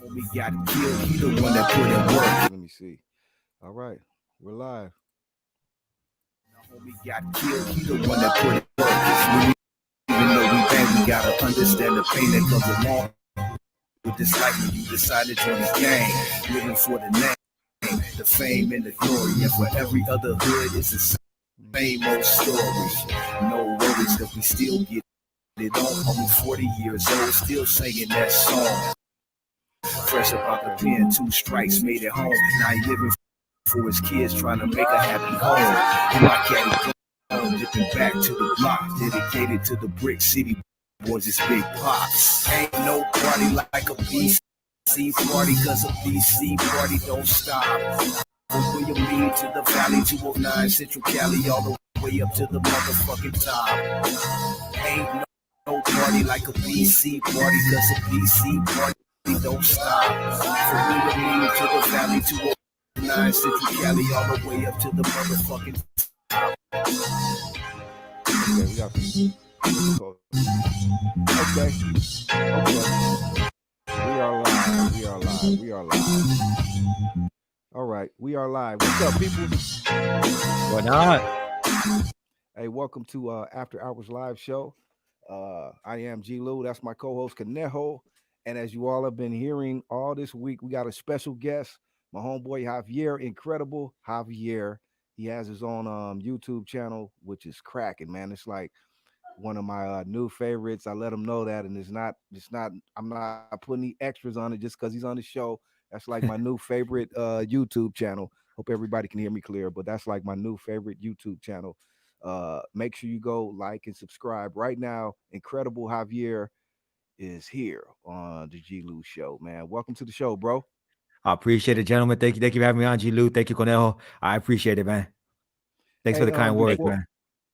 Homie got killed. He the one that put in work. Let me see. All right, we're live. Homie got killed. He the one that put in work. Even though we bad, we gotta understand the pain that comes along with this life when you decide to join the game. Living for the name, the fame and the glory, and for every other hood, it's the same old story. No worries, cause we still get it on. Only 40 years old, still singing that song. Fresh about the pen, 2 strikes made it home. Now he living for his kids, trying to make a happy home. And my caddy home, dipping back to the block, dedicated to the brick city boys, it's big pops. Ain't no party like a BC party, cause a BC party don't stop. From William Lee to the Valley, 209 Central Cali, all the way up to the motherfucking top. Ain't no party like a BC party, cause a BC party don't stop. From William Lee to the Valley, 209 Central Cali, all the way up to the motherfucking top. Okay, we got some. Okay. We are live. We are live. All right, we are live. What's up, people? Why not? Hey, welcome to After Hours Live Show. I am G-Lew. That's my co-host Conejo. And as you all have been hearing all this week, we got a special guest, my homeboy Javier, incredible Javier. He has his own YouTube channel, which is cracking, man. It's like one of my new favorites. I let him know that, and I'm not putting any extras on it just because he's on the show. That's like my new favorite YouTube channel. Hope everybody can hear me clear, but that's like my new favorite YouTube channel. Make sure you go like and subscribe right now. Incredible Javier is here on the G-Lew show, man. Welcome to the show, bro. I appreciate it, gentlemen. Thank you for having me on, G-Lew. Thank you, Conejo. I appreciate it, man. Thanks for Hey, the kind words, before man.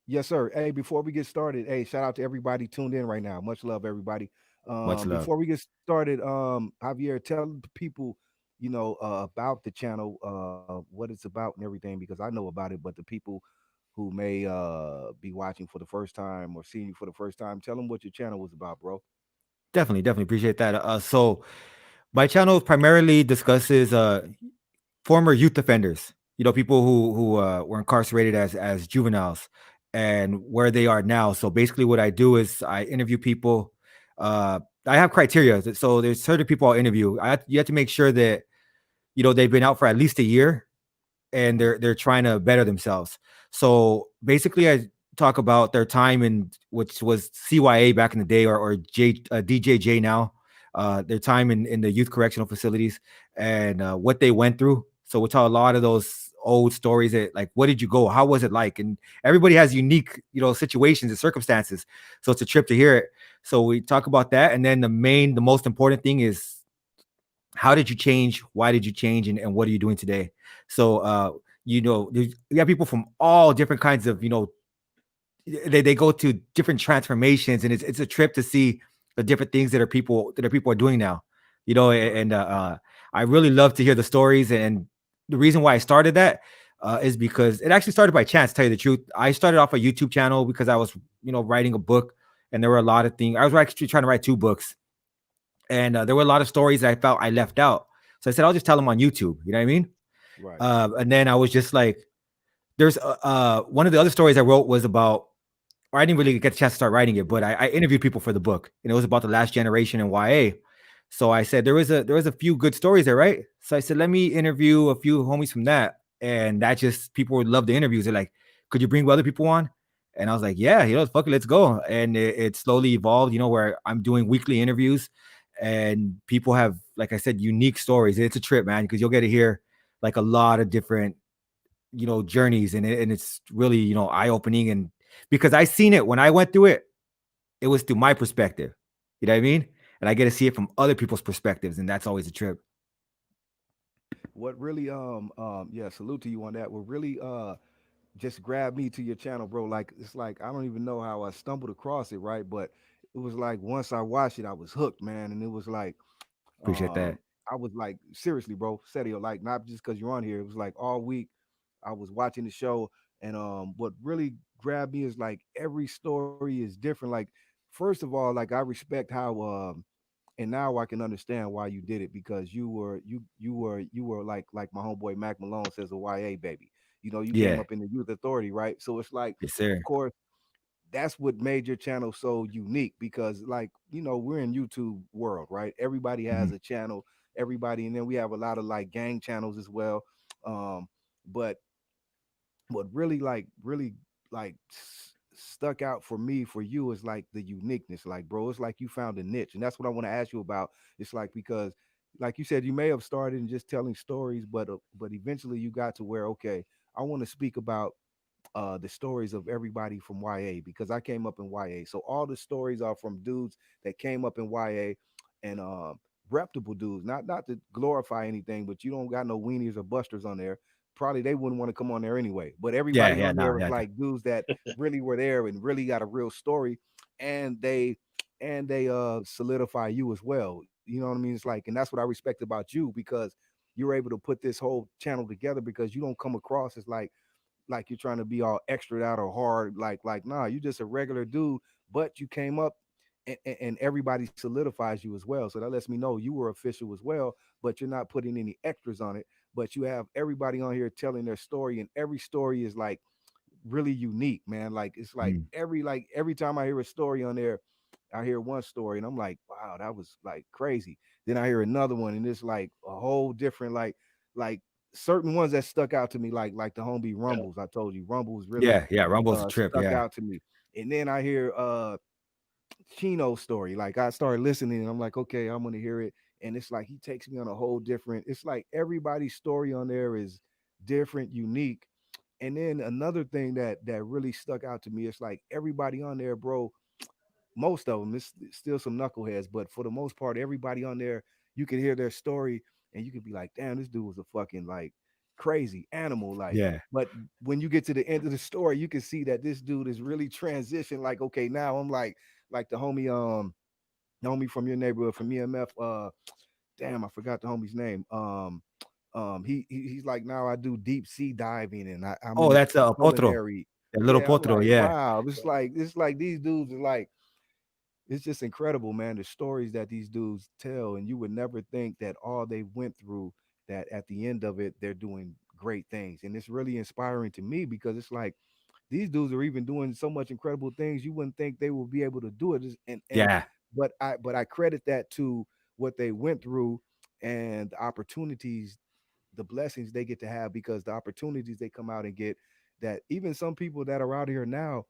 yes, sir. Hey, before we get started, hey, shout out to everybody tuned in right now. Much love, everybody. Much love. Before we get started, Javier, tell the people, about the channel, what it's about and everything, because I know about it, but the people who may be watching for the first time or seeing you for the first time, tell them what your channel was about, bro. Definitely appreciate that. So my channel primarily discusses former youth offenders. You know, people who were incarcerated as juveniles and where they are now. So basically, what I do is I interview people. I have criteria. So there's certain people I'll interview. You have to make sure that they've been out for at least a year and they're trying to better themselves. So basically, I talk about their time in which was CYA back in the day, or DJJ now. Their time in the youth correctional facilities and what they went through. So we'll tell a lot of those old stories that, like, what did you go? How was it like? And everybody has unique, situations and circumstances. So it's a trip to hear it. So we talk about that. And then the most important thing is, how did you change? Why did you change? And what are you doing today? So, you have people from all different kinds of, they go to different transformations, and it's a trip to see the different things that people are doing now, and I really love to hear the stories. And the reason why I started that is because it actually started by chance, to tell you the truth. I started off a YouTube channel because I was, writing a book, and there were a lot of things. I was actually trying to write 2 books, and there were a lot of stories that I felt I left out. So I said, I'll just tell them on YouTube. You know what I mean? Right. And then I was just like, there's one of the other stories I wrote was about, or I didn't really get a chance to start writing it, but I interviewed people for the book, and it was about the last generation in YA. So I said there was a few good stories there, right? So I said, let me interview a few homies from that, and that just, people would love the interviews. They're like, could you bring other people on? And I was like, yeah, fuck it, let's go. And it slowly evolved, where I'm doing weekly interviews, and people have, like I said, unique stories. It's a trip, man, because you'll get to hear like a lot of different, journeys, and it's really, eye-opening. And because I seen it when I went through it, it was through my perspective. You know what I mean? And I get to see it from other people's perspectives, and that's always a trip. What really yeah, salute to you on that. What really just grabbed me to your channel, bro. Like, it's like I don't even know how I stumbled across it, right? But it was like once I watched it, I was hooked, man. And it was like Appreciate that. I was like, seriously, bro, Setio, like not just because you're on here. It was like all week I was watching the show, and what really grabbed me is like every story is different. Like, first of all, like I respect how and now I can understand why you did it, because you were like my homeboy Mac Malone says, a YA baby. You came Yeah. up in the youth authority, right? So it's like, Yes, of sir. course, that's what made your channel so unique, because like, we're in YouTube world, right? Everybody has Mhm. a channel, everybody, and then we have a lot of like gang channels as well. But what really stuck out for me, for you, is like the uniqueness. Like, bro, it's like you found a niche, and that's what I want to ask you about. It's like, because like you said, you may have started in just telling stories, but eventually you got to where, okay, I want to speak about the stories of everybody from YA, because I came up in YA. So all the stories are from dudes that came up in YA, and reputable dudes. Not to glorify anything, but you don't got no weenies or busters on there. Probably they wouldn't want to come on there anyway. But Yeah, everybody yeah, on no, there was yeah, like dudes that really were there and really got a real story, and they solidify you as well. You know what I mean? It's like, and that's what I respect about you, because you're able to put this whole channel together, because you don't come across as like you're trying to be all extra out or hard, like nah, you just a regular dude, but you came up, and everybody solidifies you as well. So that lets me know you were official as well, but you're not putting any extras on it. But you have everybody on here telling their story, and every story is like really unique, man. Like, it's mm, like every time I hear a story on there, I hear one story and I'm like, wow, that was like crazy. Then I hear another one and it's like a whole different, like certain ones that stuck out to me, like the homie Yeah. Rumbles. I told you Rumbles really yeah, yeah. Rumble's a trip. stuck Yeah, out to me. And then I hear Chino's story. Like, I started listening and I'm like, okay, I'm gonna hear it. And it's like he takes me on a whole different, it's like everybody's story on there is different, unique. And then another thing that really stuck out to me, it's like everybody on there, bro, most of them, it's still some knuckleheads, but for the most part, everybody on there, you can hear their story and you can be like, damn, this dude was a fucking like crazy animal. Like, yeah. but when you get to the end of the story, you can see that this dude is really transitioned. Like, okay, now I'm like the homie from your neighborhood from EMF, damn, I forgot the homie's name. He's like, now I do deep sea diving, and I'm Oh, in that's Potro, culinary. el little Yeah, I'm Potro. like, Yeah, wow, it's like these dudes are like, it's just incredible, man. The stories that these dudes tell, and you would never think that all they went through, that at the end of it, they're doing great things. And it's really inspiring to me, because it's like these dudes are even doing so much incredible things you wouldn't think they will be able to do it. And yeah, but I credit that to what they went through, and the opportunities, the blessings they get to have, because the opportunities they come out and get, that even some people that are out here now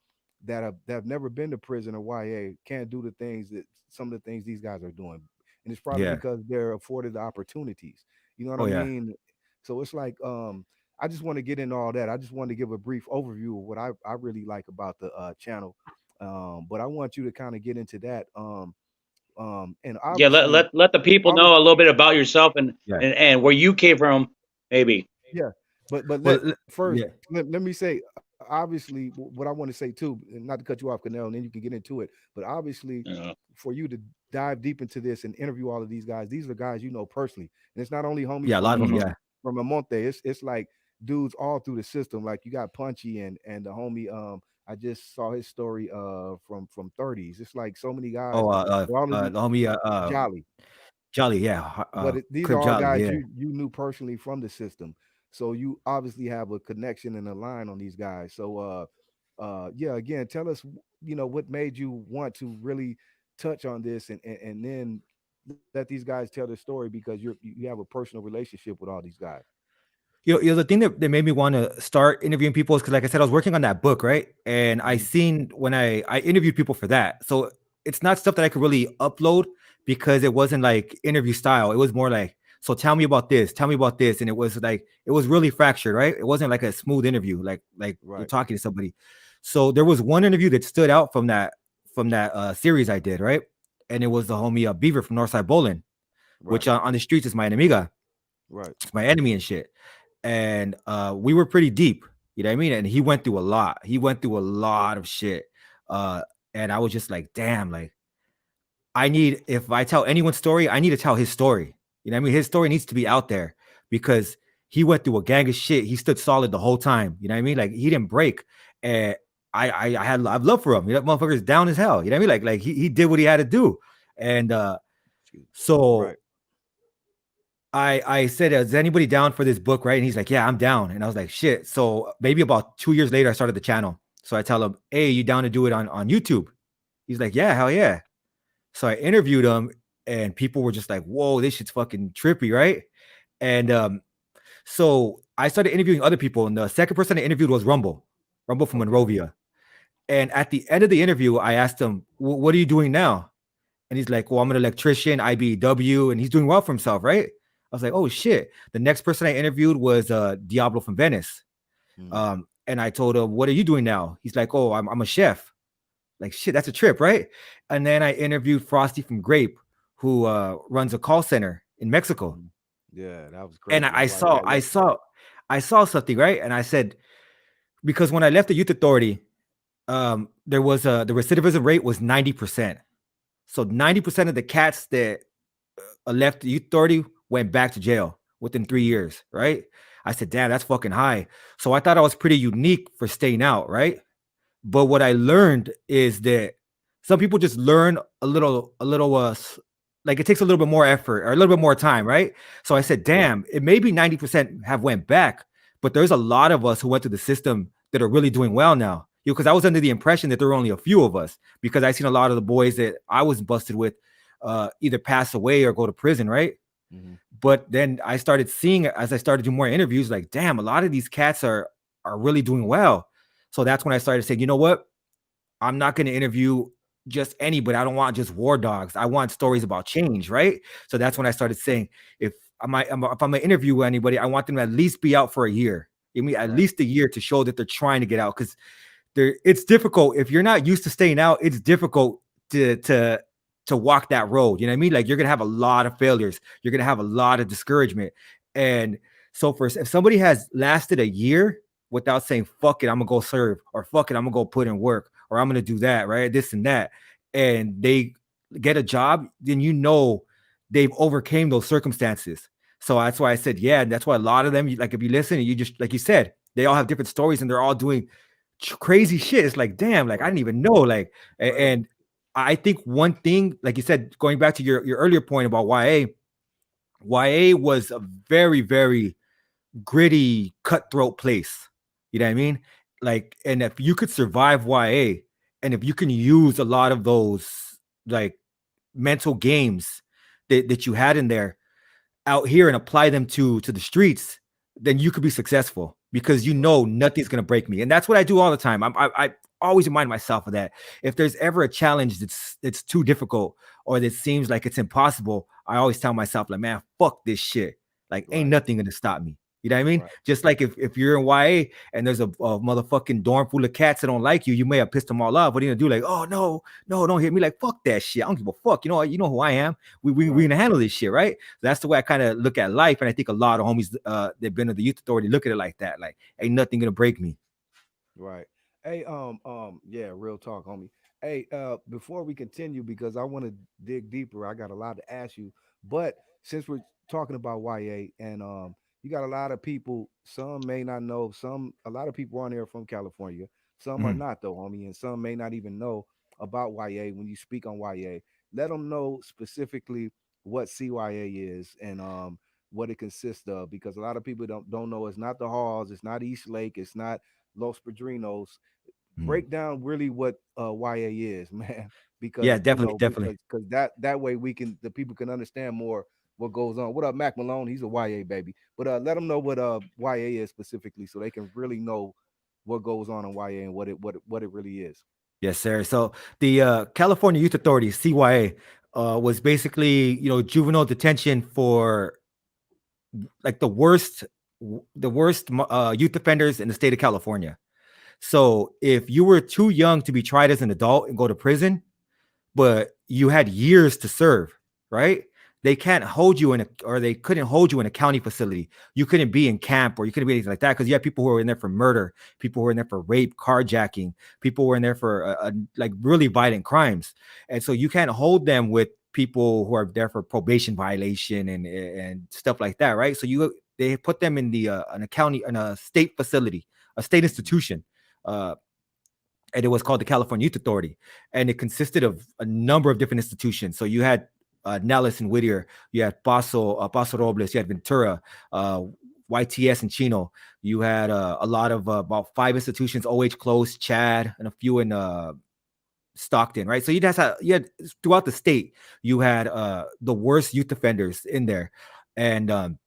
that have never been to prison or YA can't do the things that some of the things these guys are doing. And it's probably yeah. because they're afforded the opportunities. You know what I Oh, yeah. mean? So it's like, I just want to get into all that. I just want to give a brief overview of what I really like about the channel. But I want you to kind of get into that. And Yeah, obviously, let the people know obviously, a little bit about yourself and Yeah. and where you came from, maybe. yeah, but Well, let first yeah, let me say, obviously, what I want to say too, and not to cut you off, Canelo, and then you can get into it. But obviously, Uh, for you to dive deep into this and interview all of these guys, these are guys you know personally, and it's not only homies yeah. A lot of them. mhm. Yeah. from Amonte. It's like dudes all through the system. Like you got Punchy and the homie. I just saw his story from 30s. It's like so many guys. Oh, But all of the the homie, Jolly, Jolly. Yeah, these are Crib all Jolly. guys Yeah. you knew personally from the system, so you obviously have a connection and a line on these guys. So yeah, again, tell us, what made you want to really touch on this, and then let these guys tell their story, because you have a personal relationship with all these guys. The thing that made me want to start interviewing people is because, like I said, I was working on that book, right? And I Mhm. seen when I interviewed people for that, so it's not stuff that I could really upload because it wasn't like interview style. It was more like, so tell me about this, and it was like it was really fractured, right? It wasn't like a smooth interview, like you're Right, talking to somebody. So there was one interview that stood out from that series I did, right? And it was the homie Beaver from Northside Bowling, right, which on the streets is my enemiga, right, it's my enemy and shit. And we were pretty deep, you know what I mean? And he went through a lot. He went through a lot of shit. Uh, and I was just like, damn, like if I tell anyone's story, I need to tell his story. You know what I mean? His story needs to be out there because he went through a gang of shit. He stood solid the whole time. You know what I mean? Like he didn't break. And I've love for him. You know, that motherfucker's down as hell. You know what I mean? Like he did what he had to do. And Excuse me. So Right. I said, is anybody down for this book, right? And he's like, yeah, I'm down. And I was like, shit. So maybe about 2 years later, I started the channel. So I tell him, hey, you down to do it on YouTube? He's like, yeah, hell yeah. So I interviewed him, and people were just like, whoa, this shit's fucking trippy, right? And so I started interviewing other people, and the second person I interviewed was Rumble from Okay. Monrovia. And at the end of the interview, I asked him, what are you doing now? And he's like, well, I'm an electrician, IBEW, and he's doing well for himself, right? I was like, oh shit. The next person I interviewed was Diablo from Venice. Mm. And I told him, what are you doing now? He's like, oh, I'm a chef. Like, shit, that's a trip, right? And then I interviewed Frosty from Grape, who runs a call center in Mexico. Mhm. Yeah, that was And crazy. That's why he got yesterday. I saw something, right? And I said, because when I left the youth authority, there was the recidivism rate was 90%. So 90% of the cats that left the youth authority went back to jail within 3 years, right? I said, damn, that's fucking high. So I thought I was pretty unique for staying out, right? But what I learned is that some people just learn like it takes a little bit more effort or a little bit more time, right? So I Right. said, damn, it maybe 90% have went back, but there's a lot of us who went through the system that are really doing well now. Because I was under the impression that there were only a few of us, because I seen a lot of the boys that I was busted with either pass away or go to prison, right? Hmm. But then I started seeing, as I started doing more interviews, like, damn, a lot of these cats are really doing well. So that's when I started saying, you know what? I'm not going to interview just anybody. I don't want just war dogs. I want stories about change, right? So that's when I started saying, if if I'm going to interview anybody, I want them to at least be out for a year. I mean, at Right. least a year to show that they're trying to get out, because it's difficult if you're not used to staying out. It's difficult to walk that road. You know what I mean? Like, you're gonna have a lot of failures. You're gonna have a lot of discouragement. And so if somebody has lasted a year without saying fuck it, I'm gonna go serve, or fuck it, I'm gonna go put in work, or I'm gonna do that, right? This and that, and they get a job, then you know they've overcame those circumstances. So that's why I said, yeah, and that's why a lot of them, like, if you listen, you just, like you said, they all have different stories and they're all doing crazy shit. It's like, damn, like, I Right. didn't even know. Like, Right. and I think one thing, like you said, going back to your earlier point about YA was a very, very gritty, cutthroat place. You know what I mean? Like, and if you could survive YA, and if you can use a lot of those like mental games that you had in there out here and apply them to the streets, then you could be successful, because you Right. know nothing's gonna break me. And that's what I do all the time. I always remind myself of that. If there's ever a challenge that's too difficult, or that seems like it's impossible, I always tell myself, like, man, fuck this shit. Like, ain't Right. nothing gonna stop me. You know what I mean? Right. Just like if you're in YA and there's a motherfucking dorm full of cats that don't like you, you may have pissed them all off. What are you gonna do? Like, oh no, no, don't hit me. Like, fuck that shit. I don't give a fuck. You know who I am. We Right. gonna handle this shit, right? That's the way I kind of look at life. And I think a lot of homies that been to the youth authority look at it like that. Like, ain't nothing gonna break me. Right. Hey, yeah, real talk, homie. Hey, before we continue, because I want to dig deeper, I got a lot to ask you. But since we're talking about YA, and you got a lot of people, some may not know, a lot of people on here are from California, some are Mhm. not though, homie, and some may not even know about YA. When you speak on YA, let them know specifically what CYA is, and what it consists of, because a lot of people don't know. It's not the halls, it's not East Lake, it's not Los Padrinos. Mhm. Break down really what YA is, man, Yeah, because definitely, definitely. that way the people can understand more what goes on. What up, Mac Malone? He's a YA baby, but let them know what YA is specifically, so they can really know what goes on in YA and what it really is. Yes, sir. So the California Youth Authority (CYA) was basically, juvenile detention for like the worst youth offenders in the state of California. So if you were too young to be tried as an adult and go to prison, but you had years to serve, right? They can't hold you or they couldn't hold you in a county facility. You couldn't be in camp, or you couldn't be anything like that, because you have people who are in there for murder, people who are in there for rape, carjacking, people who are in there for like really violent crimes. And so you can't hold them with people who are there for probation violation and stuff like that, right? So they put them in a state facility, a state institution. Uh, and it was called the California Youth Authority, and it consisted of a number of different institutions. So you had Nellis and Whittier. You had Paso Robles. You had Ventura, uh, YTS and Chino. You had a lot of about 5 institutions. OH close, Chad, and a few in Stockton, right? So you had throughout the state, you had the worst youth offenders in there, and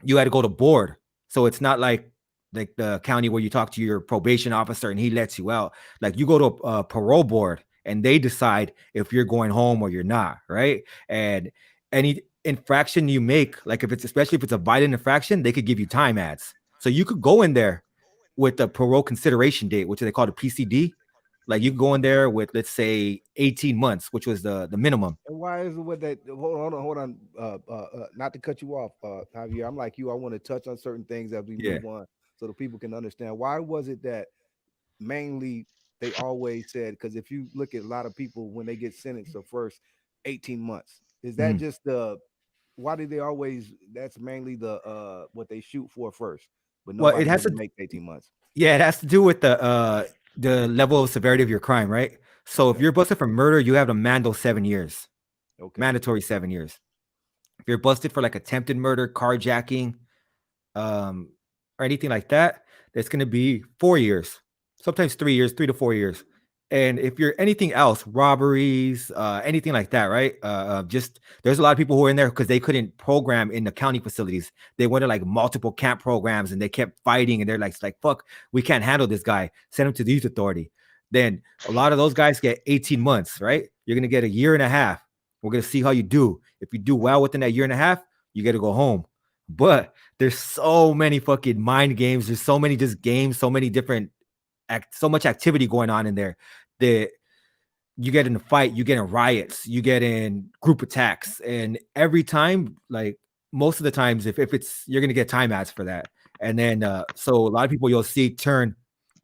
you had to go to board. So it's not like the county where you talk to your probation officer and he lets you out. Like you go to a parole board and they decide if you're going home or you're not, right? And any infraction you make, like if it's especially if it's a violent infraction, they could give you time ads. So you could go in there with the parole consideration date, which they call the PCD. Like you can go in there with, let's say, 18 months, which was the minimum. And why is it what that? Hold on. Not to cut you off, Javier. I'm like you. I want to touch on certain things as we Yeah. move on, so the people can understand. Why was it that mainly they always said? Because if you look at a lot of people when they get sentenced, the first 18 months, is that Mhm. just the? Why did they always? That's mainly the what they shoot for first, but Well, it nobody has really to, makes 18 months. yeah, it has to do with the level of severity of your crime, right? So if Okay. you're busted for murder, you have to mandate 7 years, Okay. mandatory 7 years. If you're busted for like attempted murder, carjacking, um, or anything like that, that's going to be 4 years, sometimes 3 years, 3 to 4 years. And if you're anything else, robberies, anything like that, right? Just there's a lot of people who are in there because they couldn't program in the county facilities. They went to like multiple camp programs and they kept fighting. And they're like, fuck, we can't handle this guy. Send him to the youth authority. Then a lot of those guys get 18 months, right? You're gonna get a year and a half. We're gonna see how you do. If you do well within that year and a half, you get to go home. But there's so many fucking mind games. There's so many just games, so many different so much activity going on in there that you get in a fight, you get in riots, you get in group attacks, and every time, like most of the times, if it's you're gonna get time ads for that. And then so a lot of people you'll see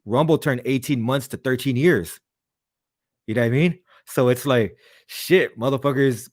Rumble turn 18 months to 13 years. You know what I mean? So it's like, shit, motherfuckers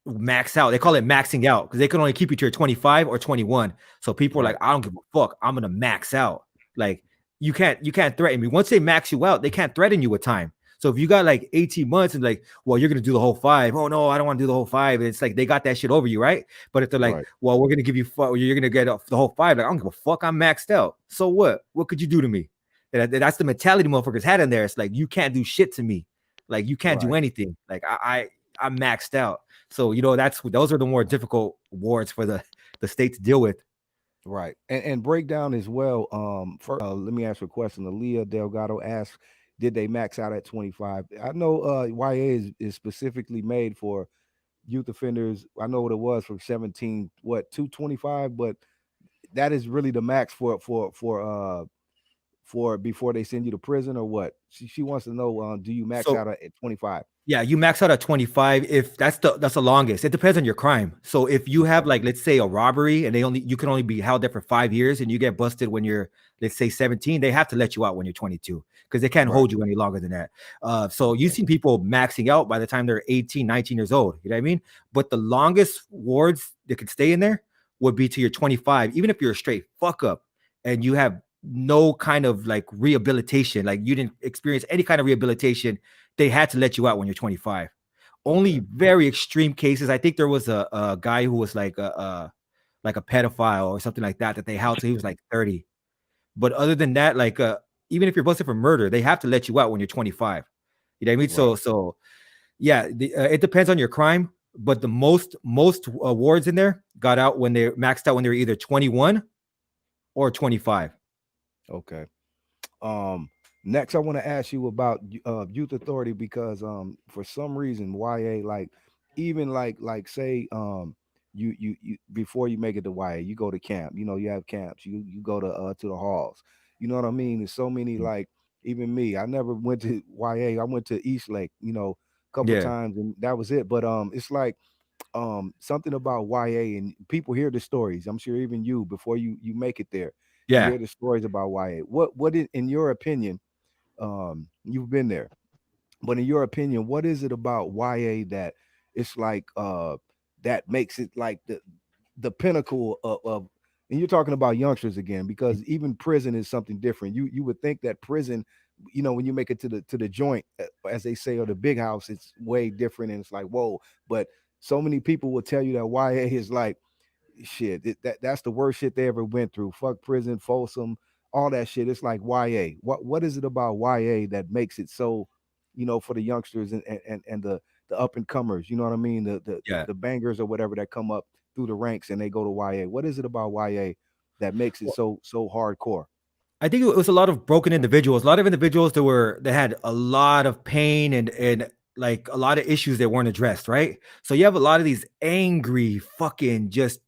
max out. They call it maxing out because they can only keep you to your 25 or 21. So people are like, Right. I don't give a fuck. I'm gonna max out. Like you can't threaten me. Once they max you out, they can't threaten you with time. So if you got like 18 months and like, well, you're gonna do the whole 5. Oh no, I don't want to do the whole 5. And it's like they got that shit over you, right? But if they're like, Right. well, we're gonna give you you're gonna get the whole 5, like I don't give a fuck. I'm maxed out. So what? What could you do to me? And that's the mentality motherfuckers had in there. It's like you can't do shit to me. Like you can't do Right. anything. Like I'm maxed out. So those are the more difficult wards for the state to deal with. Right. And break down as well. First, let me ask you a question. Aaliyah Delgado asked, did they max out at 25? I know YA is specifically made for youth offenders. I know what it was for 17, what, 225, but that is really the max for before they send you to prison or what? She wants to know, do you max So out at 25? yeah, you max out at 25 if that's the longest. It depends on your crime. So if you have Okay. like let's say a robbery and you can only be held there for 5 years and you get busted when you're let's say 17, they have to let you out when you're 22 because they can't Right. hold you any longer than that. So you've Okay. seen people maxing out by the time they're 18, 19 years old, you know what I mean? But the longest wards that could stay in there would be to your 25, even if you're a straight fuck up and you have no kind of like rehabilitation, like you didn't experience any kind of rehabilitation, they had to let you out when you're 25. Only Okay. very extreme cases. I think there was a guy who was like a pedophile or something like that that they held till he was like 30. But other than that, like even if you're busted for murder, they have to let you out when you're 25. You know what I mean? Right. So yeah, it depends on your crime. But the most awards in there got out when they maxed out when they were either 21 or 25. Okay. Next I want to ask you about youth authority because for some reason YA, like even like say you before you make it to YA, you go to camp, you have camps, you go to the halls, you know what I mean? There's so many, Mm. like even me, I never went to YA. I went to East Lake, a couple Yeah, times and that was it. But it's like something about YA, and people hear the stories. I'm sure even you, before you make it there, you yeah. hear the stories about YA. In your opinion, you've been there, but in your opinion, what is it about YA that it's like that makes it like the pinnacle of and you're talking about youngsters again, because even prison is something different. You would think that prison, when you make it to the joint, as they say, or the big house, it's way different, and it's like whoa. But So many people will tell you that YA is like shit. That's the worst shit they ever went through. Fuck prison, Folsom, all that shit. It's like YA. What is it about YA that makes it so, for the youngsters and the up and comers? You know what I mean? Yeah. The bangers or whatever that come up through the ranks and they go to YA. What is it about YA that makes it so hardcore? I think it was a lot of broken individuals, a lot of individuals that had a lot of pain and like a lot of issues that weren't addressed, right? So you have a lot of these angry fucking just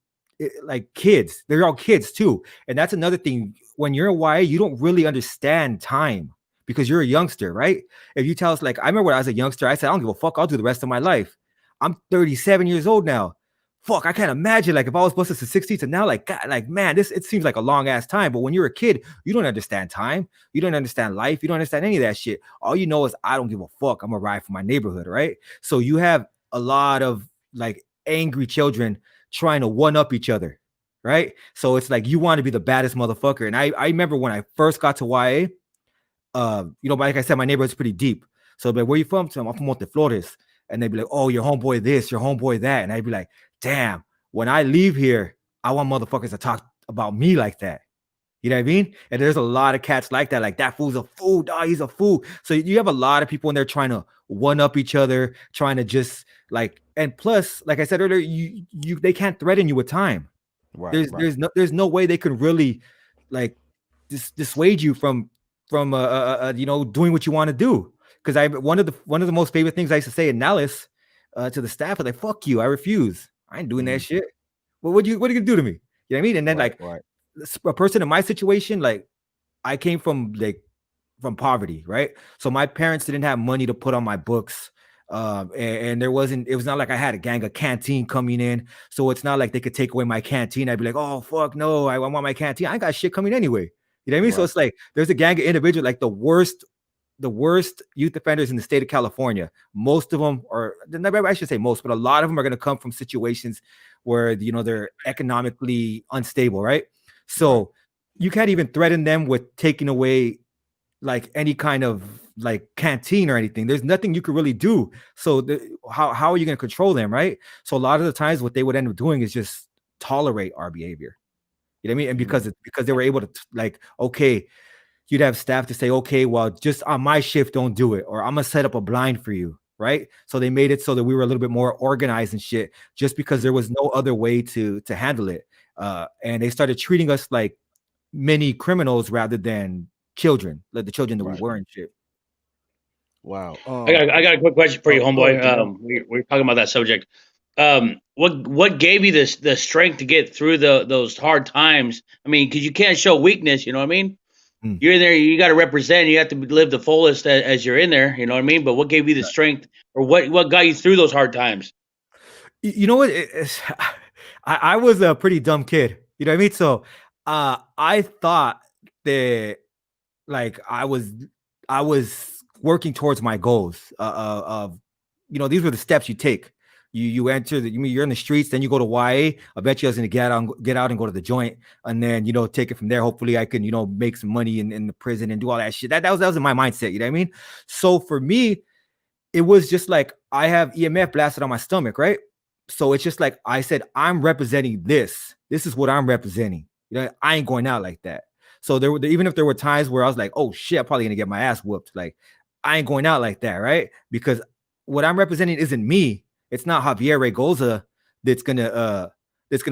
like kids. They're all kids too. And that's another thing. When you're a YA, you don't really understand time because you're a youngster, right? If you tell us, like, I remember when I was a youngster, I said, I don't give a fuck, I'll do the rest of my life. I'm 37 years old now. Fuck, I can't imagine like if I was busted to 60 to now, like God, like man, this it seems like a long ass time. But when you're a kid, you don't understand time, you don't understand life, you don't understand any of that shit. All you know is I don't give a fuck. I'm gonna ride for my neighborhood, right? So you have a lot of like angry children trying to one up each other, right? So it's like you want to be the baddest motherfucker. And I remember when I first got to YA, like I said, my neighborhood's pretty deep. So like, where you from? So I'm from Monteflores. And they'd be like, oh, your homeboy this, your homeboy that. And I'd be like, damn, when I leave here, I want motherfuckers to talk about me like that. You know what I mean? And there's a lot of cats like that. Like that fool's a fool, dog. He's a fool. So you have a lot of people in there trying to one up each other, trying to just like, and plus, like I said earlier, they can't threaten you with time. Right. There's no way they can really like dissuade you from doing what you want to do. Because one of the most favorite things I used to say in Dallas to the staff was like, fuck you, I refuse. I ain't doing that shit. Well, what are you gonna do to me? You know what I mean? And then Right. a person in my situation, like I came from poverty, right? So my parents didn't have money to put on my books. And it was not like I had a gang of canteen coming in. So it's not like they could take away my canteen. I'd be like, oh fuck no, I want my canteen. I got shit coming anyway. You know what I mean? So it's like there's a gang of individuals, like the worst youth offenders in the state of California. Most of them are, I should say most, but a lot of them are going to come from situations where they're economically unstable, right? So you can't even threaten them with taking away like any kind of like canteen or anything. There's nothing you could really do. So how are you going to control them, right? So a lot of the times what they would end up doing is just tolerate our behavior. You know what I mean? And because they were able to like, okay, you'd have staff to say, okay, well, just on my shift, don't do it, or I'm gonna set up a blind for you, right? So they made it so that we were a little bit more organized and shit, just because there was no other way to handle it. And they started treating us like mini criminals rather than children, like the children that we were and shit. Wow. I got a quick question for you, go homeboy. ahead, We're talking about that subject. What gave you the strength to get through those hard times? I mean, because you can't show weakness. You know what I mean? You're in there. You got to represent. You have to live the fullest as you're in there. You know what I mean? But what gave you the strength, or what got you through those hard times? You know what? I was a pretty dumb kid. You know what I mean? So I thought that like I was working towards my goals of these were the steps you take. You enter you're in the streets, then you go to YA. I bet you I was gonna get out and go to the joint, and then take it from there. Hopefully I can make some money in the prison and do all that shit. That was in my mindset. You know what I mean? So for me, it was just like I have EMF blasted on my stomach, right? So it's just like I said, I'm representing this. This is what I'm representing. I ain't going out like that. So even if there were times where I was like, oh shit, I'm probably gonna get my ass whooped. Like I ain't going out like that, right? Because what I'm representing isn't me. It's not Javier Raygoza that's gonna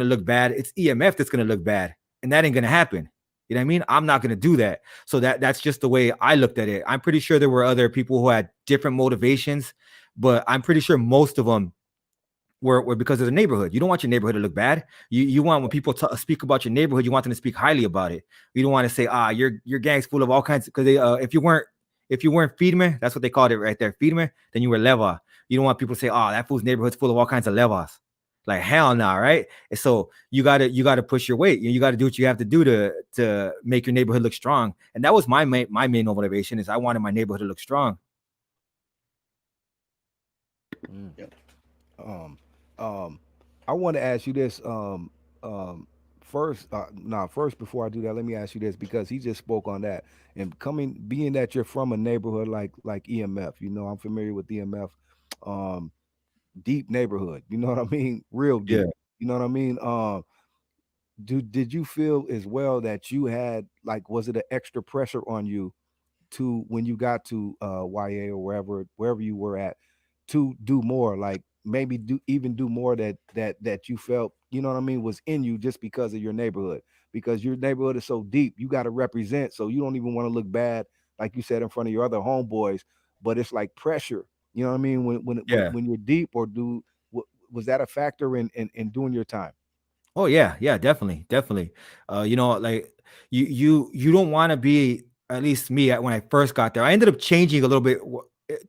look bad. It's EMF that's gonna look bad, and that ain't gonna happen. You know what I mean? I'm not gonna do that. So that's just the way I looked at it. I'm pretty sure there were other people who had different motivations, but I'm pretty sure most of them were because of the neighborhood. You don't want your neighborhood to look bad. You want when people speak about your neighborhood, you want them to speak highly about it. You don't want to say, your gang's full of all kinds. Because if you weren't feedme, that's what they called it right there, feedme, then you were leva. You don't want people to say, that fool's neighborhood's full of all kinds of levas. Like hell no, right? And so you gotta push your weight. You gotta do what you have to do to make your neighborhood look strong. And that was my main motivation, is I wanted my neighborhood to look strong. I want to ask you this. First, first before I do that, let me ask you this, because he just spoke on that, and being that you're from a neighborhood like EMF, I'm familiar with EMF. deep neighborhood. You know what I mean? Real Yeah. deep. You know what I mean? Did you feel as well that you had like, was it an extra pressure on you to when you got to YA or wherever you were at, to do more, like maybe do more that you felt, you know what I mean, was in you just because of your neighborhood, because your neighborhood is so deep, you got to represent, so you don't even want to look bad, like you said, in front of your other homeboys, but it's like pressure, you know what I mean, Yeah. when you're deep, or was that a factor in doing your time? Oh yeah, yeah, definitely, definitely. You know, like you don't want to be, at least me when I first got there. I ended up changing a little bit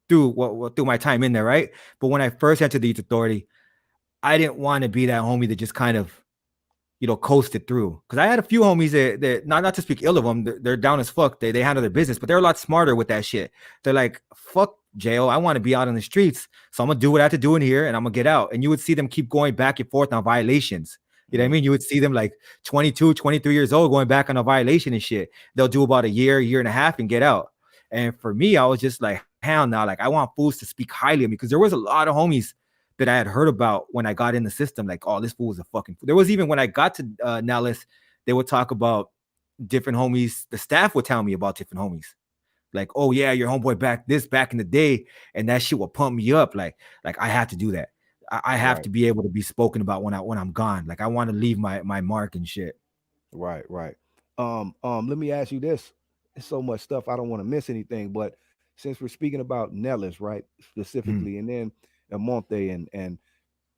through my time in there, right? But when I first entered the youth authority, I didn't want to be that homie that just kind of, coasted through. Because I had a few homies that not to speak ill of them, they're down as fuck. They handle their business, but they're a lot smarter with that shit. They're like, fuck jail. I want to be out on the streets. So I'm gonna do what I have to do in here and I'm gonna get out. And you would see them keep going back and forth on violations. You know what I mean? You would see them like 22, 23 years old going back on a violation and shit. They'll do about a year and a half and get out. And for me, I was just like, hell no, like I want fools to speak highly of me, because there was a lot of homies that I had heard about when I got in the system. Like, oh, this fool was a fucking. There was even when I got to Nellis, they would talk about different homies. The staff would tell me about different homies. Like, oh yeah, your homeboy back in the day, and that shit would pump me up. Like I had to do that. I have Right. to be able to be spoken about when I'm gone. Like I want to leave my mark and shit. Right, right. Let me ask you this. There's so much stuff, I don't want to miss anything, but since we're speaking about Nellis, right, Mm, specifically, and then El Monte, and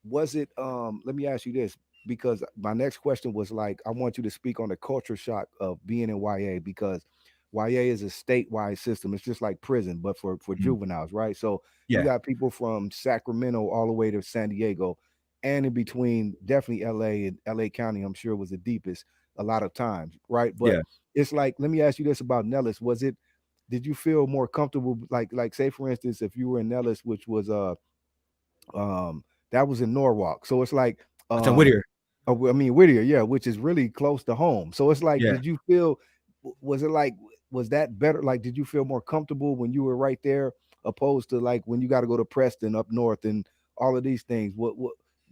was it, let me ask you this, because my next question was like, I want you to speak on the culture shock of being in YA, because YA is a statewide system. It's just like prison, but for mm. juveniles, right? So you Yeah, got people from Sacramento all the way to San Diego, and in between, definitely LA, and LA County, I'm sure, was the deepest a lot of times, right? But yeah. it's like, let me ask you this about Nellis. Did you feel more comfortable, like say for instance, if you were in Nellis, which was um that was in Norwalk. So it's like, That's on um Whittier. I mean Whittier, yeah, which is really close to home. So it's like, Yeah. did you feel, was it like, was that better? Like, did you feel more comfortable when you were right there, opposed to like when you got to go to Preston up north and all of these things? What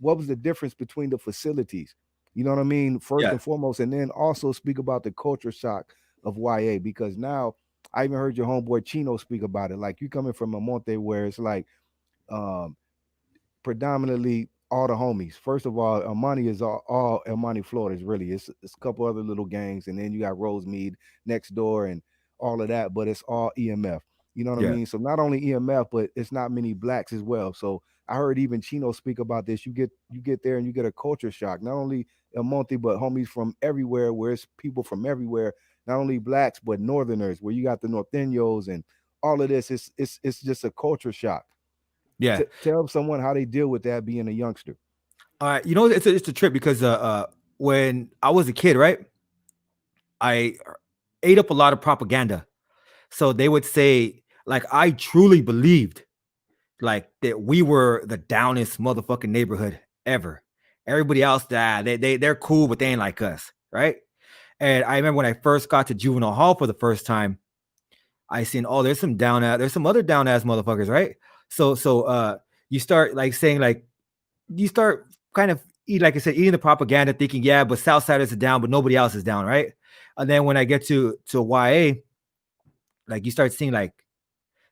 was the difference between the facilities? You know what I mean? First Yeah. and foremost, and then also speak about the culture shock of YA, because now I even heard your homeboy Chino speak about it. Like, you coming from a Monte where it's like, um predominantly all the homies. First of all, Amani is all Amani, Florida is really. It's a couple other little gangs, and then you got Rosemead next door and all of that, but it's all EMF. You know what I Yeah. mean? So not only EMF, but it's not many blacks as well. So I heard even Chino speak about this. You get there and you get a culture shock. Not only El Monte, but homies from everywhere, where it's people from everywhere, not only blacks, but northerners, where you got the norteños and all of this. It's just a culture shock. Yeah. Tell someone how they deal with that being a youngster. All right. You know, it's a trip because when I was a kid, right, I ate up a lot of propaganda. So they would say, like, I truly believed like that we were the downest motherfucking neighborhood ever. Everybody else, they're cool, but they ain't like us, right? And I remember when I first got to juvenile hall for the first time, I seen, oh, there's some other down ass motherfuckers, right? So you start like saying like you start kind of eat, like I said, eating the propaganda, thinking, yeah, but Southsiders are down, but nobody else is down, right? And then when I get to YA, like you start seeing like,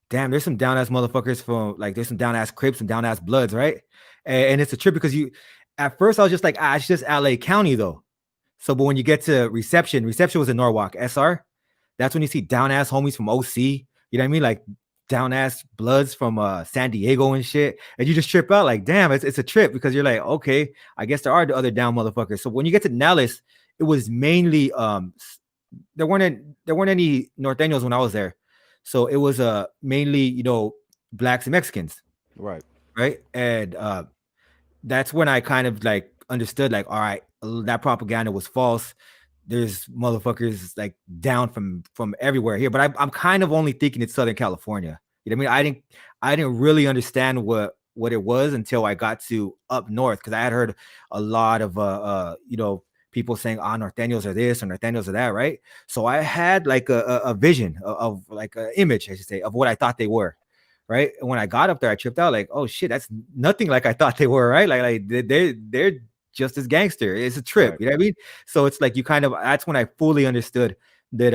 damn, there's some down ass motherfuckers from like there's some down ass Crips and down ass Bloods, right? And it's a trip because you at first I was just like, it's just LA County though. So, but when you get to reception was in Norwalk, SR. That's when you see down ass homies from OC. You know what I mean? Like down ass Bloods from San Diego and shit. And you just trip out like, damn, it's a trip because you're like, okay, I guess there are the other down motherfuckers. So when you get to Nellis, it was mainly there weren't any norteños when I was there. So it was mainly, blacks and Mexicans, Right. right? And that's when I kind of like understood, like, all right, that propaganda was false. There's motherfuckers like down from everywhere here, but I'm kind of only thinking it's Southern California. You know what I mean? I didn't really understand what it was until I got to up north, because I had heard a lot of people saying, norteños are this or norteños are that, right? So I had like a vision of like an image, I should say, of what I thought they were. right? And when I got up there, I tripped out like, oh shit, that's nothing like I thought they were, right? Like they're just as gangster. It's a trip, Right. you know what I mean? So it's like you kind of that's when I fully understood that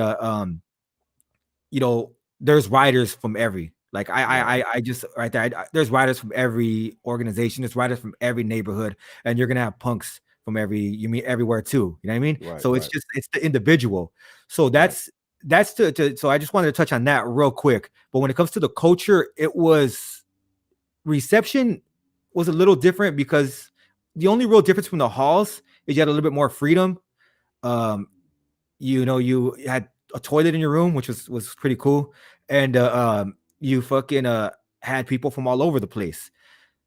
you know, there's riders from every like Right. I just right there. There's riders from every organization. There's riders from every neighborhood, and you're gonna have punks from everywhere too. You know what I mean? Right. So Right. it's the individual. So Right. that's to so I just wanted to touch on that real quick. But when it comes to the culture, it was reception was a little different because the only real difference from the halls is you had a little bit more freedom. Um, you know, you had a toilet in your room, which was pretty cool, and you fucking had people from all over the place.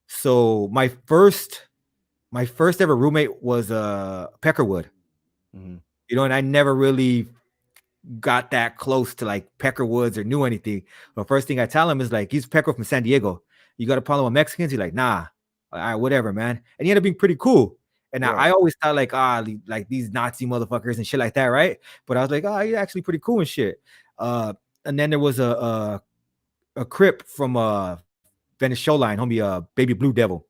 So my first ever roommate was Peckerwood, Hmm. you know, and I never really got that close to like Peckerwoods or knew anything. The first thing I tell him is like, he's Pecker from San Diego. You got a problem with Mexicans? He's like, nah. All right, whatever, man. And he ended up being pretty cool. And I Right. always thought like, like these Nazi motherfuckers and shit like that, right? But I was like, oh, he's actually pretty cool and shit. And then there was a Crip from Venice Showline, homie, Baby Blue Devil.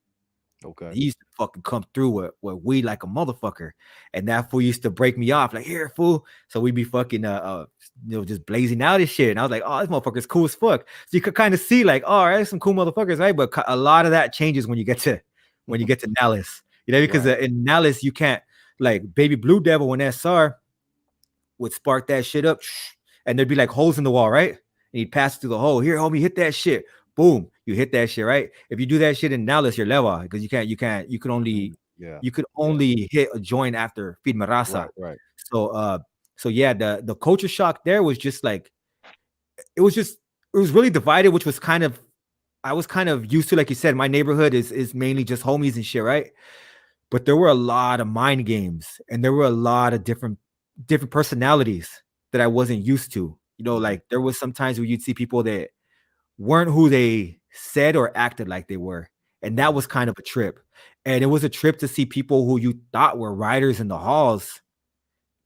Okay. He used to fucking come through with weed like a motherfucker, and that fool used to break me off like, here, fool. So we'd be fucking you know, just blazing out his shit, and I was like, oh, this motherfucker's cool as fuck. So you could kind of see like, oh, all right, some cool motherfuckers, right? But a lot of that changes when you get to Nellis, you know, because Right. in Nellis you can't like Baby Blue Devil when SR would spark that shit up, and there'd be like holes in the wall, right? And he'd pass through the hole. Here, homie, hit that shit. Boom, you hit that shit, right? If you do that shit in Dallas, you're leva because you can only Yeah. you could Yeah. only hit a joint after feed marasa. Right. Right. So so yeah, the culture shock there was just like it was just it was really divided, which was kind of I was kind of used to, like you said, my neighborhood is mainly just homies and shit, right? But there were a lot of mind games and there were a lot of different personalities that I wasn't used to. You know, Hmm. like there was some times where you'd see people that weren't who they said or acted like they were. And that Hmm. was kind of a trip. And it was a trip to see people who you thought were riders in the halls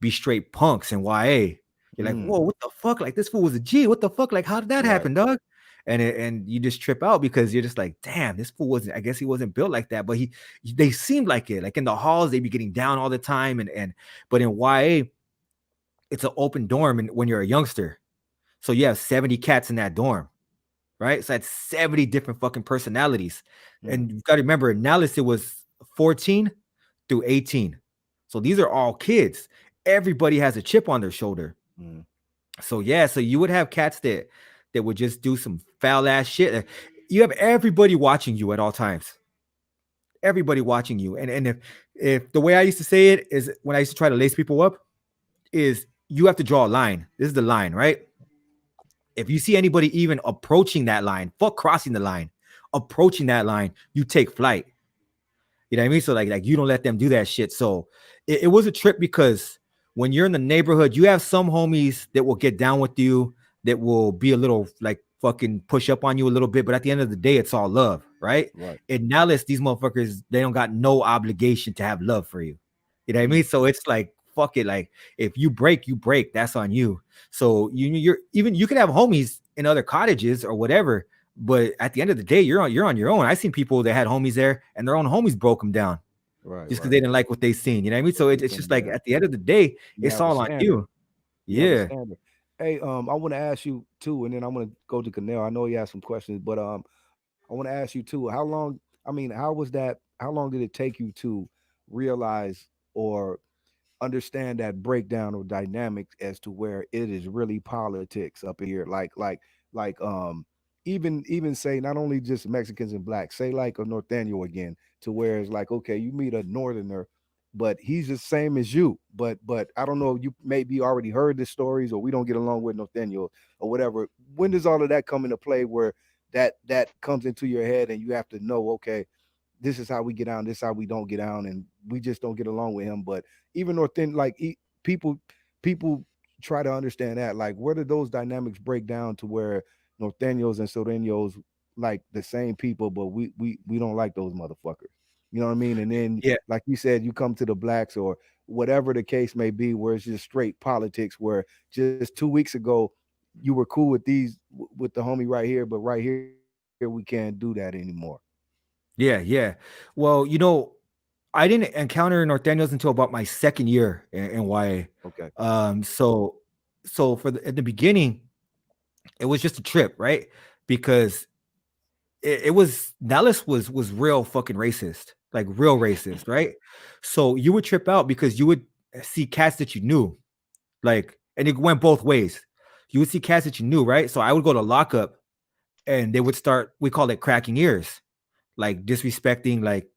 be straight punks and YA. You're like, Mm. whoa, what the fuck? Like this fool was a G. What the fuck? Like, how did that Right. happen, dog? And you just trip out because you're just like, damn, this fool wasn't. I guess he wasn't built like that, but they seemed like it. Like in the halls, they'd be getting down all the time, but in YA, it's an open dorm, and when you're a youngster, so you have 70 cats in that dorm, right? So that's 70 different fucking personalities, Mm. and you got to remember, in Dallas it was 14 through 18, so these are all kids. Everybody has a chip on their shoulder. Mm. So yeah, so you would have cats that would just do some foul ass shit. You have everybody watching you at all times. Everybody watching you. And if the way I used to say it is when I used to try to lace people up is you have to draw a line. This is the line, right? If you see anybody even approaching that line, fuck crossing the line, approaching that line, you take flight. You know what I mean? So like you don't let them do that shit. So it was a trip because when you're in the neighborhood, you have some homies that will get down with you, that will be a little like fucking push up on you a little bit, but at the end of the day, it's all love, right? Right. And now let's these motherfuckers, they don't got no obligation to have love for you. You know what I Mm. mean? So it's like fuck it. Like if you break, you break. That's on you. So you're even you can have homies in other cottages or whatever, but at the end of the day, you're on your own. I seen people that had homies there, and their own homies broke them down Right. just because Right. they didn't like what they seen. You know what I mean? So it's just like Yeah. at the end of the day, You it's have a all on standard. you. You have a Yeah. standard. Hey, I want to ask you too, and then I'm gonna go to Canel. I know you have some questions, but I want to ask you too. How long? I mean, how was that? How long did it take you to realize or understand that breakdown or dynamics as to where it is really politics up here? Like even say not only just Mexicans and blacks, say like a Norteño again, to where it's like, okay, you meet a northerner, but he's the same as you. But I don't know, you maybe already heard the stories or we don't get along with Norteño or whatever. When does all of that come into play where that comes into your head and you have to know, okay, this is how we get down, this is how we don't get down, and we just don't get along with him. But even North like people try to understand that. Like, where did those dynamics break down to where Norteños and Sureños like the same people, but we don't like those motherfuckers. You know what I mean? And then, Yeah. like you said, you come to the blacks or whatever the case may be, where it's just straight politics. Where just 2 weeks ago, you were cool with with the homie right here, but right here we can't do that anymore. Yeah, yeah. Well, I didn't encounter Norteños until about my second year in YA. Okay. So in the beginning, it was just a trip, right? Because it was Nellis was real fucking racist, like real racist, right? So you would trip out because you would see cats that you knew, like, and it went both ways. You would see cats that you knew, right? So I would go to lockup, and they would start. We call it cracking ears, like disrespecting, like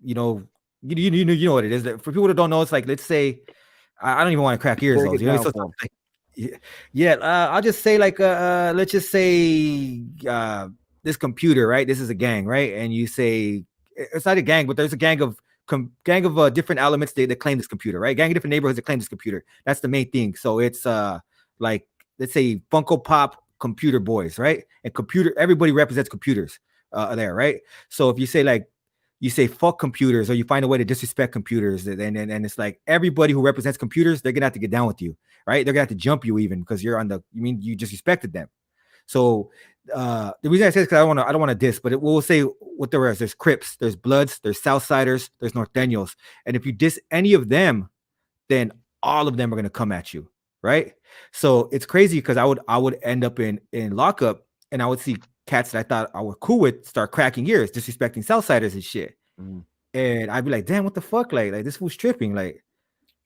you know what it is. For people that don't know, it's like, let's say, I don't even want to crack ears Break though. it You know, down so for 'em. like, yeah. I'll just say like, let's just say, this computer, right? This is a gang, right? And you say it's not a gang, but there's a gang of different elements that claim this computer, right? Gang of different neighborhoods that claim this computer. That's the main thing. So it's like, let's say Funko Pop computer boys, right? And everybody represents computers there, right? So if you say like, you say fuck computers, or you find a way to disrespect computers, and it's like everybody who represents computers, they're gonna have to get down with you, right? They're gonna have to jump you even because you disrespected them. So the reason I say this, because I don't want to diss, but we'll say what there is. There's Crips, there's Bloods, there's Southsiders, there's Norteños, and if you diss any of them, then all of them are gonna come at you, right? So it's crazy because I would end up in lockup, and I would see cats that I thought I were cool with start cracking ears, disrespecting Southsiders and shit. Mhm. And I'd be like, damn, what the fuck? Like this fool's tripping. Like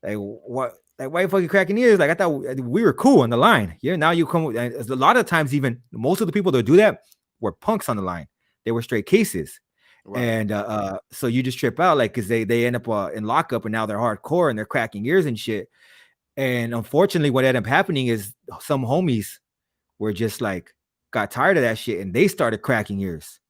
what? Like, why you fucking cracking ears? Like, I thought we were cool on the line. Yeah, now you come. And a lot of times, even most of the people that do that were punks on the line. They were straight cases. Right. And so you just trip out, like, because they end up in lockup, and now they're hardcore and they're cracking ears and shit. And unfortunately, what ended up happening is some homies were just like, got tired of that shit, and they started cracking ears.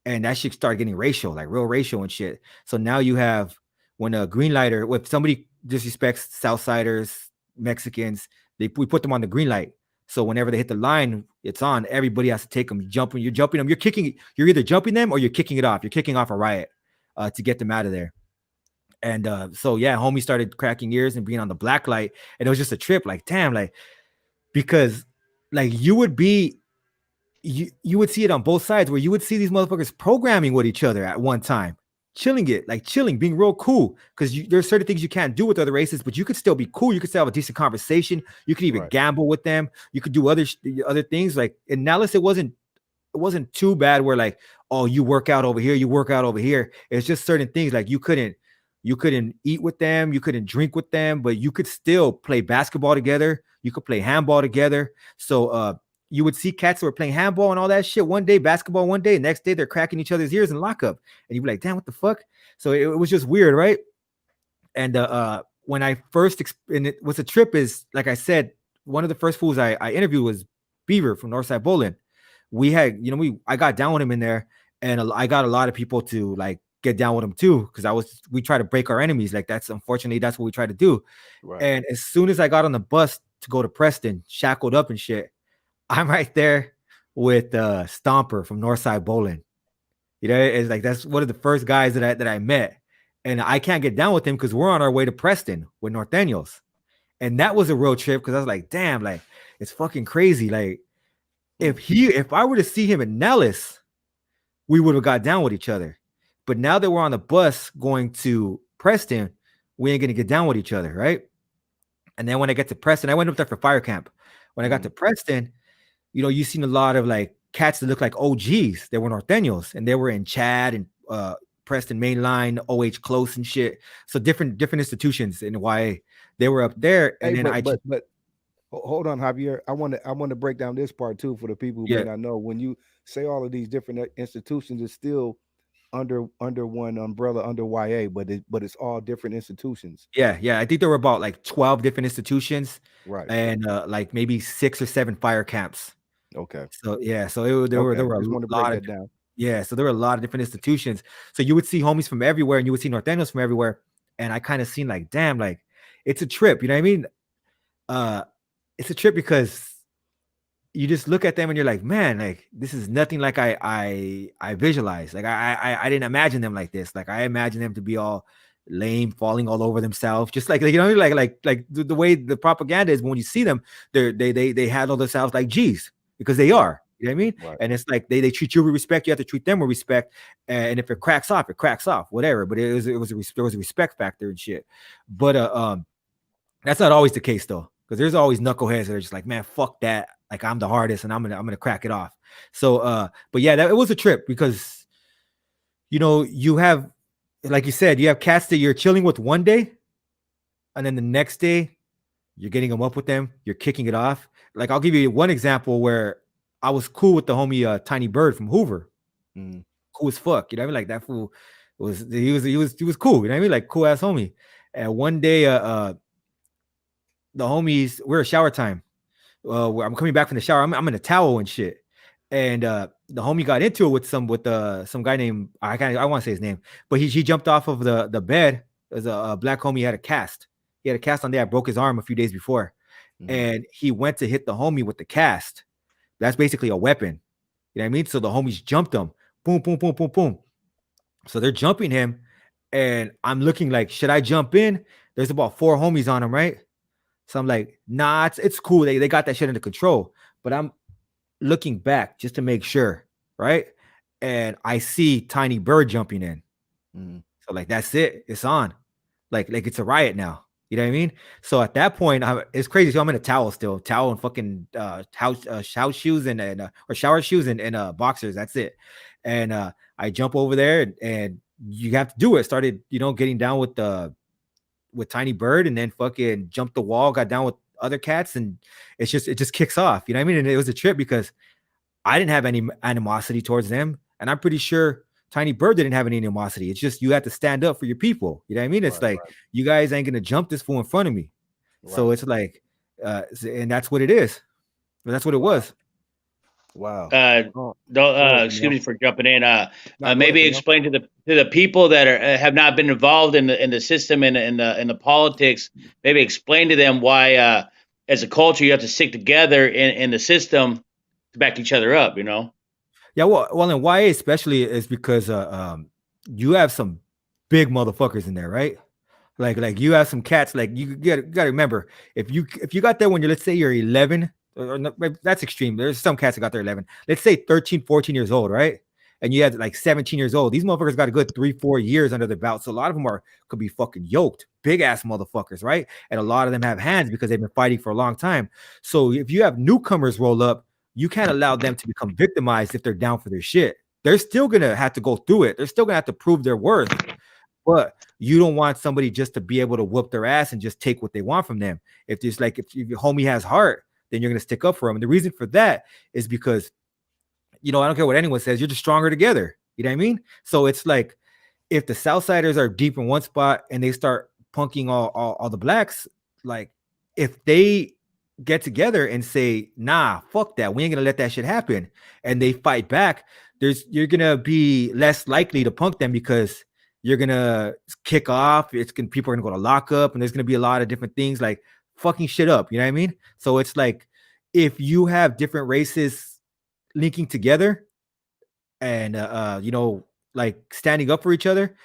And that shit started getting racial, like real racial and shit. So now you have, when a green lighter, if somebody disrespects Southsiders, Mexicans, we put them on the green light. So whenever they hit the line, it's on. Everybody has to take them. You're jumping them. You're either jumping them or you're kicking it off. You're kicking off a riot to get them out of there. And so yeah, homie started cracking ears and being on the black light, and it was just a trip. Like, damn, like, because like you would see it on both sides, where you would see these motherfuckers programming with each other at one time, chilling, being real cool. Because there's certain things you can't do with other races, but you could still be cool. You could still have a decent conversation. You could even Right. gamble with them. You could do other things. Like in Nellis, it wasn't too bad where like, oh, you work out over here, you work out over here. It's just certain things like you couldn't eat with them, you couldn't drink with them, but you could still play basketball together. You could play handball together. So you would see cats who were playing handball and all that shit one day, basketball one day, next day they're cracking each other's ears in lockup, and you'd be like, damn, what the fuck? So it was just weird, right? And when I first and it was a trip, is like I said, one of the first fools I interviewed was Beaver from Northside Bowling. We had, I got down with him in there, and I got a lot of people to like get down with him too, because we try to break our enemies. Like, that's unfortunately that's what we try to do. Right. And as soon as I got on the bus to go to Preston, shackled up and shit, I'm right there with Stomper from Northside Bowling. It's like, that's one of the first guys that I met, and I can't get down with him because we're on our way to Preston with Norteños. And that was a real trip, because I was like, damn, like, it's fucking crazy. Like, if I were to see him in Nellis, we would have got down with each other. But now that we're on the bus going to Preston, we ain't gonna get down with each other, right? And then when I get to Preston, I went up there for fire camp. When I got to Preston, you seen a lot of like cats that look like OGs. They were Norteños, and they were in Chad and Preston Mainline, OH Close and shit. So different institutions in YA. They were up there, and Hey, then but hold on, Javier. I want to break down this part too for the people who may not know. When you say all of these different institutions, it's still under one umbrella, under YA, but it's all different institutions. Yeah. I think there were about like 12 different institutions, Right. and like maybe 6 or 7 fire camps. Okay. So yeah, so there were just want to break that down. Yeah, so there were a lot of different institutions. So you would see homies from everywhere, and you would see Norteños from everywhere. And I kind of seen like, damn, like, it's a trip. You know what I mean? It's a trip because you just look at them and you're like, man, like, this is nothing like I visualized. Like, I didn't imagine them like this. Like, I imagined them to be all lame, falling all over themselves, just like the way the propaganda is. When you see them, they handle themselves like G's, because they are. You know what I mean? Right. And it's like they treat you with respect. You have to treat them with respect. And if it cracks off, it cracks off. Whatever. But there was a respect factor and shit. But that's not always the case though, because there's always knuckleheads that are just like, man, fuck that. Like I'm the hardest, and I'm gonna crack it off. So, but yeah, it was a trip because you have, like you said, you have cats that you're chilling with one day, and then the next day you're getting them up with them, you're kicking it off. Like I'll give you one example where I was cool with the homie Tiny Bird from Hoover. Mm. Cool as fuck. You know what I mean? Like that fool he was cool. You know what I mean? Like cool ass homie. And one day the homies, we're shower time. I'm coming back from the shower. I'm in a towel and shit. And the homie got into it with some guy named I want to say his name, but he jumped off of the bed. As a black homie had a cast. He had a cast on there. I broke his arm a few days before, and he went to hit the homie with the cast. That's basically a weapon. You know what I mean? So the homies jumped him. Boom, boom, boom, boom, boom. So they're jumping him, and I'm looking like, should I jump in? There's about 4 homies on him, right? So I'm like, nah, it's cool. They got that shit under control. But I'm looking back just to make sure, right? And I see Tiny Bird jumping in. So like, that's it. It's on. Like it's a riot now. You know what I mean? So at that point, it's crazy. So I'm in a towel still, and fucking house shoes and or shower shoes and boxers. That's it. And I jump over there and you have to do it. Started, getting down with Tiny Bird, and then fucking jumped the wall, got down with other cats, and it just kicks off. You know what I mean? And it was a trip because I didn't have any animosity towards them, and I'm pretty sure Tiny Bird didn't have any animosity. It's just you have to stand up for your people. You know what I mean? It's like you guys ain't gonna jump this fool in front of me. Right. So it's like, and that's what it is. That's what it was. Wow. Excuse me for jumping in. Maybe explain to the people that have not been involved in the system and in the politics. Maybe explain to them why, as a culture, you have to stick together in the system to back each other up. Yeah, well, and why especially is because you have some big motherfuckers in there, right? Like you have some cats. Like you gotta remember, if you got there when let's say you're 11, or not, that's extreme. There's some cats that got there 11. Let's say 13, 14 years old, right? And you had like 17 years old. These motherfuckers got a good 3-4 years under their belt. So a lot of them could be fucking yoked, big ass motherfuckers, right? And a lot of them have hands because they've been fighting for a long time. So if you have newcomers roll up, you can't allow them to become victimized if they're down for their shit. They're still gonna have to go through it. They're still gonna have to prove their worth. But you don't want somebody just to be able to whoop their ass and just take what they want from them. If your homie has heart, then you're gonna stick up for him. And the reason for that is because, I don't care what anyone says, you're just stronger together. You know what I mean? So it's like if the Southsiders are deep in one spot and they start punking all the blacks, like if they get together and say, nah, fuck that, we ain't gonna let that shit happen, and they fight back, you're gonna be less likely to punk them because you're gonna kick off. People are gonna go to lockup, and there's gonna be a lot of different things like fucking shit up. You know what I mean? So it's like if you have different races linking together and like standing up for each other,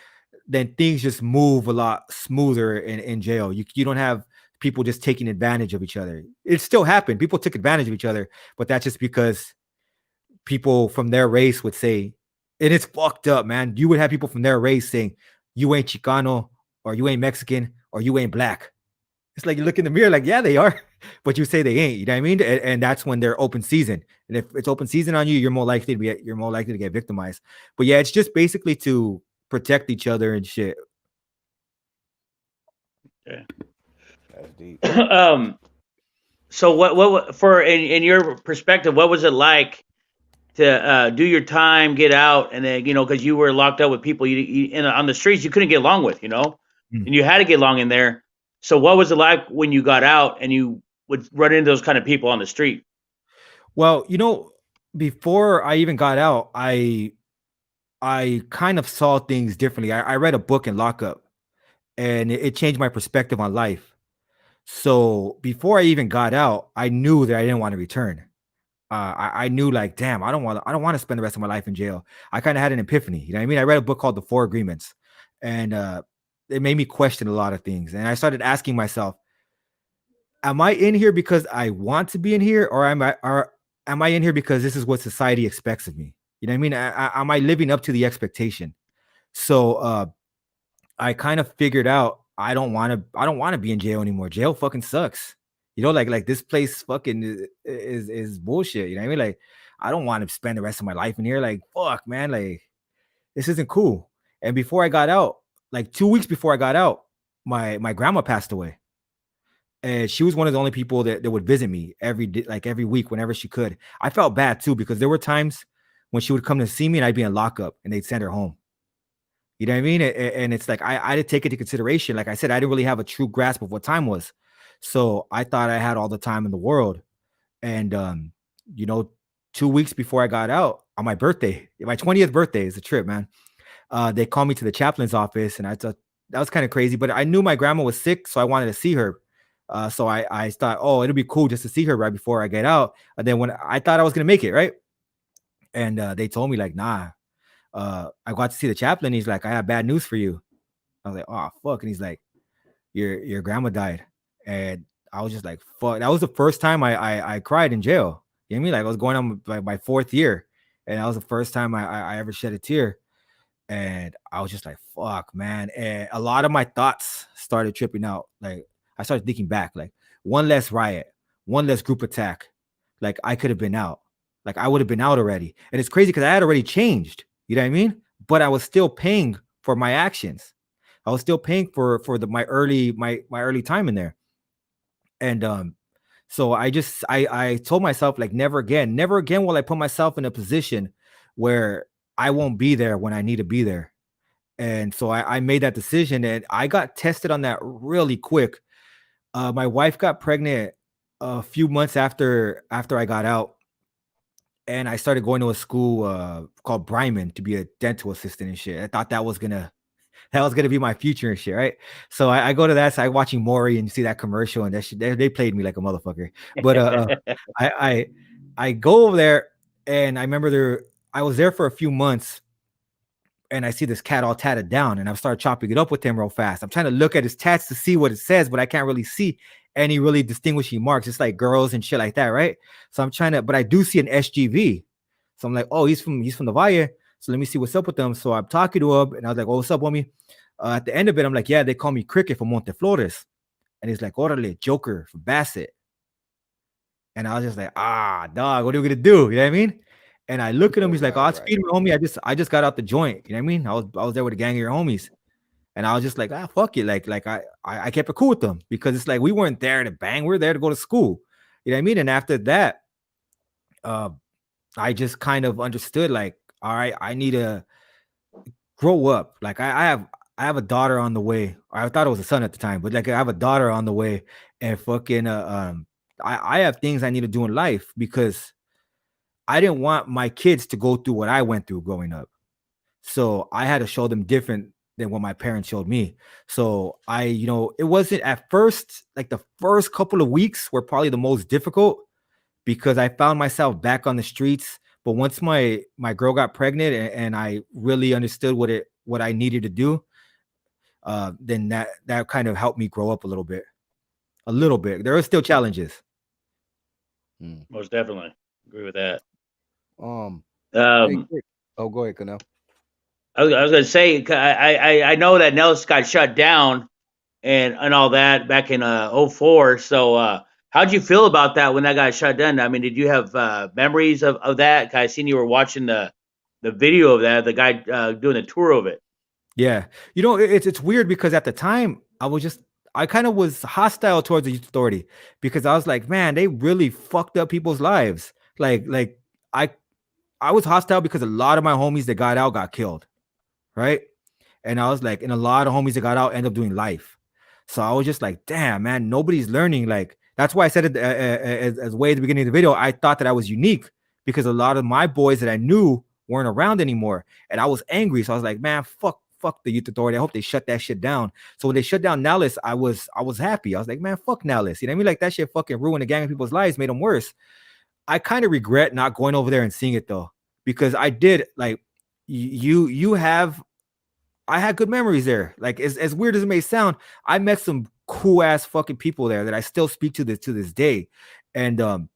then things just move a lot smoother in jail. You don't have people just taking advantage of each other. It still happened. People took advantage of each other, but that's just because people from their race would say, and it's fucked up, man. You would have people from their race saying, you ain't Chicano, or you ain't Mexican, or you ain't black. It's like you look in the mirror like, yeah, they are, but you say they ain't. You know what I mean? And that's when they're open season. And if it's open season on you, you're more likely to get victimized. But yeah, it's just basically to protect each other and shit. Okay. That's deep. So what for in your perspective, what was it like to do your time, get out, and then because you were locked up with people on the streets you couldn't get along with, and you had to get along in there. So what was it like when you got out and you would run into those kind of people on the street? Well, before I even got out, I kind of saw things differently. I read a book in lockup, and it changed my perspective on life. So before I even got out, I knew that I didn't want to return. I knew like, damn, I don't want to spend the rest of my life in jail. I kind of had an epiphany. You know what I mean? I read a book called The 4 Agreements, and it made me question a lot of things. And I started asking myself, am I in here because I want to be in here, or am I in here because this is what society expects of me? You know what I mean? Am I living up to the expectation? So I kind of figured out I don't want to be in jail anymore. Jail fucking sucks. You know, like this place fucking is bullshit. You know what I mean? Like, I don't want to spend the rest of my life in here. Like, fuck, man. Like, this isn't cool. And before I got out, like 2 weeks before I got out, my grandma passed away. And she was one of the only people that would visit me every week whenever she could. I felt bad too, because there were times when she would come to see me and I'd be in lockup and they'd send her home. You know what I mean? And it's like I did take it into consideration. Like I said, I didn't really have a true grasp of what time was. So I thought I had all the time in the world. And you know, 2 weeks before I got out on my birthday, my 20th birthday is a trip, man. They called me to the chaplain's office, and I thought that was kind of crazy, but I knew my grandma was sick, so I wanted to see her. So I thought, oh, it'll be cool just to see her right before I get out. And then when I thought I was gonna make it, right? And they told me like, nah. I got to see the chaplain. He's like, I have bad news for you. I was like, oh fuck. And he's like, your grandma died. And I was just like, fuck. That was the first time I cried in jail. You know what I mean? Like I was going on like my 4th year, and that was the first time I ever shed a tear. And I was just like, fuck, man. And a lot of my thoughts started tripping out. Like I started thinking back, like one less riot, one less group attack. Like I could have been out. Like I would have been out already. And it's crazy because I had already changed. You know what I mean? But I was still paying for my actions. I was still paying for my early time in there. And so I told myself, like, never again will I put myself in a position where I won't be there when I need to be there. And so I made that decision, and I got tested on that really quick. My wife got pregnant a few months after I got out, and I started going to a school called Bryman to be a dental assistant and shit. I thought that was gonna be my future and shit, right? So I go to that. So I watching Maury and you see that commercial, and that shit, they played me like a motherfucker. But I, I I go over there, and I remember I was there for a few months, and I see this cat all tatted down, and I start chopping it up with him real fast. I'm trying to look at his tats to see what it says, but I can't really see any really distinguishing marks. It's like girls and shit like that, right? So I'm trying to, but I do see an SGV. So I'm like, oh, he's from the Valle. So let me see what's up with them. So I'm talking to him, and I was like, oh, what's up, homie? At the end of it, I'm like, yeah, they call me Cricket from Monteflores. And he's like, orale, Joker from Bassett. And I was just like, dog, what are we gonna do? You know what I mean? And I look at him, he's like, oh, it's speed, homie. I just got out the joint. You know what I mean? I was there with a gang of your homies. And I was just like, fuck it. Like I kept it cool with them, because it's like we weren't there to bang, we were there to go to school. You know what I mean? And after that, I just kind of understood, like, all right, I need to grow up. Like I have a daughter on the way. I thought it was a son at the time, but like I have a daughter on the way, and fucking I have things I need to do in life, because I didn't want my kids to go through what I went through growing up. So I had to show them different than what my parents showed me. So it wasn't at first, like the first couple of weeks were probably the most difficult, because I found myself back on the streets. But once my girl got pregnant, and I really understood what I needed to do, then that kind of helped me grow up a little bit. There are still challenges. Most definitely agree with that. Go ahead, Conejo. I was gonna say, I know that Nellis got shut down and all that back in 04. So how'd you feel about that when that got shut down? I mean, did you have memories of that? I seen you were watching the video of that, the guy doing the tour of it. Yeah, it's weird, because at the time I kind of was hostile towards the youth authority, because I was like, man, they really fucked up people's lives. Like I was hostile because a lot of my homies that got out got killed, right? And I was like, and a lot of homies that got out end up doing life. So I was just like, damn, man, nobody's learning. Like, that's why I said it as way at the beginning of the video. I thought that I was unique, because a lot of my boys that I knew weren't around anymore, and I was angry. So I was like, man, fuck the youth authority. I hope they shut that shit down. So when they shut down Nellis, I was happy. I was like, man, fuck Nellis. You know what I mean? Like, that shit fucking ruined a gang of people's lives, made them worse. I kind of regret not going over there and seeing it though, because I did, like, I had good memories there. Like, as weird as it may sound, I met some cool ass fucking people there that I still speak to this day. And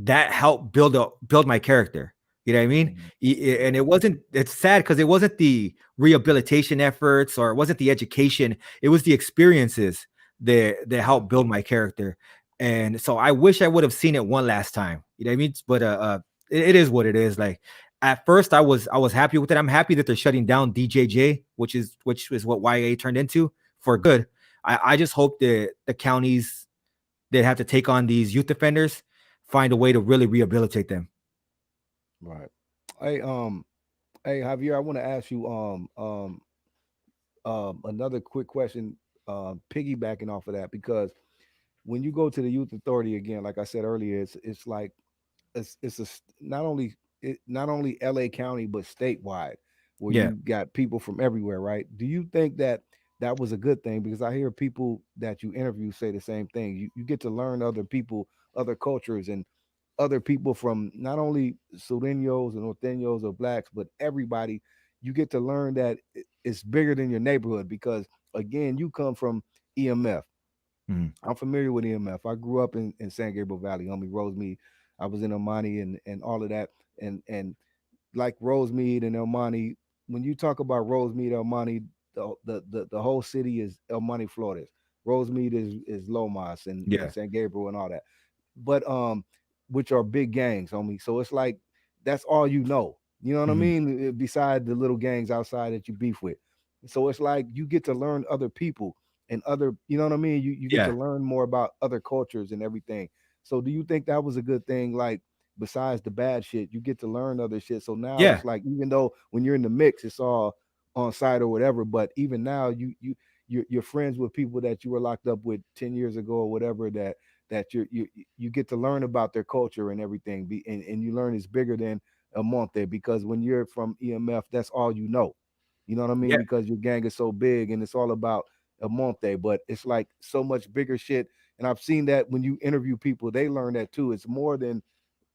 that helped build my character. You know what I mean? Mhm. And Yeah. it wasn't. It's sad because it wasn't the rehabilitation efforts or it wasn't the education. It was the experiences that Yeah. helped build my character. And so I wish I would have seen it one last time. You know what I mean? But it is what it is. Like at first, I was happy with it. I'm happy that they're shutting down DJJ, which is what YA turned into for good. I just hope that the counties that have to take on these youth offenders find a way to really rehabilitate them. Right. Hey, hey, Javier, I want to ask you another quick question, piggybacking off of that, because when you go to the youth authority again, like I said earlier, it's like not only not only LA County but statewide, where Yeah. you got people from everywhere, right? Do you think that that was a good thing? Because I hear people that you interview say the same thing. You get to learn other people, other cultures, and other people from not only Sureños and Norteños or blacks, but everybody. You get to learn that it's bigger than your neighborhood because again, you come from EMF. Mhm. I'm familiar with EMF. I grew up in San Gabriel Valley, homie Rosemead. I was in Omani and all of that. And like Rosemead and El Monte, when you talk about Rosemead, El Monte, the whole city is El Monte, Flores. Rosemead is Lomas and Yeah. San Gabriel and all that. But which are big gangs, homie. So it's like that's all you know. You know what I Mhm. mean? Beside the little gangs outside that you beef with. So it's like you get to learn other people and other, you know what I mean? You get to Yeah. learn more about other cultures and everything. So do you think that was a good thing? Like besides the bad shit, you get to learn other shit. So now Yeah. it's like even though when you're in the mix, it's all on site or whatever, but even now you're friends with people that you were locked up with 10 years ago or whatever that you get to learn about their culture and everything. And you learn it's bigger than a month there because when you're from EMF, that's all you know. You know what I mean? Yeah. Because your gang is so big and it's all about a month there, but it's like so much bigger shit. And I've seen that when you interview people, they learn that too. It's more than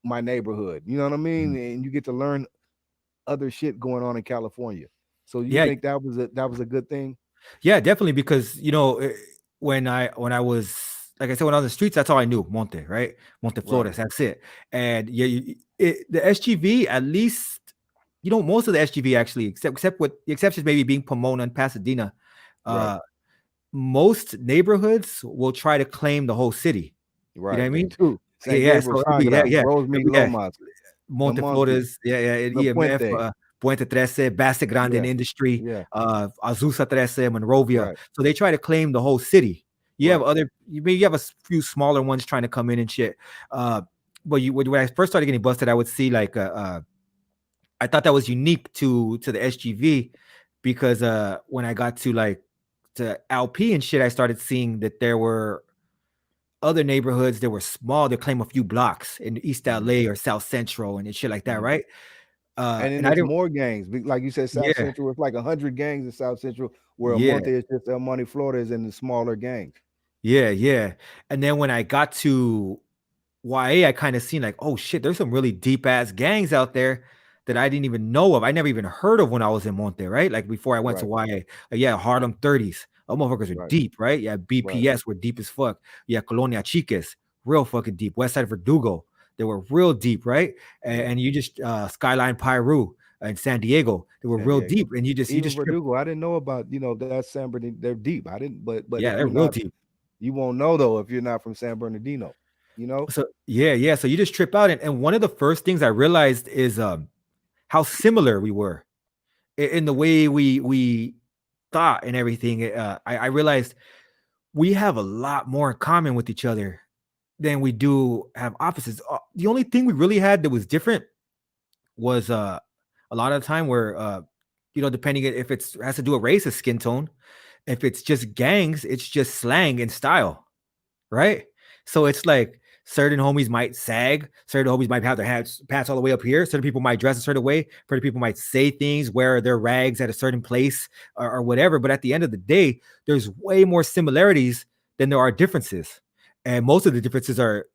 my neighborhood. You know what I mean? Mhm. And you get to learn other shit going on in California. So you Yeah. think that was a good thing? Yeah, definitely because when I was like I said when I was in the streets, that's all I knew, Monte, right? Monte Right. Flores, that's it. And yeah, the SGV at least most of the SGV actually, except with the exceptions maybe being Pomona and Pasadena, Right. uh, most neighborhoods will try to claim the whole city. You know what Right. I They mean? do. Yeah, San yeah. Gabriel, So Sangra, it'll Rosemead, be Lomas, El Monte, Monteflores, yeah, La EMF, Puente. Puente 13, Base Grande in Yeah. Industry, Yeah. Azusa 13, Monrovia. Right. So they try to claim the whole city. Right. You have a few smaller ones trying to come in and shit. Uh, but when I first started getting busted, I would see like I thought that was unique to the SGV because when I got to like to LP and shit, I started seeing that there were other neighborhoods that were small that claim a few blocks in East Mhm. LA or South Central and shit like that, Mhm. right? And then And I it's didn't, more gangs. Like you said, South yeah, Central. It's like 100 gangs in South Central, where a yeah, month is just El Monte, Florida is in the smaller gangs. yeah. And then when I got to YA, I kind of seen like, oh shit, there's some really deep ass gangs out there that I didn't even know of. I never even heard of when I was in Monte, right? Like before I went to Right. YA. Yeah, Harlem 30s. Oh, motherfuckers are Right. deep, right? Yeah, Right. BPS were deep as fuck. Yeah, Colonia Chiques, real fucking deep. West Side Verdugo, they were real deep, right? And, Yeah. and you just Skyline Piru in San Diego, they were San real Diego. deep. And you Even just trip. Verdugo, I didn't know about, that's San Bernardino. They're deep. I didn't, but Yeah, if they're you're real not, deep. you won't know though if you're not from San Bernardino, you know? So yeah. So you just trip out. And one of the first things I realized is how similar we were in the way we thought and everything. I realized we have a lot more in common with each other than we do have opposites. The only thing we really had that was different was a lot of the time where depending if it's has to do with race, is skin tone. If it's just gangs, it's just slang and style, right? So it's like certain homies might sag, certain homies might have their hats pats all the way up here, certain people might dress a certain way, certain people might say things, wear their rags at a certain place or whatever. But at the end of the day, there's way more similarities than there are differences. And most of the differences are,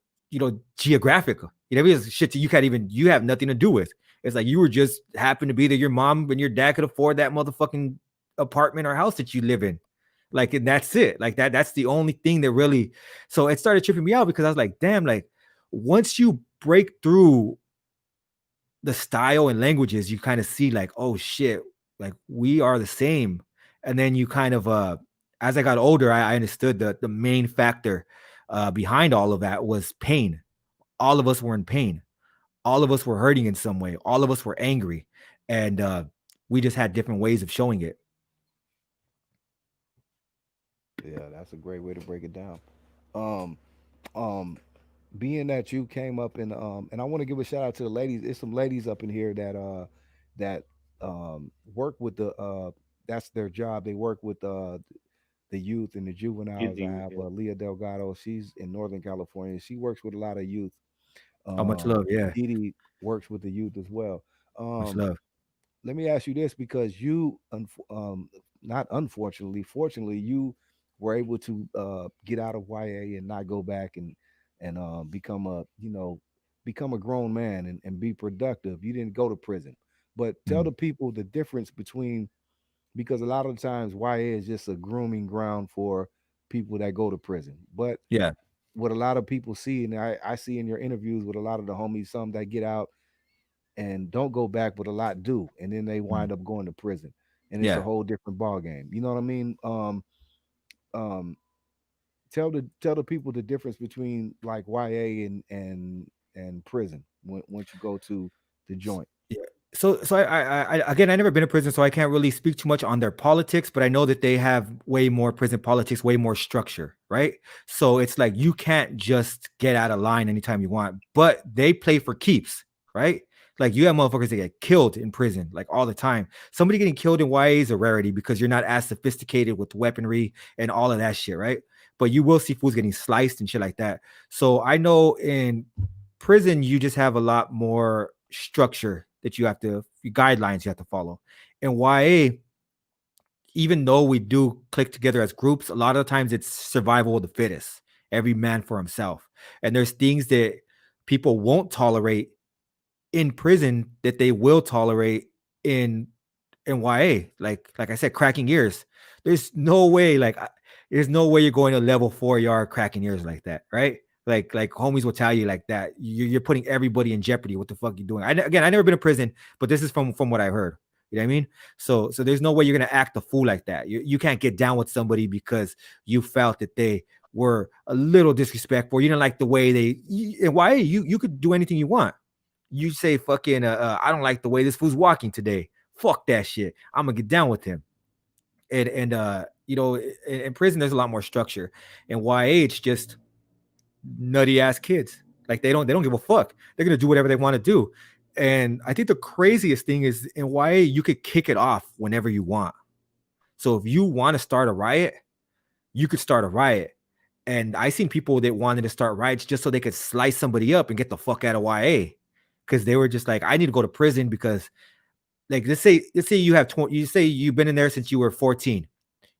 geographical. It's shit that you have nothing to do with. It's like you were just happened to be that your mom and your dad could afford that motherfucking apartment or house that you live in. Like, and that's it. Like that's the only thing that really. So it started tripping me out because I was like, damn, like once you break through the style and languages, you kind of see like, oh shit, like we are the same. And then you kind of as I got older, I understood the main factor behind all of that was pain. All of us were in pain. All of us were hurting in some way. All of us were angry. And we just had different ways of showing it. Yeah, that's a great way to break it down. Um, um, being that you came up and I want to give a shout out to the ladies. There's some ladies up in here that work with the that's their job. They work with the youth and the juveniles. I have Leah Delgado. She's in Northern California. She works with a lot of youth. How much love? Yeah. Didi works with the youth as well. Much Um, love. let me ask you this because not unfortunately, fortunately, you were able to get out of YA and not go back and become a become a grown man and be productive. You didn't go to prison, but tell Mm. the people the difference between, because a lot of times YA is just a grooming ground for people that go to prison. But Yeah. what a lot of people see, and I see in your interviews with a lot of the homies, some that get out and don't go back, but a lot do, and then they Mm. wind up going to prison, and it's a Yeah. whole different ball game. You know what I mean? Um, tell the people the difference between like YA and prison when, once you go to the joint. Yeah. So I again, I never been to prison, so I can't really speak too much on their politics, but I know that they have way more prison politics, way more structure, right? So it's like you can't just get out of line anytime you want, but they play for keeps, right? Like you have motherfuckers that get killed in prison like all the time. Somebody getting killed in YA is a rarity because you're not as sophisticated with weaponry and all of that shit, right? But you will see fools getting sliced and shit like that. So I know in prison you just have a lot more structure that you have to guidelines you have to follow. And YA, even though we do click together as groups, a lot of times it's survival of the fittest, every man for himself. And there's things that people won't tolerate in prison that they will tolerate in YA. Like I said, cracking ears. There's no way, there's no way you're going to level 4 yard cracking ears like that, right? Like homies will tell you like that. You're putting everybody in jeopardy. What the fuck you doing? Again, I never been to prison, but this is from what I heard. You know what I mean? So there's no way you're gonna act a fool like that. You can't get down with somebody because you felt that they were a little disrespectful. You didn't like the way and why you could do anything you want. You say fucking I don't like the way this fool's walking today. Fuck that shit. I'm gonna get down with him. And in prison there's a lot more structure. And YA it's just nutty ass kids. Like they don't give a fuck. They're gonna do whatever they want to do. And I think the craziest thing is in YA you could kick it off whenever you want. So if you want to start a riot, you could start a riot. And I seen people that wanted to start riots just so they could slice somebody up and get the fuck out of YA. Because they were just like, I need to go to prison because, like, let's say you have you say you've been in there since you were 14.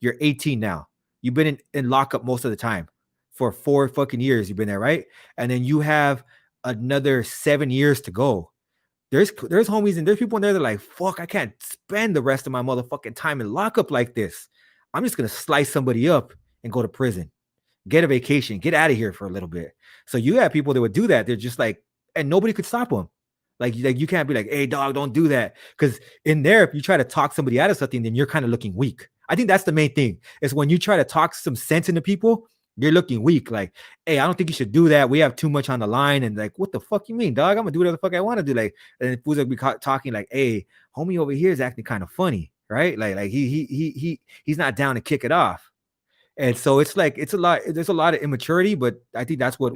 You're 18 now. You've been in lockup most of the time for 4 fucking years. You've been there, right? And then you have another 7 years to go. There's homies and there's people in there that are like, fuck, I can't spend the rest of my motherfucking time in lockup like this. I'm just gonna slice somebody up and go to prison, get a vacation, get out of here for a little bit. So you have people that would do that. They're just like, and nobody could stop them. Like you can't be like, hey dog, don't do that. Because in there, if you try to talk somebody out of something, then you're kind of looking weak. I think that's the main thing. Is when you try to talk some sense into people, you're looking weak. Like, hey, I don't think you should do that. We have too much on the line. And like, what the fuck you mean, dog? I'm gonna do whatever the fuck I want to do. Like, and fools like be talking like, hey, homie over here is acting kind of funny, right? Like he's not down to kick it off. And so it's like it's a lot. There's a lot of immaturity, but I think that's what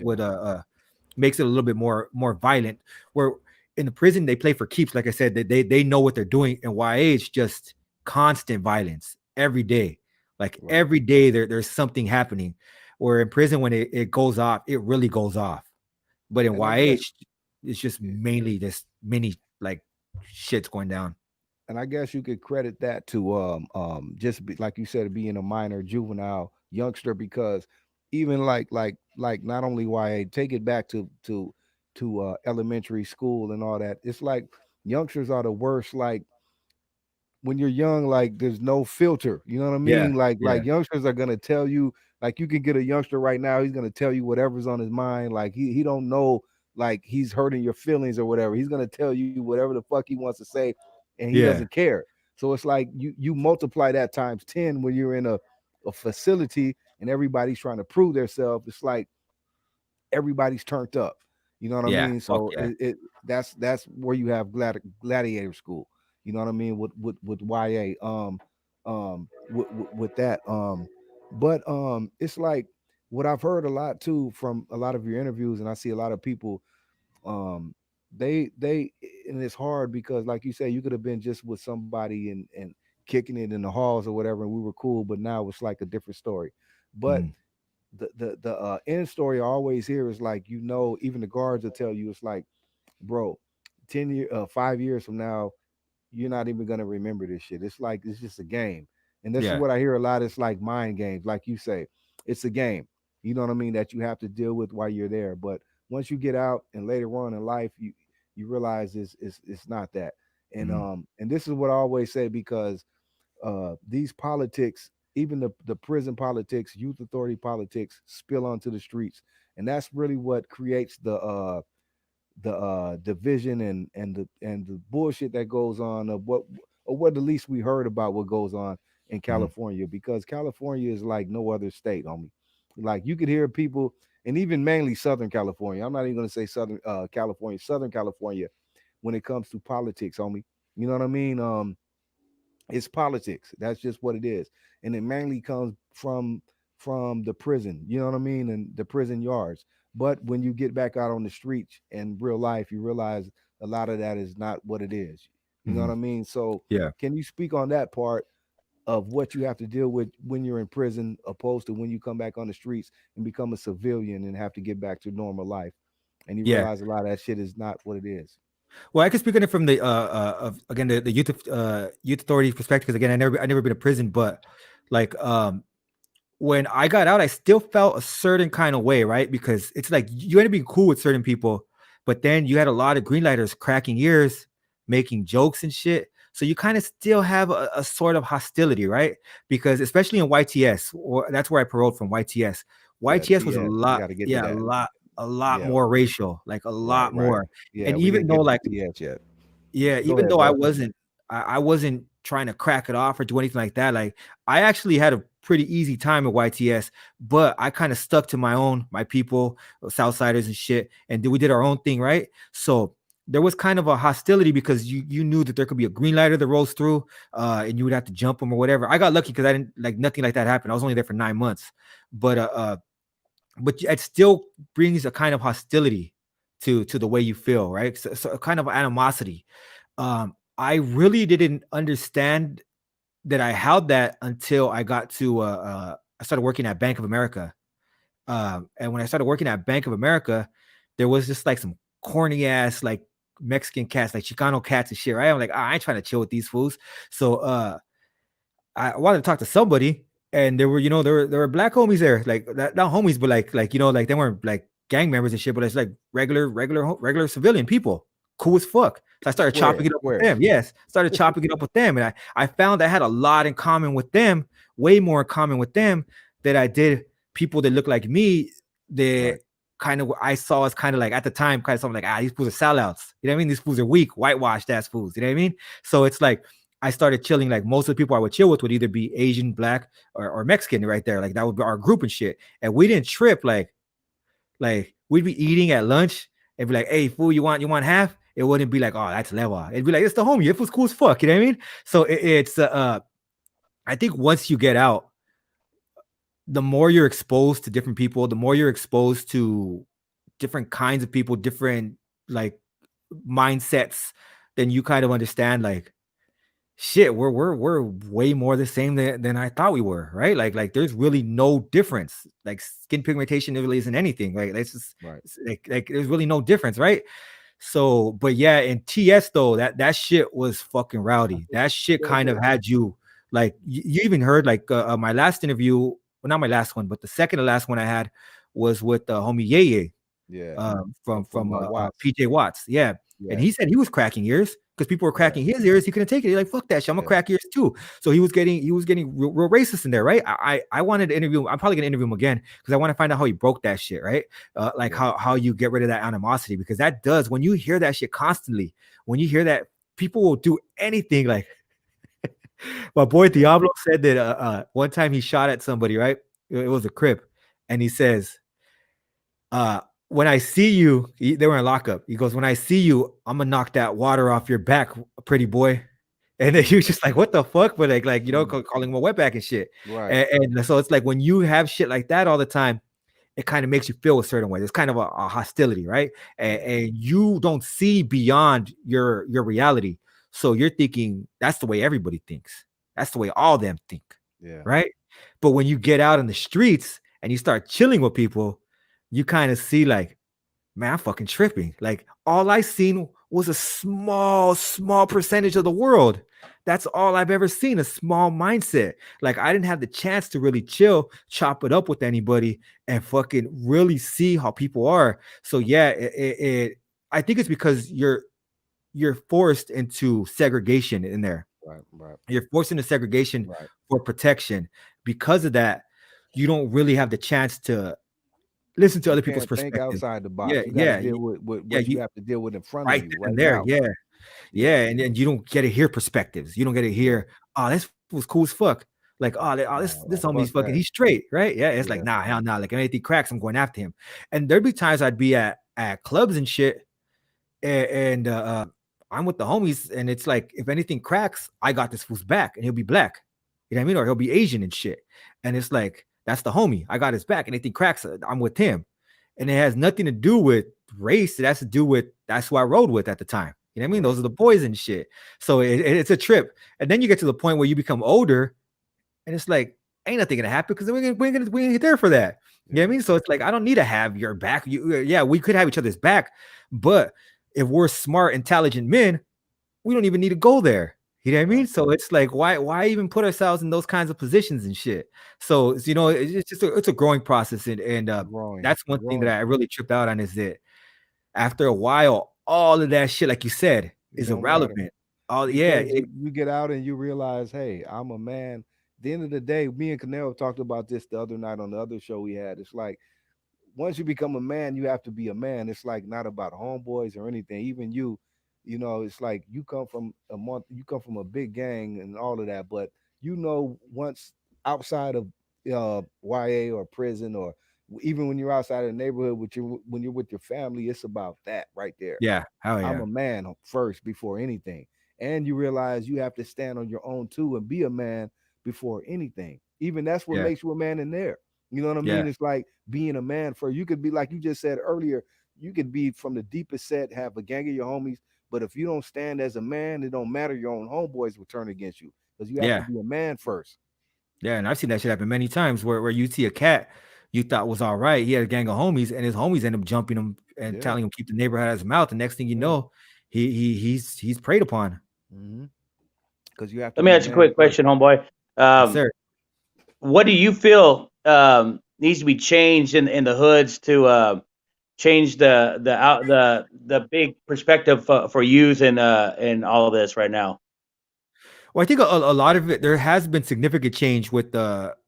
makes it a little bit more violent. Where in the prison they play for keeps, like I said, they know what they're doing. And YA it's just constant violence every day. Like Right. every day there's something happening. Where in prison when it goes off, it really goes off. But in And I YA guess it's just mainly this many like shits going down. and I guess you could credit that to just like you said, being a minor juvenile youngster, because even like not only YA, take it back to elementary school and all that. It's like youngsters are the worst. Like when you're young, like there's no filter. You know what I Yeah, mean? Like yeah, youngsters are gonna tell you, like you can get a youngster right now, he's gonna tell you whatever's on his mind. Like he don't know like he's hurting your feelings or whatever. He's gonna tell you whatever the fuck he wants to say, and he Yeah. doesn't care. So it's like you multiply that times 10 when you're in a facility and everybody's trying to prove themselves. It's like everybody's turned up. You know what I Yeah. mean? Fuck So yeah. that's where you have gladiator school. You know what I mean with YA with that but it's like what I've heard a lot too from a lot of your interviews, and I see a lot of people um they and it's hard because like you say, you could have been just with somebody and kicking it in the halls or whatever, and we were cool, but now it's like a different story. But Mm. the end story I always hear is like, even the guards will tell you, it's like, bro, 5 years from now, you're not even gonna remember this shit. It's like it's just a game. And this is Yeah. what I hear a lot. It's like mind games, like you say. It's a game. You know what I mean? That you have to deal with while you're there. But once you get out and later on in life, you realize it's not that. Mm. And this is what I always say, because these politics, even the prison politics, youth authority politics, spill onto the streets, and that's really what creates the division and the bullshit that goes on, of what at least we heard about what goes on in Mm. California, because California is like no other state, homie. Like you could hear people, and even mainly Southern California. I'm not even going to say Southern California, Southern California, when it comes to politics, homie. You know what I mean? It's politics. That's just what it is, and it mainly comes from the prison. You know what I mean, and the prison yards. But when you get back out on the streets in real life, you realize a lot of that is not what it is. You know what Mm. I mean? So, Yeah. can you speak on that part of what you have to deal with when you're in prison, opposed to when you come back on the streets and become a civilian and have to get back to normal life, and you Yeah. realize a lot of that shit is not what it is. Well, I can speak on it from the of again the youth authority perspective, because again I never been to prison, but like when I got out, I still felt a certain kind of way, right? Because it's like you end up being cool with certain people, but then you had a lot of greenlighters cracking ears, making jokes and shit. So you kind of still have a sort of hostility, right? Because especially in YTS, or that's where I paroled from, YTS. Yeah, YTS was a TS. We lot, got to get to yeah, that. a lot Yeah, more racial, like a right, lot right. more. Yeah, And we even didn't though get to like TS yet. yeah, Go even ahead, though I bro. wasn't, I wasn't trying to crack it off or do anything like that. Like I actually had a pretty easy time at YTS, but I kind of stuck to my people, Southsiders and shit, and we did our own thing, right? So there was kind of a hostility because you knew that there could be a green lighter that rolls through, and you would have to jump them or whatever. I got lucky because I didn't like nothing like that happened. I was only there for 9 months, but but it still brings a kind of hostility to the way you feel, right? So a kind of animosity. I really didn't understand that I held that until I got to I started working at Bank of America. And when I started working at Bank of America, there was just like some corny ass like Mexican cats, like Chicano cats and shit, right? I'm like, I ain't trying to chill with these fools. So I wanted to talk to somebody, and there were, there were black homies there, like not homies, but like they weren't like gang members and shit, but it's like regular civilian people, cool as fuck. So I started chopping Square, it up with square. them. Yes, started chopping it up with them, and I found I had a lot in common with them, way more in common with them than I did people that look like me. That Right. kind of I saw as kind of like at the time kind of something like, these fools are sellouts. You know what I mean? These fools are weak, whitewashed ass fools. You know what I mean? So it's like I started chilling. Like most of the people I would chill with would either be Asian, black, or Mexican right there. Like that would be our group and shit. And we didn't trip. Like we'd be eating at lunch and be like, "Hey, fool, you want half?" It wouldn't be like, "Oh, that's level." It'd be like, "It's the homie. It was cool as fuck." You know what I mean? So it's I think once you get out, the more you're exposed to different people, the more you're exposed to different kinds of people, different like mindsets, then you kind of understand like shit, we're way more the same than I thought we were, right? Like there's really no difference. Like skin pigmentation really isn't anything. Like that's just Right. like there's really no difference, right? So, but yeah, in TS though, that shit was fucking rowdy. That shit kind of had you like you even heard like my last interview, well, not my last one, but the second to last one I had was with homie Yeye Yeah. from From Watts. PJ Watts. Yeah. And Yeah. he said he was cracking ears because people were cracking his ears. He couldn't take it. He's like, fuck that shit. I'm gonna crack ears too. So he was getting real racist in there, right? I wanted to interview him. I'm probably gonna interview him again because I want to find out how he broke that shit, right? Like how you get rid of that animosity, because that does, when you hear that shit constantly, when you hear that, people will do anything. Like my boy Diablo said that one time he shot at somebody, right? It was a Crip, and he says, when I see you, they were in lockup. He goes, when I see you, I'm gonna knock that water off your back, pretty boy. And then he was just like, what the fuck? But like you know, calling him a wetback and shit. Right. And so it's like when you have shit like that all the time, it kind of makes you feel a certain way. There's kind of a hostility, right? And you don't see beyond your reality. So you're thinking that's the way everybody thinks. That's the way all them think. Yeah. Right. But when you get out in the streets and you start chilling with people, you kind of see like, man, I'm fucking tripping. Like all I seen was a small percentage of the world. That's all I've ever seen, a small mindset. Like I didn't have the chance to really chill, chop it up with anybody, and fucking really see how people are. So yeah, I think it's because you're forced into segregation in there. Right. You're forced into segregation for protection. Because of that, you don't really have the chance to listen to other people's perspectives. Think outside the box. You got to deal with what you have to deal with in front of you right there. now. Yeah. And you don't get to hear perspectives. You don't get to hear, oh, this was cool as fuck. Like, this homie's fucking, he's straight, right? Yeah. It's like, nah, hell nah. Like, if anything cracks, I'm going after him. And there'd be times I'd be at clubs and shit, and I'm with the homies, and it's like, if anything cracks, I got this fool's back, and he'll be black. You know what I mean? Or he'll be Asian and shit. And it's like, that's the homie. I got his back. Anything cracks, I'm with him. And it has nothing to do with race. It has to do with, that's who I rode with at the time. You know what I mean? Those are the boys and shit. So it's a trip. And then you get to the point where you become older, and it's like, ain't nothing gonna happen because we ain't gonna get there for that. You know what I mean? So it's like, I don't need to have your back. We could have each other's back, but if we're smart, intelligent men, we don't even need to go there. You know what I mean? So it's like, why even put ourselves in those kinds of positions and shit? So, you know, it's just it's a growing process. And that's one thing that I really tripped out on, is that after a while, all of that shit, like you said, is irrelevant. You get out and you realize, hey, I'm a man. At the end of the day, me and Conejo talked about this the other night on the other show we had. It's like, once you become a man, you have to be a man. It's like not about homeboys or anything. Even you know, it's like you come from a big gang and all of that. But you know, once outside of YA or prison, or even when you're outside of the neighborhood when you're with your family, it's about that right there. Yeah, I'm a man first before anything. And you realize you have to stand on your own too and be a man before anything. Even that's what makes you a man in there. You know what I mean? It's like being a man first. You could be, like you just said earlier, you could be from the deepest set, have a gang of your homies, but if you don't stand as a man, it don't matter. Your own homeboys will turn against you because you have to be a man first. Yeah, and I've seen that shit happen many times where you see a cat you thought was all right. He had a gang of homies, and his homies end up jumping him and telling him keep the neighbor out of his mouth. The next thing you know, he's preyed upon. Because you have to. Let me ask you a quick question, homeboy. Yes, sir. What do you feel needs to be changed in the hoods to change the big perspective for youth and all of this right now? Well, I think a lot of it, there has been significant change with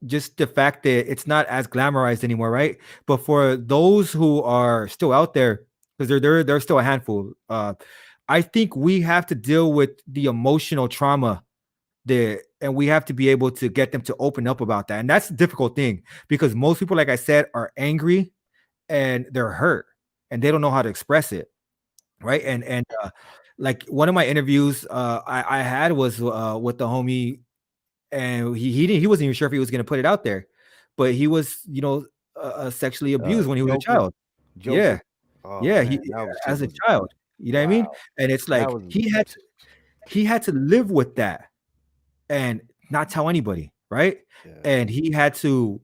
just the fact that it's not as glamorized anymore, right? But for those who are still out there, because they're still a handful, I think we have to deal with the emotional trauma there, and we have to be able to get them to open up about that. And that's a difficult thing, because most people, like I said, are angry and they're hurt and they don't know how to express it, right? And like one of my interviews I had was with the homie, and he wasn't even sure if he was going to put it out there, but he was, sexually abused when he was a child. Joker. He as a child, you know what I mean? And it's like he had to live with that and not tell anybody, right? And he had to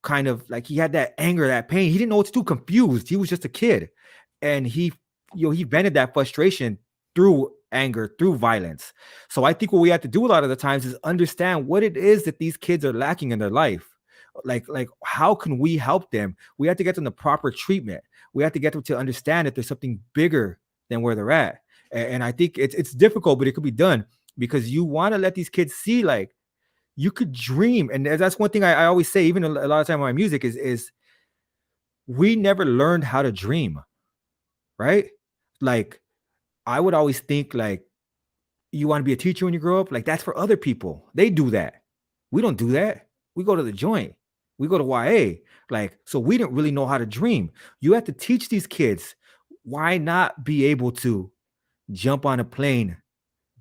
kind of, like, he had that anger, that pain. He didn't know what to do, confused. He was just a kid, and he vented that frustration through anger, through violence. So I think what we have to do a lot of the times is understand what it is that these kids are lacking in their life. Like how can we help them? We have to get them the proper treatment. We have to get them to understand that there's something bigger than where they're at. And I think it's difficult, but it could be done because you want to let these kids see like you could dream. And that's one thing I always say, even a lot of time in my music is we never learned how to dream, right? Like I would always think like you want to be a teacher when you grow up, like that's for other people. They do that. We don't do that. We go to the joint. We go to YA. Like, so we didn't really know how to dream. You have to teach these kids. Why not be able to jump on a plane,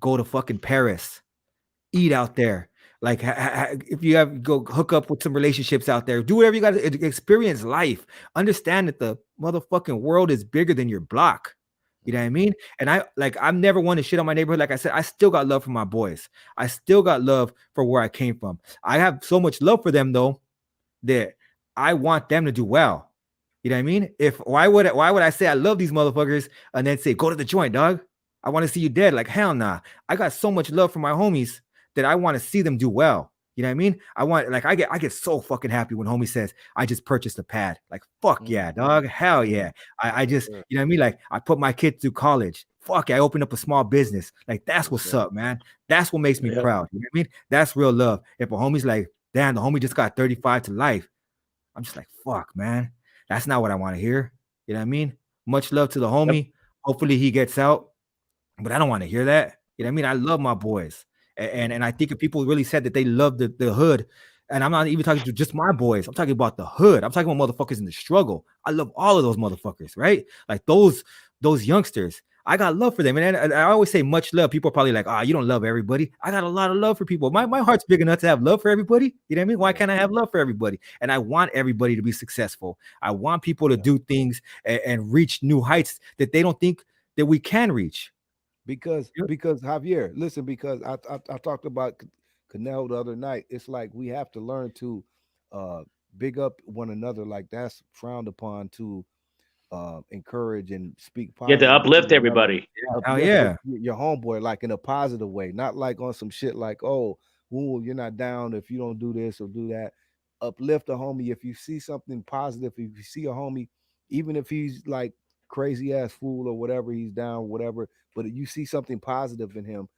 go to fucking Paris, eat out there? Like, if you have go hook up with some relationships out there, do whatever you got to experience life. Understand that the motherfucking world is bigger than your block. You know what I mean? And I've never wanted shit on my neighborhood. Like I said, I still got love for my boys. I still got love for where I came from. I have so much love for them though that I want them to do well. You know what I mean? Why would I say I love these motherfuckers and then say go to the joint, dog? I want to see you dead. Like hell nah. I got so much love for my homies that I want to see them do well. You know what I mean? I get so fucking happy when homie says I just purchased a pad. Like fuck yeah, dog. Hell yeah. I just you know what I mean? Like I put my kid through college. Fuck yeah, I opened up a small business. Like that's what's up, man. That's what makes me proud. You know what I mean? That's real love. If a homie's like, damn, the homie just got 35 to life. I'm just like, fuck, man. That's not what I want to hear. You know what I mean? Much love to the homie. Yep. Hopefully he gets out. But I don't want to hear that. You know what I mean? I love my boys. And I think if people really said that they love the hood, and I'm not even talking to just my boys, I'm talking about the hood. I'm talking about motherfuckers in the struggle. I love all of those motherfuckers, right? Like those youngsters. I got love for them. And I always say much love. People are probably like, you don't love everybody. I got a lot of love for people. My heart's big enough to have love for everybody. You know what I mean? Why can't I have love for everybody? And I want everybody to be successfI want people to do things and reach new heights that they don't think that we can reach. Because Javier, listen, because I talked about Conejo the other night. It's like we have to learn to big up one another. Like that's frowned upon to encourage and speak positive. You have to uplift everybody. Your homeboy, like in a positive way, not like on some shit like, oh, ooh, you're not down if you don't do this or do that. Uplift a homie. If you see something positive, if you see a homie, even if he's like crazy ass fool or whatever, he's down, whatever, but if you see something positive in him,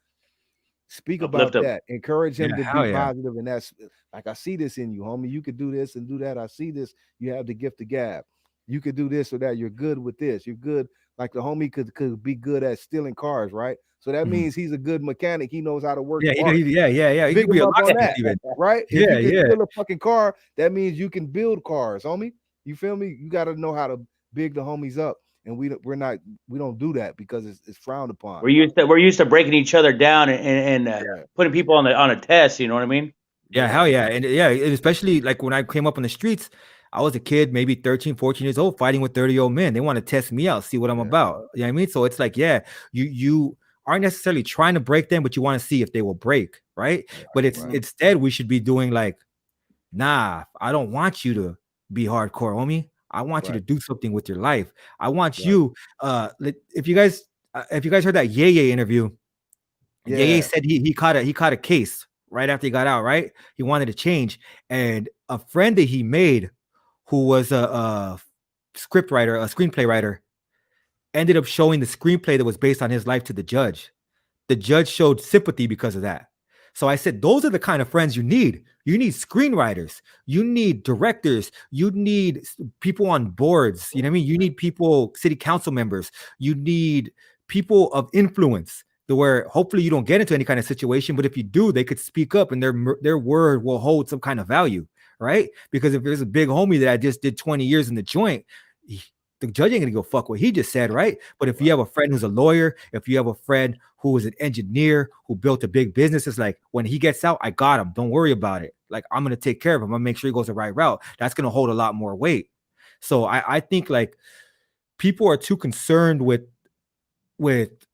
speak about that. Encourage him to be positive. And that's like, I see this in you, homie. You could do this and do that. I see this. You have the gift of gab. You could do this or that. You're good with this. You're good. Like the homie could be good at stealing cars, right? So that means he's a good mechanic. He knows how to work. Yeah. He could be a on that, even. Right? If you can steal a fucking car, that means you can build cars, homie. You feel me? You got to know how to big the homies up. And we don't do that because it's frowned upon. We're used to breaking each other down and putting people on a test. You know what I mean? Yeah, hell yeah. And especially like when I came up on the streets, I was a kid, maybe 13, 14 years old, fighting with 30-year-old men. They want to test me out, see what I'm about. You know what I mean? So it's like, you aren't necessarily trying to break them, but you want to see if they will break, right? But instead we should be doing like, nah, I don't want you to be hardcore, homie. I want you to do something with your life. I want you, if you guys heard that Ye interview, Ye said he caught a case right after he got out, right? He wanted to change. And a friend that he made who was a script writer, a screenplay writer, ended up showing the screenplay that was based on his life to the judge. The judge showed sympathy because of that. So I said, those are the kind of friends you need. You need screenwriters. You need directors. You need people on boards. You know what I mean? You need people, city council members. You need people of influence where hopefully you don't get into any kind of situation, but if you do, they could speak up and their word will hold some kind of value, right? Because if there's a big homie that I just did 20 years in the joint, the judge ain't gonna go fuck what he just said, right? But if you have a friend who's a lawyer, if you have a friend who is an engineer who built a big business, it's like when he gets out, I got him. Don't worry about it. Like I'm gonna take care of him. I'm gonna make sure he goes the right route. That's gonna hold a lot more weight. So I think like people are too concerned with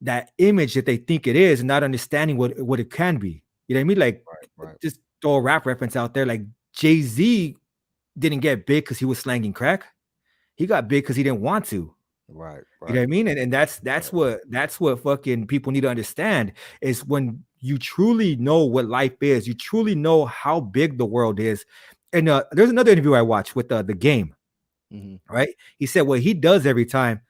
that image that they think it is and not understanding what it can be. You know what I mean? Like just throw a rap reference out there. Like Jay-Z didn't get big because he was slanging crack. He got big because he didn't want to. Right. You know what I mean? And that's what fucking people need to understand is when you truly know what life is, you truly know how big the world is. And there's another interview I watched with the Game, right? He said what he does every time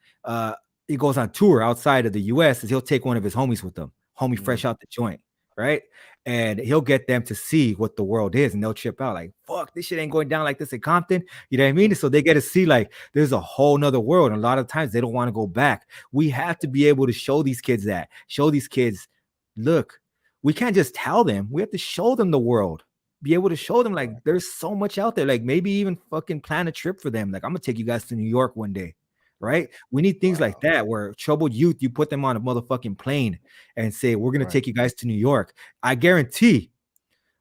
he goes on tour outside of the US is he'll take one of his homies with him, homie fresh out the joint, right? And he'll get them to see what the world is, and they'll trip out like, fuck, this shit ain't going down like this in Compton. You know what I mean? So they get to see like there's a whole nother world. And a lot of times they don't want to go back. We have to be able to show these kids look, we can't just tell them, we have to show them the world. Be able to show them like there's so much out there, like maybe even fucking plan a trip for them. Like, I'm gonna take you guys to New York one day, right? We need things like that where troubled youth, you put them on a motherfucking plane and say, we're gonna take you guys to New York. I guarantee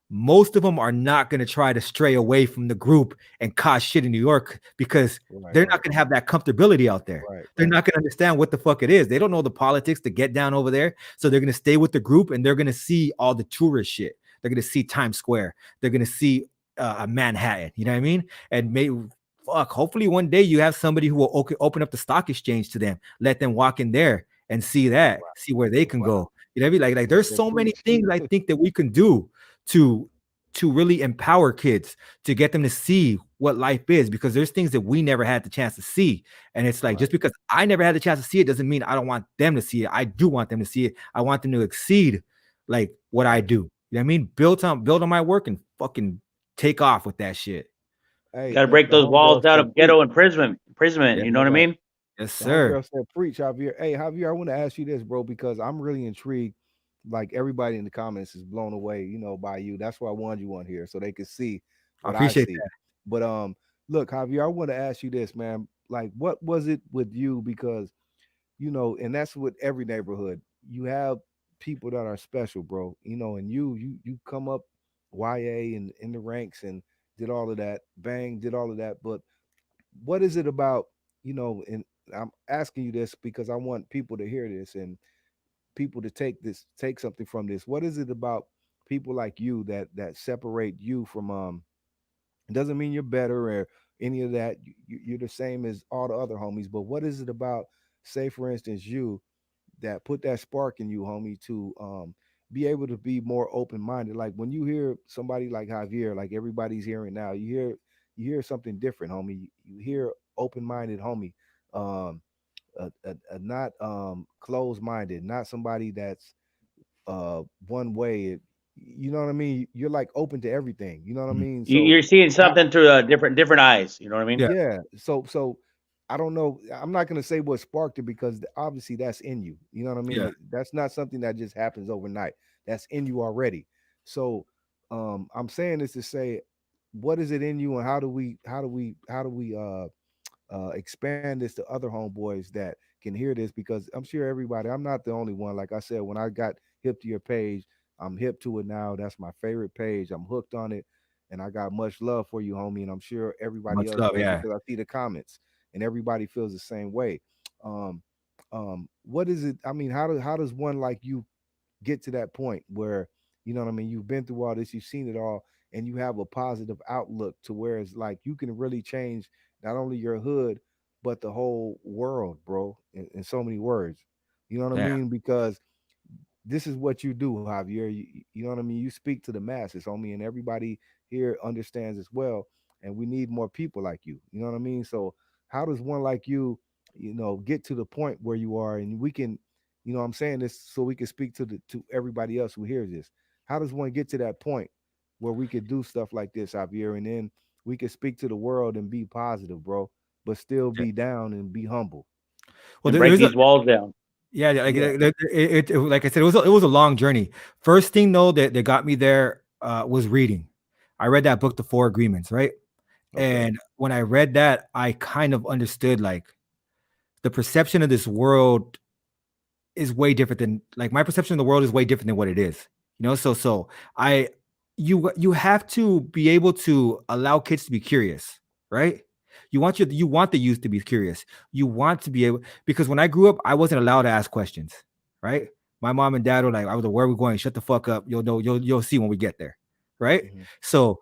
most of them are not going to try to stray away from the group and cause shit in New York because they're not going to have that comfortability out there. They're not going to understand what the fuck it is. They don't know the politics to get down over there. So they're going to stay with the group and they're going to see all the tourist shit. They're going to see Times Square. They're going to see Manhattan. You know what I mean? And hopefully one day you have somebody who will open up the stock exchange to them, let them walk in there and see where they can go. You know what I mean? Like there's so many things I think that we can do to really empower kids, to get them to see what life is, because there's things that we never had the chance to see. And it's like, just because I never had the chance to see it doesn't mean I don't want them to see it. I do want them to see it. I want them to exceed like what I do. You know what I mean? Build on my work and fucking take off with that shit. Hey, got to break those walls out of ghetto imprisonment. You know what I mean? Yes, sir. Said, preach, Javier. Hey, Javier, I want to ask you this, bro, because I'm really intrigued. Like everybody in the comments is blown away, by you. That's why I wanted you on here so they could see what I appreciate that. But look, Javier, I want to ask you this, man. Like, what was it with you? Because and that's with every neighborhood. You have people that are special, bro. And you come up YA and in the ranks and did all of that, bang, did all of that. But what is it about, and I'm asking you this because I want people to hear this and people to take something from this. What is it about people like you that separate you from it doesn't mean you're better or any of that. You're the same as all the other homies, but what is it about, say for instance, you that put that spark in you, homie, to be able to be more open-minded? Like when you hear somebody like Javier, like everybody's hearing now, you hear something different, homie. You hear open-minded, homie. Not closed-minded, not somebody that's one way. You know what I mean? You're like open to everything. You know what I mean? So you're seeing something through different eyes. You know what I mean? Yeah. So I don't know. I'm not gonna say what sparked it because obviously that's in you. You know what I mean? Yeah. That's not something that just happens overnight. That's in you already. So I'm saying this to say, what is it in you, and how do we expand this to other homeboys that can hear this? Because I'm sure everybody, I'm not the only one. Like I said, when I got hip to your page, I'm hip to it now. That's my favorite page. I'm hooked on it. And I got much love for you, homie. And I'm sure everybody else does because I see the comments and everybody feels the same way. Um, what is it? I mean, how does one like you get to that point where, you know what I mean, you've been through all this, you've seen it all, and you have a positive outlook to where it's like you can really change not only your hood but the whole world, bro, in so many words. You know what I mean? Because this is what you do, Javier. You know what I mean? You speak to the masses, homie, and everybody here understands as well. And we need more people like you. You know what I mean? So how does one like you, get to the point where you are, and we can, I'm saying this so we can speak to everybody else who hears this. How does one get to that point where we could do stuff like this, Javier, and then we could speak to the world and be positive, bro, but still be down and be humble? Well, and break these walls down. Yeah, like I said, it was a long journey. First thing though that got me there was reading. I read that book, The Four Agreements, right? Okay. And when I read that, I kind of understood like the perception of this world is way different than, like, my perception of the world is way different than what it is. So you have to be able to allow kids to be curious, right? You want the youth to be curious. You want to be able, because when I grew up, I wasn't allowed to ask questions, right? My mom and dad were like, I was like, where are we going? Shut the fuck up. You'll know, you'll see when we get there. Right. Mm-hmm. So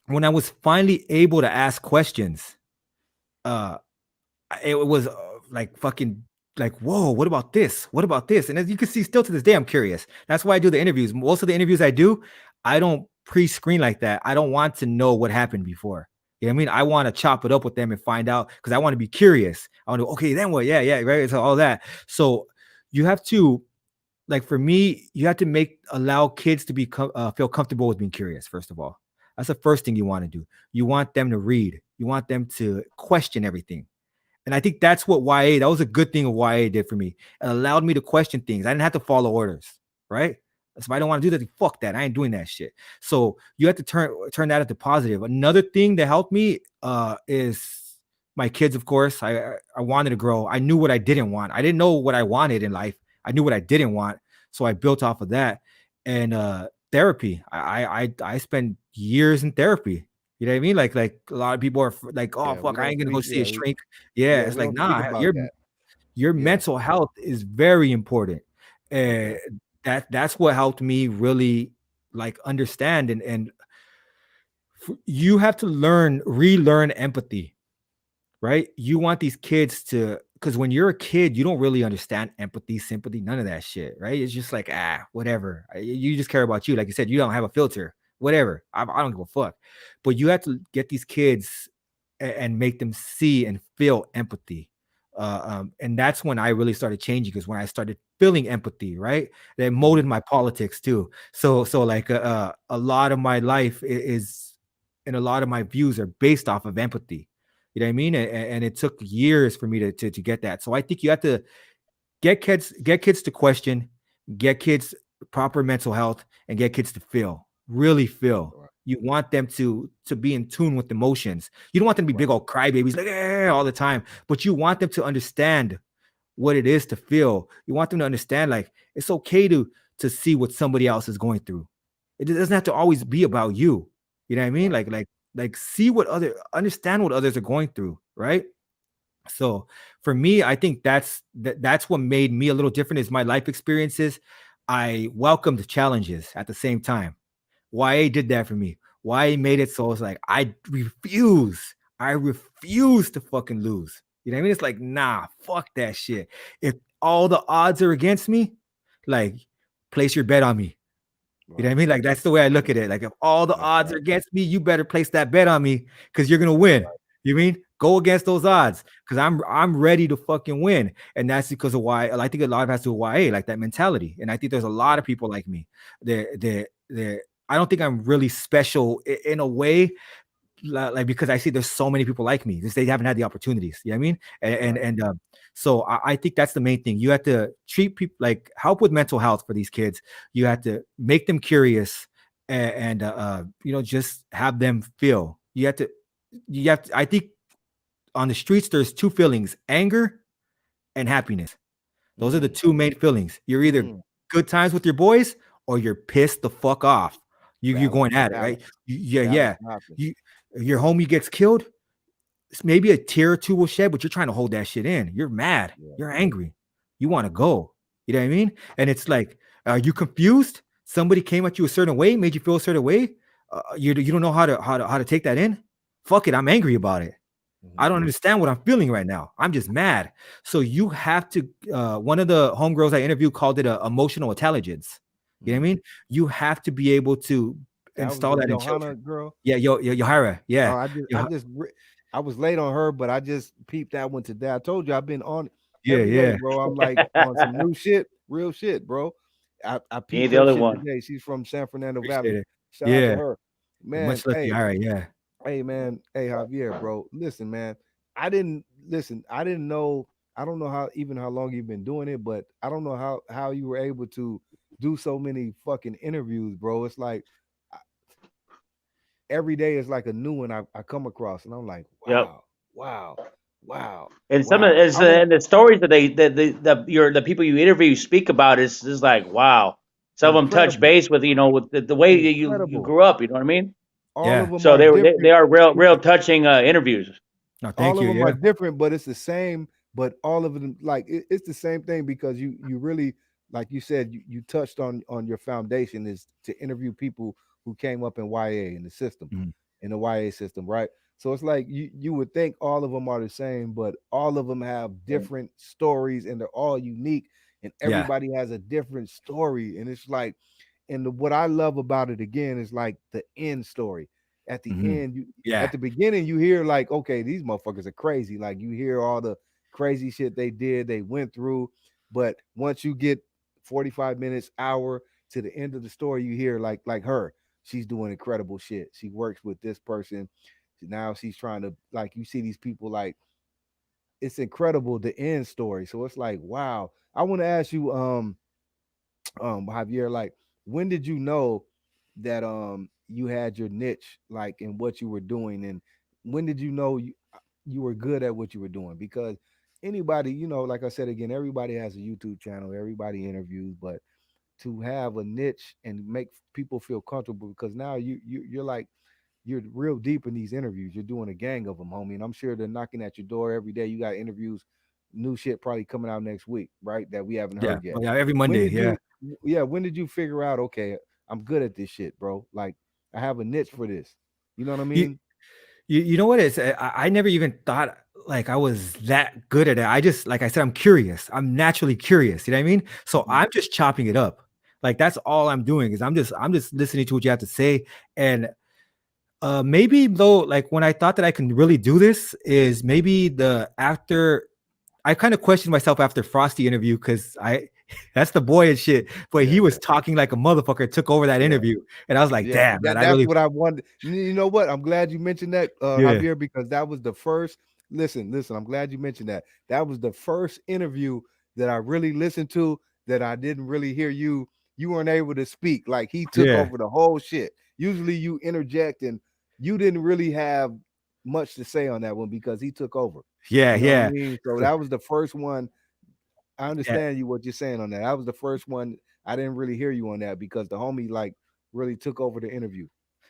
when I was finally able to ask questions, it was like fucking like, whoa, what about this? What about this? And as you can see, still to this day, I'm curious. That's why I do the interviews. Most of the interviews I do, I don't pre-screen like that. I don't want to know what happened before. You know what I mean? I want to chop it up with them and find out because I want to be curious. I want to, okay, then what? Yeah, yeah, right. So all that. So you have to, like for me, you have to allow kids to feel comfortable with being curious. First of all, that's the first thing you want to do. You want them to read. You want them to question everything. And I think that's what that was a good thing of YA did for me. It allowed me to question things. I didn't have to follow orders, right? So if I don't want to do that, fuck that. I ain't doing that shit. So you have to turn that into positive. Another thing that helped me is my kids, of course. I wanted to grow. I knew what I didn't want. I didn't know what I wanted in life. I knew what I didn't want. So I built off of that. And therapy. I spent years in therapy. You know what I mean? Like a lot of people are like, oh Yeah, we fuck, I don't ain't gonna go speak. see a shrink. Yeah, Yeah, it's we like don't speak nah, about that. your Yeah. mental health is very important. Okay. That's what helped me really like understand and you have to relearn empathy, right? You want these kids to, because when you're a kid, you don't really understand empathy, sympathy, none of that shit, right? It's just like, whatever. You just care about you. Like you said, you don't have a filter, whatever. I don't give a fuck. But you have to get these kids and make them see and feel empathy. And that's when I really started changing because when I started feeling empathy, right, that molded my politics too. So like a lot of my life is, and a lot of my views are based off of empathy. You know what I mean? And it took years for me to get that. So I think you have to get kids to question, get kids proper mental health, and get kids to feel, really feel. Right. You want them to be in tune with emotions. You don't want them to be Right. big old crybabies like all the time, but you want them to understand what it is to feel. You want them to understand like it's okay to see what somebody else is going through. It doesn't have to always be about you. You know what I mean? Right. Like see understand what others are going through, right? So for me, I think that's what made me a little different is my life experiences. I welcomed challenges at the same time. YA did that for me. YA made it so it's like I refuse to fucking lose. You know what I mean? It's like, nah, fuck that shit. If all the odds are against me, like place your bet on me. You know what I Right. mean? Like that's the way I look at it. Like if all the That's odds are right. against me, you better place that bet on me because you're gonna win. You mean go against those odds because I'm ready to fucking win, and that's because of why I think a lot of it has to do with YA, like that mentality. And I think there's a lot of people like me. They I don't think I'm really special in a way, like because I see there's so many people like me. Just they haven't had the opportunities. You know what I mean? Right. So I think that's the main thing. You have to treat people like help with mental health for these kids. You have to make them curious and just have them feel. You have to. I think on the streets there's two feelings: anger and happiness. Those are the Mm. two main feelings. You're either Mm. good times with your boys or you're pissed the fuck off. You're Balance. going at it, right? Balance. Yeah, Balance yeah. happens. You your homie gets killed, maybe a tear or two will shed, but you're trying to hold that shit in. You're mad. Yeah. You're angry. You want to go. You know what I mean? And it's like, are you confused? Somebody came at you a certain way, made you feel a certain way. You don't know how to take that in. Fuck it. I'm angry about it. I Mm-hmm. don't understand what I'm feeling right now. I'm just mad. So you have to. One of the homegirls I interviewed called it emotional intelligence. You know what Mm-hmm. I mean? You have to be able to That was install the that in Johanna children. girl. Yeah, Yohara. Oh, Yeah, I just, I was late on her, but I just peeped that one today. I told you I've been on yeah, every day, yeah. bro. I'm like on some new shit, real shit, bro. I You ain't peeped the her only shit one. today. She's from San Fernando Appreciate Valley. it. Shout out to Yeah. her, man. Much love to you. Hey, All right, yeah. hey, man. Hey, Javier, bro. Listen, man. I didn't listen. I didn't know. I don't know how long you've been doing it, but I don't know how you were able to do so many fucking interviews, bro. It's like every day is like a new one I come across, and I'm like, Yep. wow, wow, wow, And some of wow. it's and the stories that the people you interview speak about is like wow. Some of them touch Incredible, base with with the way that you incredible. grew up. You know what I mean? All of Yeah. them So are they different. are real Yeah, touching interviews. No, all thank of you. them are Yeah. different, but it's the same. But all of them, like it's the same thing because you really, like you said, you touched on your foundation is to interview people who came up in YA in the system, Mhm. in the YA system, right? So it's like you would think all of them are the same, but all of them have different stories and they're all unique, and Yeah. everybody has a different story, and it's like, what I love about it again is like the end story. At the Mhm. end, Yeah. at the beginning, you hear like, okay, these motherfuckers are crazy. Like you hear all the crazy shit they did, they went through. But once you get 45 minutes, hour to the end of the story, you hear like her. She's doing incredible shit. She works with this person. Now she's trying to like you see these people like it's incredible the end story. So it's like, wow. I want to ask you, Javier, like when did you know that you had your niche like in what you were doing, and when did you know you were good at what you were doing? Because anybody, like I said again, everybody has a YouTube channel, everybody interviews, but to have a niche and make people feel comfortable, because now you're like you're real deep in these interviews. You're doing a gang of them, homie, and I'm sure they're knocking at your door every day. You got interviews, new shit probably coming out next week, right? That we haven't Yeah. heard yet. Oh, yeah, every When Monday. did Yeah. you? Yeah, when did you figure out? Okay, I'm good at this shit, bro. Like I have a niche for this. You know what I You mean? you know what is I never even thought like I was that good at it. I just like I said, I'm curious. I'm naturally curious. You know what I mean? So Mhm. I'm just chopping it up. Like that's all I'm doing is I'm just listening to what you have to say. And maybe though, like when I thought that I can really do this is maybe the after I kind of questioned myself after Frosty interview because I that's the boy and shit, but Yeah, he was yeah, talking like a motherfucker, took over that yeah. interview. And I was like, Yeah, damn, man, I that's really what I wanted. You know what? I'm glad you mentioned that, yeah, Javier, because that was the first. Listen. I'm glad you mentioned that. That was the first interview that I really listened to. That I didn't really hear you. You weren't able to speak. Like he took yeah, over the whole shit. Usually you interject, and you didn't really have much to say on that one because he took over. yeah, You know what I yeah. mean? So So that was the first one. I yeah, understand you what you're saying on that. That was the first one. I didn't really hear you on that because the homie like really took over the interview.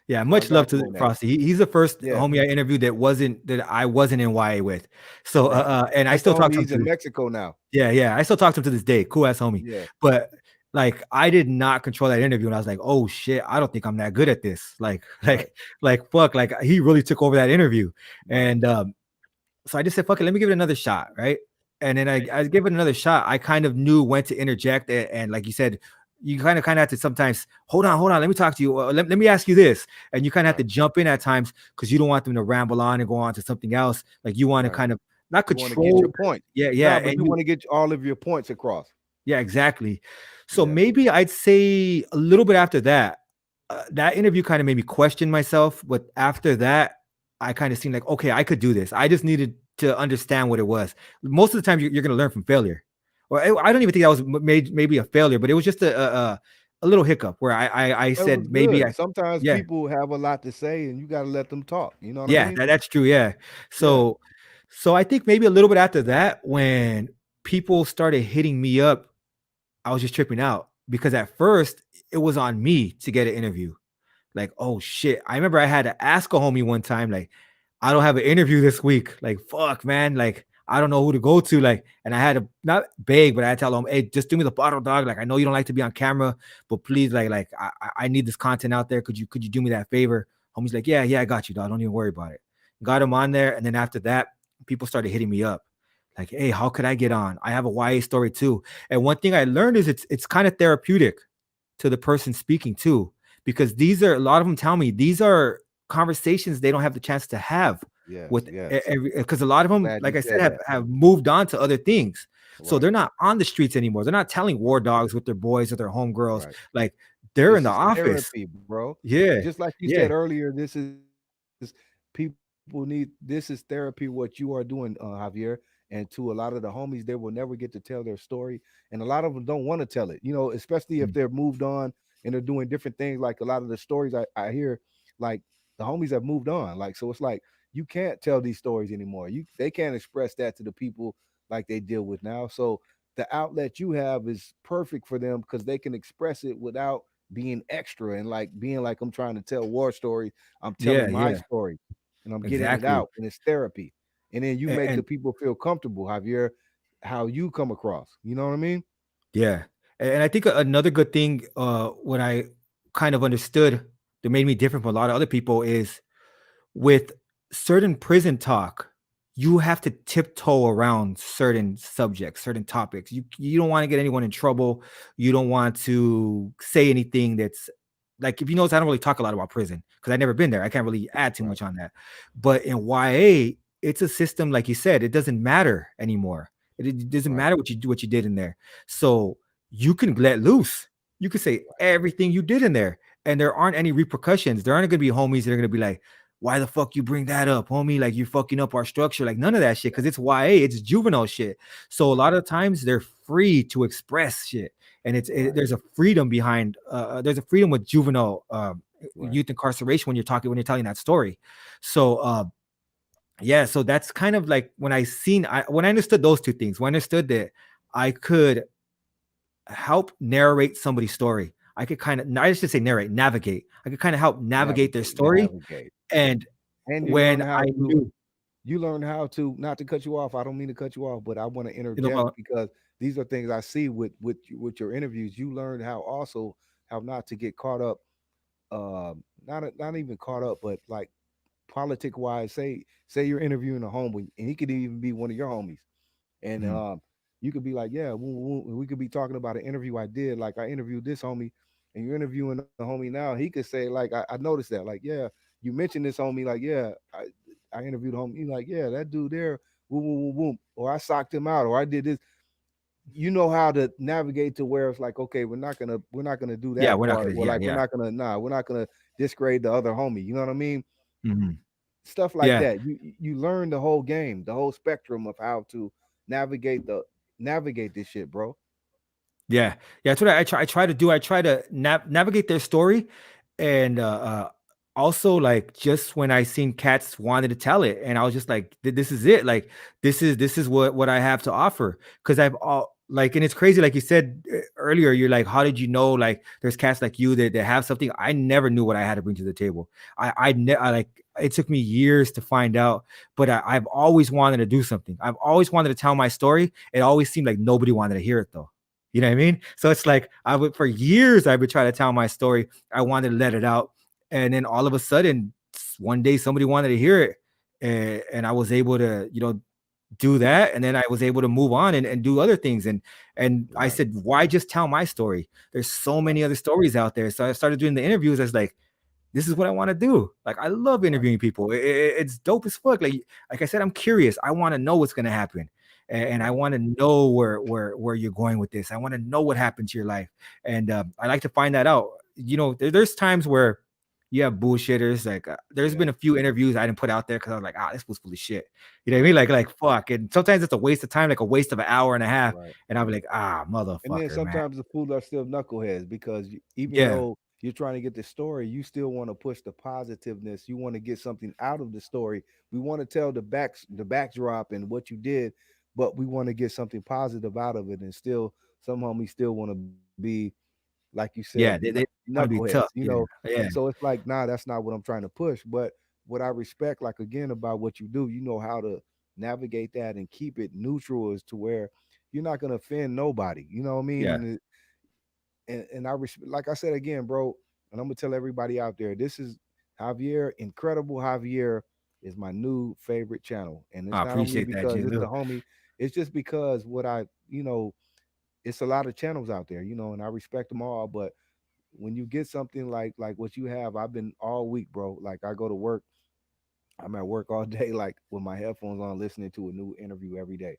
yeah, So I much love got you to on that. Frosty. He's the first Yeah, homie I interviewed that I wasn't in YA with. So right. and I That's the still talk homie. to him He's in to Mexico now. yeah, yeah. I still talk to him to this day. Cool ass homie. Yeah, But like I did not control that interview. And I was like, oh shit, I don't think I'm that good at this. Like, right, like fuck, like he really took over that interview. right, And so I just said, fuck it, let me give it another shot, right? And then I give it another shot. I kind of knew when to interject, and like you said, you kind of have to sometimes hold on, let me talk to you. Let me ask you this, and you kind of have to right, jump in at times because you don't want them to ramble on and go on to something else. Like you want to right. kind of not You want to get your control, point. yeah, Nah, yeah, but and you you want to get all of your points across. yeah, exactly. So Yeah. maybe I'd say a little bit after that, that interview kind of made me question myself. But after that, I kind of seemed like, okay, I could do this. I just needed to understand what it was. Most of the time, you're going to learn from failure. Or I don't even think that was maybe a failure, but it was just a little hiccup where I It was said maybe good. I Sometimes yeah people have a lot to say and you got to let them talk. You know what I yeah mean? that's true yeah. Yeah. So I think maybe a little bit after that when people started hitting me up I was just tripping out because at first it was on me to get an interview. Like, oh shit. I remember I had to ask a homie one time, like, I don't have an interview this week. Like, fuck, man. Like, I don't know who to go to. Like, and I had to not beg, but I had to tell him, hey, just do me the bottle, dog. Like, I know you don't like to be on camera, but please, I need this content out there. Could you do me that favor? Homie's like, yeah, I got you, dog. Don't even worry about it. Got him on there, and then after that, people started hitting me up like, hey, how could I get on? I have a YA story too. And one thing I learned is it's kind of therapeutic to the person speaking too, because these are a lot of them tell me these are conversations they don't have the chance to have Yes. with Yes. because a lot of them, Glad you like I said, said that. have moved on to other things. So Right. they're not on the streets anymore. They're not telling war dogs with their boys or their homegirls. Right. Like they're in This the is office. therapy, bro. Yeah. Just like you Yeah. said earlier, people need this is therapy what you are doing, Javier. And to a lot of the homies, they will never get to tell their story, and a lot of them don't want to tell it. Especially if Mm. they're moved on and they're doing different things. Like a lot of the stories I hear, like the homies have moved on. Like so, it's like you can't tell these stories anymore. They can't express that to the people like they deal with now. So the outlet you have is perfect for them because they can express it without being extra and like being like I'm trying to tell war stories. I'm Yeah. telling my Yeah. story and I'm getting it Exactly. out and it's therapy. And then you make the And people feel comfortable, Javier, how you come across. You know what I mean? yeah. And I think another good thing when I kind of understood that made me different from a lot of other people is with certain prison talk, you have to tiptoe around certain subjects, certain topics. You don't want to get anyone in trouble. You don't want to say anything that's like if you notice, I don't really talk a lot about prison because I've never been there. I can't really add too Right. much on that. But in YA, it's a system, like you said, it doesn't matter anymore. It doesn't Right. matter what you did in there. So you can let loose. You can say Right. everything you did in there, and there aren't any repercussions. There aren't gonna be homies that are gonna be like, why the fuck you bring that up, homie? Like you're fucking up our structure. Like none of that shit, because it's YA, it's juvenile shit. So a lot of times they're free to express shit, and Right. there's a freedom behind. There's a freedom with juvenile Right. youth incarceration when you're telling that story. So yeah, so that's kind of like when I understood those two things. When I understood that I could help narrate somebody's story. I could kind of, I should say narrate, navigate. I could kind of help navigate their Navigate. story. Navigate. And And you learn when how I to knew, not to cut you off. I don't mean to cut you off, but I want to you know, interject because these are things I see with your interviews. You learn how also how not to get caught up, not even caught up, but like politic wise. Say you're interviewing a homie, and he could even be one of your homies, and mhm, you could be like, yeah, we could be talking about an interview I did. Like I interviewed this homie, and you're interviewing the homie now. He could say like, I noticed that. Like, yeah, you mentioned this homie. Like, yeah, I interviewed homie. You like, yeah, that dude there, boom, boom, boom, boom, or I socked him out, or I did this. You know how to navigate to where it's like, okay, we're not gonna do yeah, that we're not part, gonna, or yeah, like yeah, we're not gonna disgrade the other homie. You know what I mean? mhm, Stuff like yeah. that. You learn the whole game, the whole spectrum of how to navigate the navigate this shit, bro. Yeah, yeah, that's what I try to do. I try to navigate their story, and also like just when I seen cats wanted to tell it, and I was just like, This is it. Like this is what I have to offer." Because I've all like, and it's crazy, like you said earlier. You're like, how did you know? Like, there's cats like you that have something. I never knew what I had to bring to the table. I like. It took me years to find out, but I've always wanted to do something. I've always wanted to tell my story. It always seemed like nobody wanted to hear it though. You know what I mean? So it's like I would for years I would try to tell my story. I wanted to let it out, and then all of a sudden, one day somebody wanted to hear it, and I was able to, do that, and then I was able to move on and do other things. And I Right, said, why just tell my story? There's so right, many other stories out there. So I started doing the interviews. I was like, this is what I want to do. Like I love right, interviewing people. It's dope as fuck. Like I said, I'm curious. I want to know what's gonna happen, and I right, want to know where you're going with this. I want to know what happened to your life, and I like to find that out. There's times where you have bullshitters. Like there's yeah, been a few interviews I didn't put out there because I was like, this was full of shit. You know what I mean? Like fuck. And sometimes it's a waste of time, like a waste of an hour and a half. right. And I'll be like, And then motherfucker, man. sometimes the fools are still knuckleheads because even Yeah, though you're trying to get the story, you still want to push the positiveness. You want to get something out of the story. We want to tell the backdrop and what you did, but we want to get something positive out of it. And still, some homies still want to be like you said, yeah. They want to be knuckleheads. tough. Yeah, And yeah, so it's like, nah, that's not what I'm trying to push. But what I respect, like again, about what you do, you know how to navigate that and keep it neutral, as to where you're not gonna offend nobody. You know what I mean? yeah. And I like I said again, bro, and I'm gonna tell everybody out there, this is Javier, Incredible Javier is my new favorite channel. And I it's not only appreciate that, because it's G-Lew. the homie, it's just because it's a lot of channels out there, and I respect them all. But when you get something like what you have, I've been all week, bro. Like I go to work, I'm at work all day, like with my headphones on, listening to a new interview every day.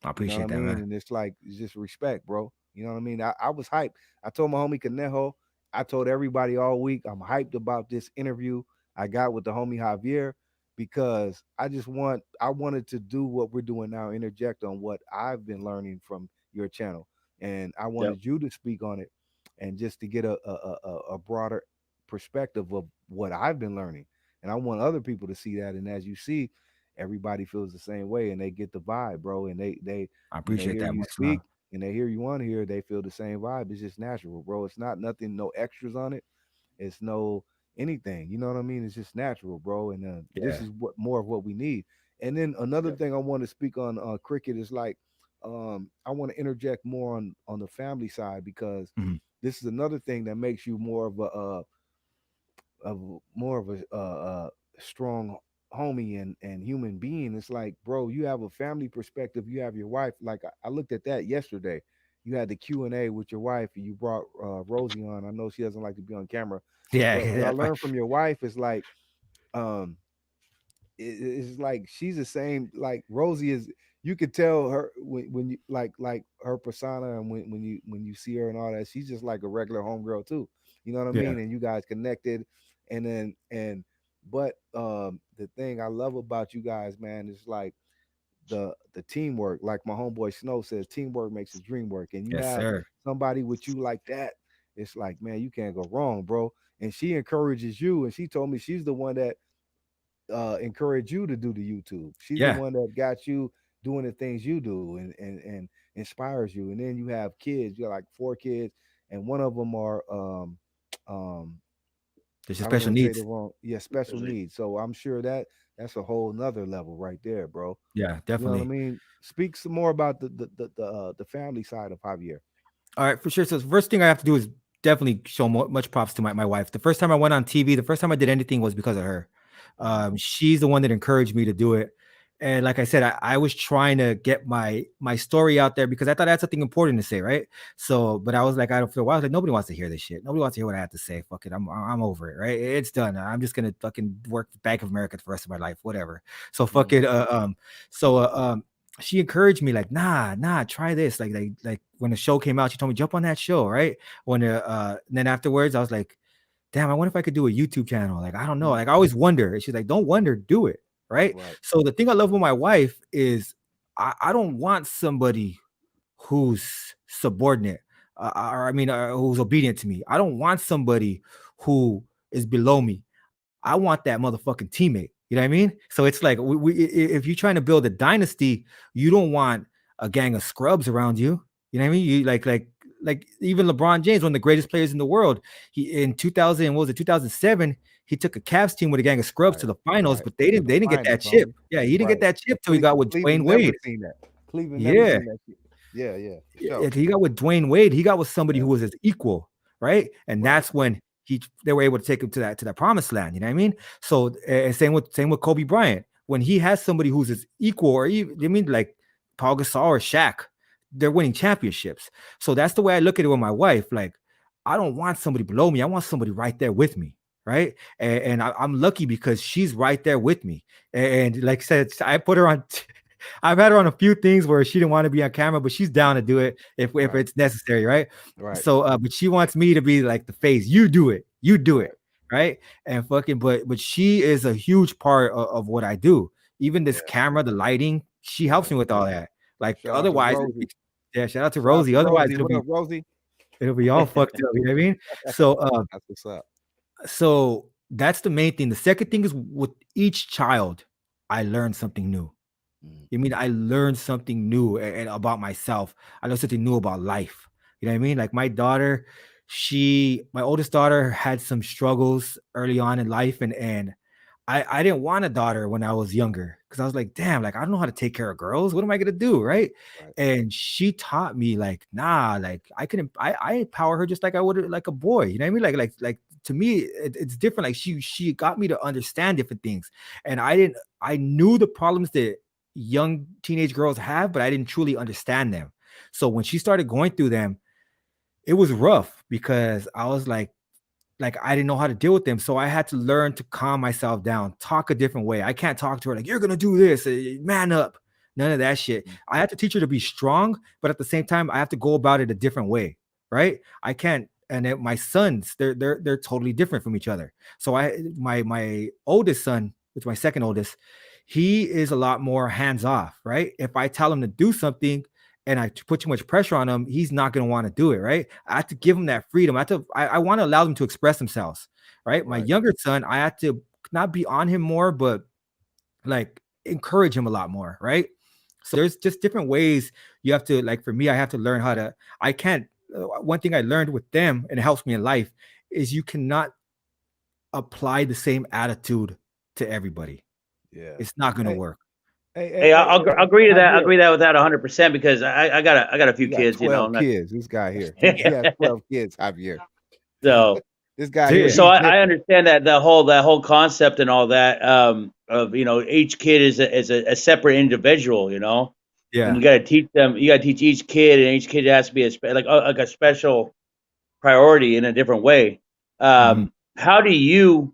I You know what I appreciate that, mean? man. And it's like it's just respect, bro. You know what I mean? I was hyped. I told my homie Conejo, I told everybody all week, I'm hyped about this interview I got with the homie Javier, because I wanted to do what we're doing now, interject on what I've been learning from your channel. And I Yep. wanted you to speak on it, and just to get a broader perspective of what I've been learning. And I want other people to see that. And as you see, everybody feels the same way, and they get the vibe, bro. And they I when they appreciate hear that you much, man. speak and they hear you on here, they feel the same vibe. It's just natural, bro. It's not nothing, no extras on it. It's no anything. You know what I mean? It's just natural, bro. And this Yeah. is what more of what we need. And then another Yep. thing I want to speak on, cricket, is like, I want to interject more on the family side, because Mhm. this is another thing that makes you more of a strong homie and human being. It's like, bro, you have a family perspective. You have your wife. Like I looked at that yesterday. you had the Q&A with your wife, and you brought Rosie on. I know she doesn't like to be on camera, Yeah, but what I yeah, learned from your wife is like, um, it's like she's the same. Like Rosie is, you could tell her when you like her persona, and when you see her and all that, she's just like a regular homegirl too. You know what I yeah. mean? And you guys connected, and then but the thing I love about you guys, man, is like the teamwork. Like my homeboy Snow says, teamwork makes the dream work. And you Yes, have sir. somebody with you like that, it's like, man, you can't go wrong, bro. And she encourages you, and she told me she's the one that encouraged you to do the YouTube. She's the Yeah, one that got you doing the things you do, and inspires you. And then you have kids. You got like 4 kids, and one of them are um there's your I don't special want to say the needs. wrong, yeah, special needs. So I'm sure that that's a whole nother level right there, bro. Yeah, You know what I definitely. mean? Speak some more about the family side of Javier. All right, for sure. So the first thing I have to do is definitely show much props to my wife. The first time I went on TV, the first time I did anything was because of her. Mhm. She's the one that encouraged me to do it. And like I said, I was trying to get my story out there because I thought that's something important to say, right? So, but I was like, I don't feel. I was like, nobody wants to hear this shit. Nobody wants to hear what I have to say. Fuck it, I'm over it, right? It's done. I'm just gonna fucking work for Bank of America for the rest of my life, whatever. So fuck Mhm. it. So she encouraged me like, nah, try this. Like when the show came out, she told me jump on that show, right? When then afterwards, I was like, damn, I wonder if I could do a YouTube channel. Like, I don't know. Mhm. Like, I always wonder. And she's like, don't wonder, do it. Right. Right. So the thing I love with my wife is I don't want somebody who's subordinate, or I mean, who's obedient to me. I don't want somebody who is below me. I want that motherfucking teammate. You know what I mean? So it's like if you're trying to build a dynasty, you don't want a gang of scrubs around you. You know what I mean? You like even LeBron James, one of the greatest players in the world. He in 2000, what was it, 2007? He took a Cavs team with a gang of scrubs Right. to the finals, Right. but they To didn't the they didn't get that finals, chip. homie. Yeah, he didn't get Right. that chip till he got with Cleveland Dwayne never Wade. seen that. Cleveland never Yeah, seen that shit. Yeah, yeah, for sure. if he got with Dwayne Wade, he got with somebody Yeah. who was his equal, right? And Right. that's when they were able to take him to that promised land. You know what I mean? So and same with Kobe Bryant. When he has somebody who's his equal, or even I mean like Paul Gasol or Shaq, they're winning championships. So that's the way I look at it with my wife. Like, I don't want somebody below me. I want somebody right there with me. Right. And I'm lucky because she's right there with me. And like I said, I put her on I've had her on a few things where she didn't want to be on camera, but she's down to do it if Right. it's necessary, right? Right. So, but she wants me to be like the face. You do it, you do Right. it, right? And fucking, but she is a huge part of what I do. Even this Yeah. camera, the lighting, she helps Right. me with all that. Like Shout out to otherwise, Rosie. yeah. Shout out to Shout out Rosie. to Otherwise, Rosie. What up, Rosie? it'll be all fucked up. You know what I mean? So, That's what's up. so that's the main thing. The second thing is with each child, I learn something new. Mm. You mean I learned something new and about myself. I learned something new about life. You know what I mean? Like my daughter, my oldest daughter had some struggles early on in life, and I didn't want a daughter when I was younger because I was like, damn, like I don't know how to take care of girls. What am I gonna do? Right. Right. And she taught me, like, nah, like I empower her just like I would like a boy. You know what I mean? Like to me, it's different. Like she got me to understand different things. And I knew the problems that young teenage girls have, but I didn't truly understand them. So when she started going through them, it was rough because I was like I didn't know how to deal with them. So I had to learn to calm myself down, talk a different way. I can't talk to her like, you're gonna do this, man up. None of that shit. Mm. I have to teach her to be strong, but at the same time, I have to go about it a different way, right? I can't. And then my sons, they're totally different from each other. So my oldest son, which is my second oldest, he is a lot more hands off, right? If I tell him to do something and I put too much pressure on him, he's not going to want to do it, right? I have to give him that freedom. I want to allow them to express themselves, right? My Right. younger son, I have to not be on him more, but like encourage him a lot more, right? So there's just different ways you have to, like for me, I have to learn how to, I can't, one thing I learned with them and it helps me in life is you cannot apply the same attitude to everybody. Yeah. It's not going to Hey, work. Hey, I'll agree to that. I Javier, agree that with that 100% because I got a few you got kids, you know. 12 Not, kids. This guy here. He has 12 kids, Javier. so This guy here, Dude, so he's I different. understand that whole concept and all that of each kid is a separate individual, you know. and Yeah. you got to teach them. You got to teach each kid, and each kid has to be like a special priority in a different way. Mhm. How do your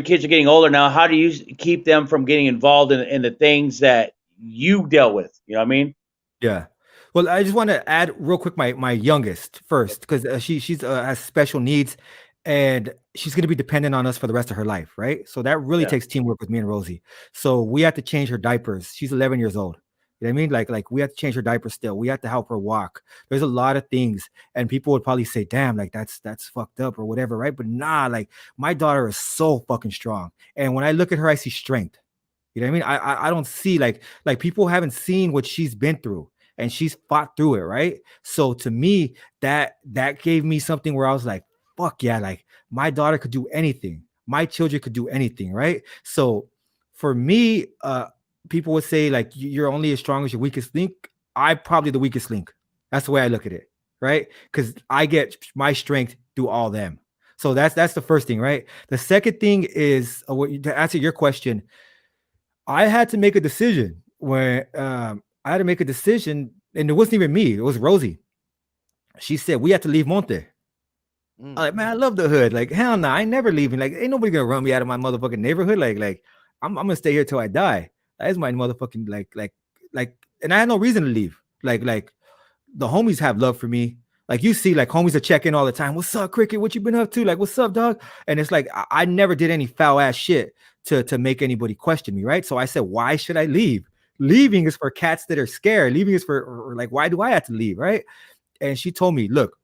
kids are getting older now? How do you keep them from getting involved in the things that you dealt with? You know what I mean? Yeah. Well, I just want to add real quick my youngest first because she's has special needs, and she's going to be dependent on us for the rest of her life, right? So that really Yeah. takes teamwork with me and Rosie. So we have to change her diapers. She's 11 years old. You know what I mean? Like we have to change her diapers still. We have to help her walk. There's a lot of things, and people would probably say, "Damn, like that's fucked up or whatever," right? But nah, like my daughter is so fucking strong, and when I look at her, I see strength. You know what I mean? I don't see like people haven't seen what she's been through, and she's fought through it, right? So to me, that gave me something where I was like, fuck yeah, like my daughter could do anything. My children could do anything, right? So for me, people would say like you're only as strong as your weakest link. I'm probably the weakest link. That's the way I look at it, right? Because I get my strength through all them. So that's the first thing, right? The second thing is to answer your question, I had to make a decision when I had to make a decision, and it wasn't even me, it was Rosie. She said, we have to leave Monte. I'm like, man, I love the hood. Like, hell no, I ain't never leaving. Like, ain't nobody gonna run me out of my motherfucking neighborhood. Like, I'm gonna stay here till I die. That's my motherfucking like, and I had no reason to leave. Like the homies have love for me. Like you see, like homies are checking all the time. What's up, Cricket? What you been up to? Like, what's up, dog? And it's like I never did any foul ass shit to make anybody question me, right? So I said, why should I leave? Leaving is for cats that are scared. Leaving is for or like, why do I have to leave, right? And she told me, look,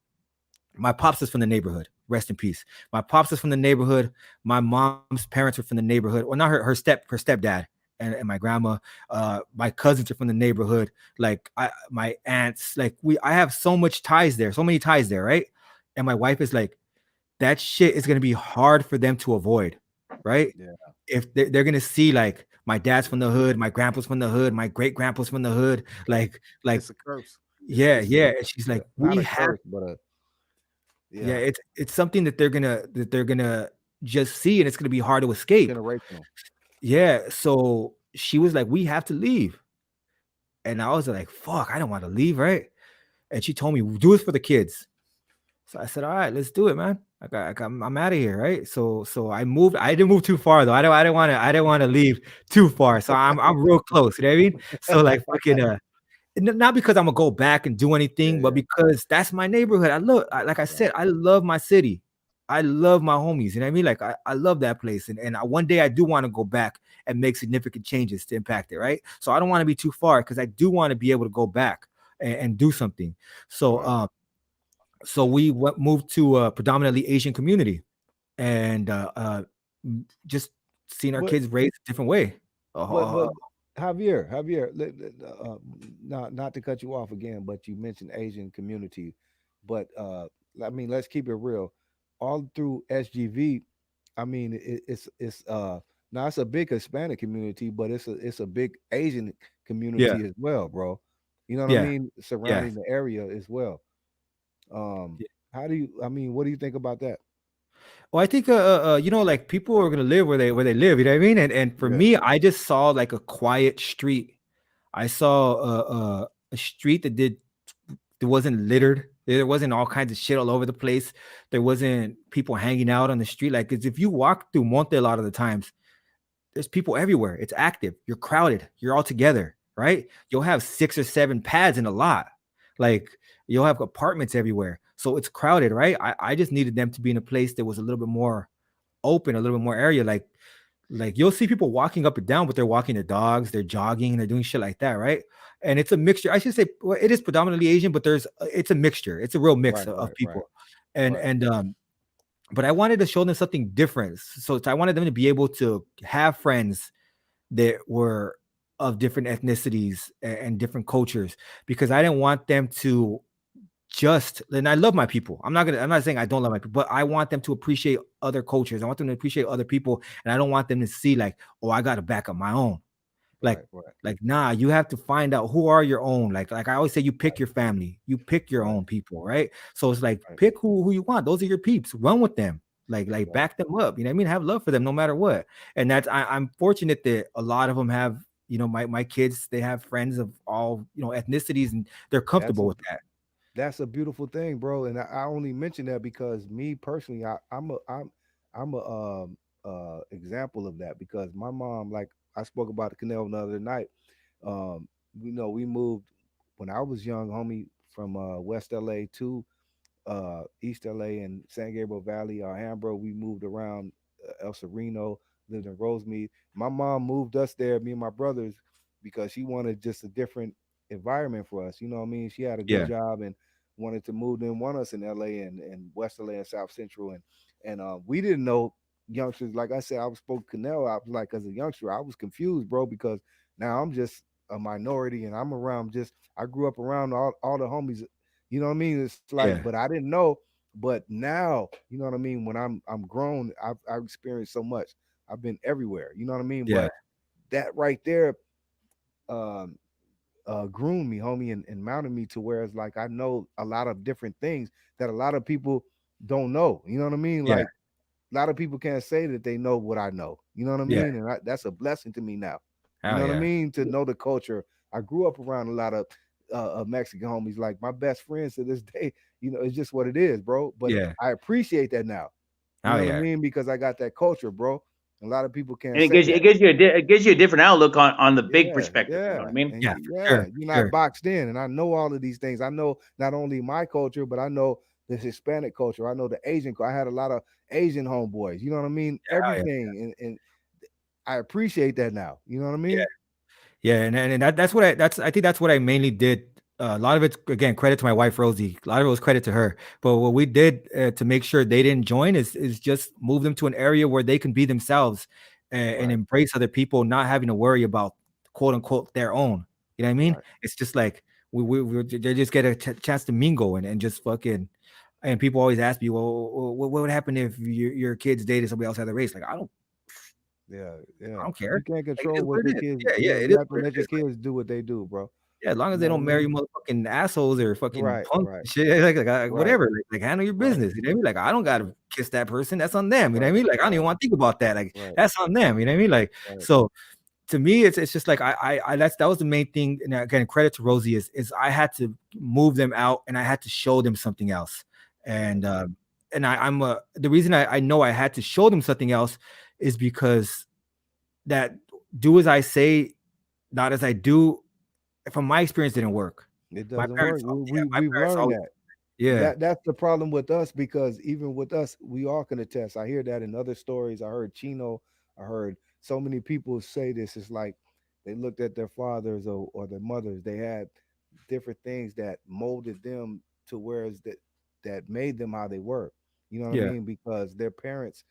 my pops is from the neighborhood. Rest in peace. My pops is from the neighborhood. My mom's parents were from the neighborhood. Well, not her stepdad and my grandma. My cousins are from the neighborhood. Like my aunts. Like I have so much ties there, so many ties there, right? And my wife is like, that shit is gonna be hard for them to avoid, right? Yeah. If they're gonna see like my dad's from the hood, my grandpa's from the hood, my great grandpa's from the hood, like It's a curse. yeah, yeah. And she's like, Not we a have curse, but a yeah, yeah, it's something that they're gonna just see, and it's gonna be hard to escape. generational. Yeah, so she was like, "We have to leave," and I was like, "Fuck, I don't want to leave, right?" And she told me, "Do it for the kids." So I said, "All right, let's do it, man. I'm out of here, right?" So I moved. I didn't move too far though. I didn't want to leave too far. So I'm real close. You know what I mean? So like fucking not because I'm gonna go back and do Yeah, anything, but yeah, because that's my neighborhood. Like I right, said, I love my city. I love my homies. You know what I mean? Like I love that place. And one day I do want to go back and make significant changes to impact it, right? So I don't want to be too far because I do want to be able to go back and do something. So right. so we moved to a predominantly Asian community and just seeing our But kids raised a different way. but Javier, not to cut you off again, but you mentioned Asian community, but I mean, let's keep it real. All through SGV, I mean, it's now it's a big Hispanic community, but it's a big Asian Yeah, community as well, bro. You know what I yeah, mean? yeah. Surrounding the area as well. Um, how do you? I mean, what do you think about that? Well, I think like people are gonna live where they live. You know what I mean? And for Yeah. me, I just saw like a quiet street. I saw a street that wasn't littered. There wasn't all kinds of shit all over the place. There wasn't people hanging out on the street. Like, 'cause if you walk through Monte a lot of the times, there's people everywhere. It's active. You're crowded. You're all together, right? You'll have 6 or 7 pads in a lot. Like you'll have apartments everywhere. So it's crowded, right? I just needed them to be in a place that was a little bit more open, a little bit more area. Like you'll see people walking up and down, but they're walking their dogs, they're jogging, they're doing shit like that, right? And it's a mixture. I should say, well, it is predominantly Asian, but it's a mixture. It's a real mix Right. of Right. Right. people. And Right. but I wanted to show them something different. So I wanted them to be able to have friends that were of different ethnicities and different cultures because I didn't want them to just, and I love my people. I'm not saying I don't love my people, but I want them to appreciate other cultures. I want them to appreciate other people. And I don't want them to see like, oh, I got to back up my own. Like, Right. Right. nah, you have to find out who are your own. Like I always say, you pick Right. your family, you pick your Right. own people, right? So it's like Right. pick who you want. Those are your peeps. Run with them. Like Right. back them up. You know what I mean? Have love for them no matter what. And I'm fortunate that a lot of them have, my kids, they have friends of all, ethnicities, and they're That's comfortable a with that. that's a beautiful thing, bro. And I only mention that because me personally, I'm a example of that because my mom, like I spoke about the canal the other night. Um, we moved when I was young, homie, from West LA to East LA and San Gabriel Valley, Alhambra. We moved around El Sereno, lived in Rosemead. My mom moved us there, me and my brothers, because she wanted just a different environment for us. You know what I mean? She had a good Yeah, job and wanted to move, didn't want us in LA and West LA and South Central. And we didn't know youngsters. Like I said, I was spoke Canal. I was like, as a youngster, I was confused, bro, because now I'm just a minority and I'm around just, I grew up around all the homies, you know what I mean? It's like, yeah, but I didn't know. But now, you know what I mean. When I'm grown, I've experienced so much. I've been everywhere. You know what I mean. yeah, But that right there, um, groomed me, homie, and mounted me to where it's like I know a lot of different things that a lot of people don't know. You know what I mean? yeah. Like a lot of people can't say that they know what I know. You know what I Yeah. mean? And that's a blessing to me now. You Oh know what I yeah. mean? To know the culture. I grew up around a lot of Mexican homies. Like my best friends to this day, it's just what it is, bro. But Yeah. I appreciate that now. You Oh know what I yeah. mean? Because I got that culture, bro. A lot of people can't And say that. it gives you a different outlook on the big Yeah, perspective. You know what yeah, I mean? and Yeah, for yeah, sure. you're For not sure. boxed in, and I know all of these things. I know not only my culture, but I know the Hispanic culture. I know the Asian. I had a lot of Asian homeboys. You know what I mean? Oh yeah. Everything, and I appreciate that now. You know what I Yeah. mean? Yeah, and I think that's what I mainly did. A lot of it's again credit to my wife Rosie. A lot of it was credit to her. But what we did to make sure they didn't join is just move them to an area where they can be themselves and Right, embrace other people, not having to worry about quote unquote their own. You know what I mean? right, It's just like they just get a chance to mingle and just fucking. And people always ask me, well, what would happen if your kids dated somebody else other race? Like yeah, yeah. I don't You care. can't Like, it control is what what it your is. kids. Yeah, yeah, Yeah, it you is have to what let it your is. Like, kids do what they do, bro. yeah, as long as You they know what don't I marry mean? motherfucking assholes or fucking Right, punks right, and shit, right, whatever. Like handle your right, business. You know what I mean? Like I don't gotta right, kiss that person. That's on them. You know what I right, mean? Like I don't even right, want to think about that. Like right, that's on them. You know what I mean? Like right, so to me, it's just like that was the main thing. And again, credit to Rosie is I had to move them out and I had to show them something else. right. And I'm the reason I know I had to show them something else is because that do as I say, not as I do, from my experience didn't work. It My doesn't work. parents, yeah, my We've parents learned always, that. yeah, That's the problem with us because even with us, we all can attest. I hear that in other stories. I heard Chino. I heard so many people say this. It's like they looked at their fathers or their mothers. They had different things that molded them to whereas that made them how they were. You know what I yeah, mean? Because their parents,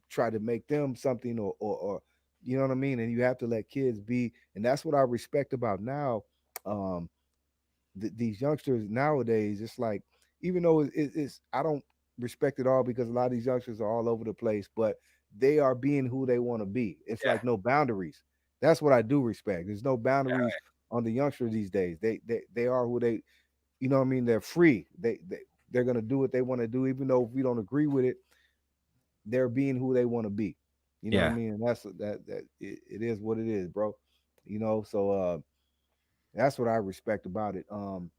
tried to make them something or you know what I mean. And you have to let kids be. And that's what I respect about now. Um, these youngsters nowadays, it's like even though it's I don't respect it all because a lot of these youngsters are all over the place, but they are being who they want to be. It's yeah, like no boundaries. That's what I do respect. There's no boundaries on the youngsters these days. They are who they, you know what I mean. They're free. They're gonna do what they want to do, even though if we don't agree with it. They're being who they want to be. You know what I yeah. mean. And it is what it is, bro. So that's what I respect about it. Um,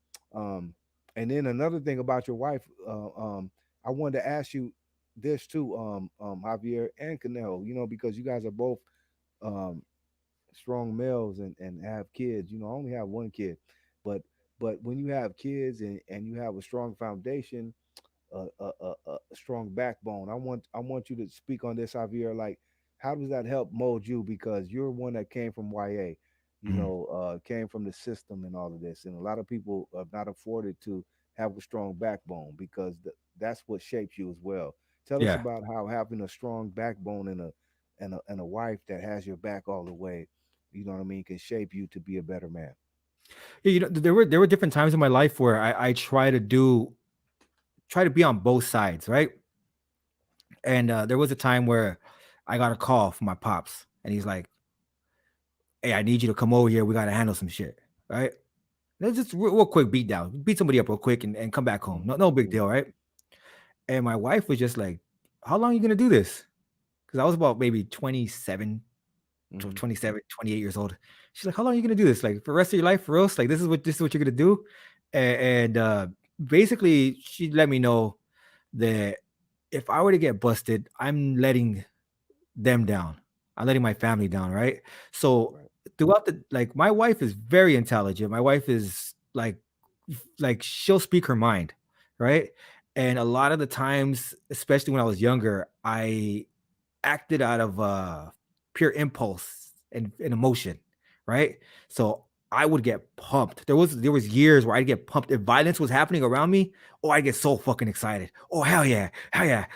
and then another thing about your wife, I wanted to ask you this too, Javier and Conejo, because you guys are both um strong males and have kids. I only have one kid, but when you have kids and you have a strong foundation, a strong backbone. I want you to speak on this, Javier. Like, how does that help mold you? Because you're one that came from YA, Mhm. came from the system and all of this, and a lot of people are not afforded to have a strong backbone because that's what shapes you as well. Tell us Yeah. about how having a strong backbone and a wife that has your back all the way, you know what I mean, can shape you to be a better man. Yeah, there were different times in my life where I try to be on both sides, right? And there was a time where I got a call from my pops, and he's like, "Hey, I need you to come over here. We got to handle some shit, right? Let's just real quick beat down, beat somebody up real quick, and come back home. No big Mm-hmm. deal, right?" And my wife was just like, "How long are you gonna do this?" Because I was about maybe 27, Mm-hmm. 27, 28 years old. She's like, how long are you gonna do this? Like for the rest of your life, for real? Like this is what you're gonna do? And basically she let me know that if I were to get busted, I'm letting them down. I'm letting my family down, right? So Right. throughout the like my wife is very intelligent. My wife is like she'll speak her mind, right? And a lot of the times, especially when I was younger, I acted out of pure impulse and emotion, right? So I would get pumped. There was years where I'd get pumped if violence was happening around me. Oh, I get so fucking excited. Oh hell yeah,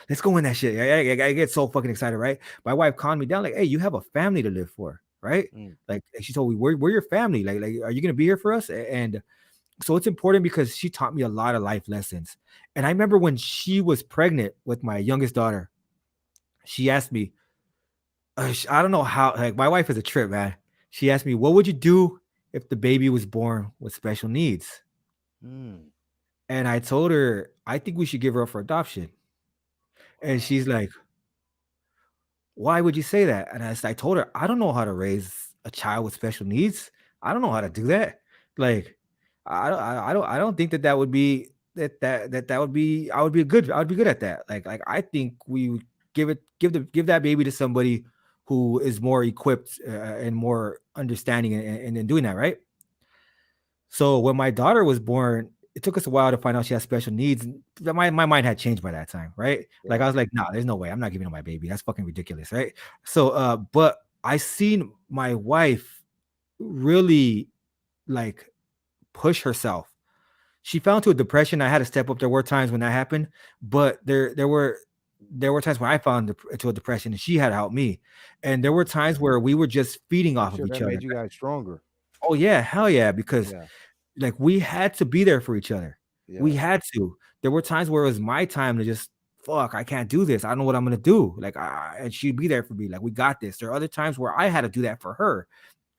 let's go in that shit. I get so fucking excited, right? My wife calmed me down, like, hey, you have a family to live for, right? Mm. Like she told me, we're your family. Like, are you gonna be here for us? And so it's important because she taught me a lot of life lessons. And I remember when she was pregnant with my youngest daughter, she asked me, I don't know how. Like my wife is a trip, man. She asked me, "What would you do if the baby was born with special needs?" Mm. And I told her, "I think we should give her up for adoption." And Wow. she's like, "Why would you say that?" And I told her, "I don't know how to raise a child with special needs. I don't know how to do that. Like, I don't think that would be that would be I would be good at that. Like I think we would give that baby to somebody who is more equipped and more understanding in doing that, right?" So when my daughter was born, it took us a while to find out she has special needs. And my mind had changed by that time, right? Like I Right. was like, nah, there's no way. I'm not giving her my baby. That's fucking ridiculous, right? So but I seen my wife really like push herself. She fell into a depression. I had to step up. There were times when that happened, but there were times when I fell into a depression and she had to help me. And there were times where we were just feeding I'm off of sure each that other. made you guys stronger. Oh yeah, hell yeah, because Yeah. like we had to be there for each other. We Yeah. had to. There were times where it was my time to just fuck. I can't do this. I don't know what I'm gonna do. Like, and she'd be there for me. Like, we got this. There are other times where I had to do that for her,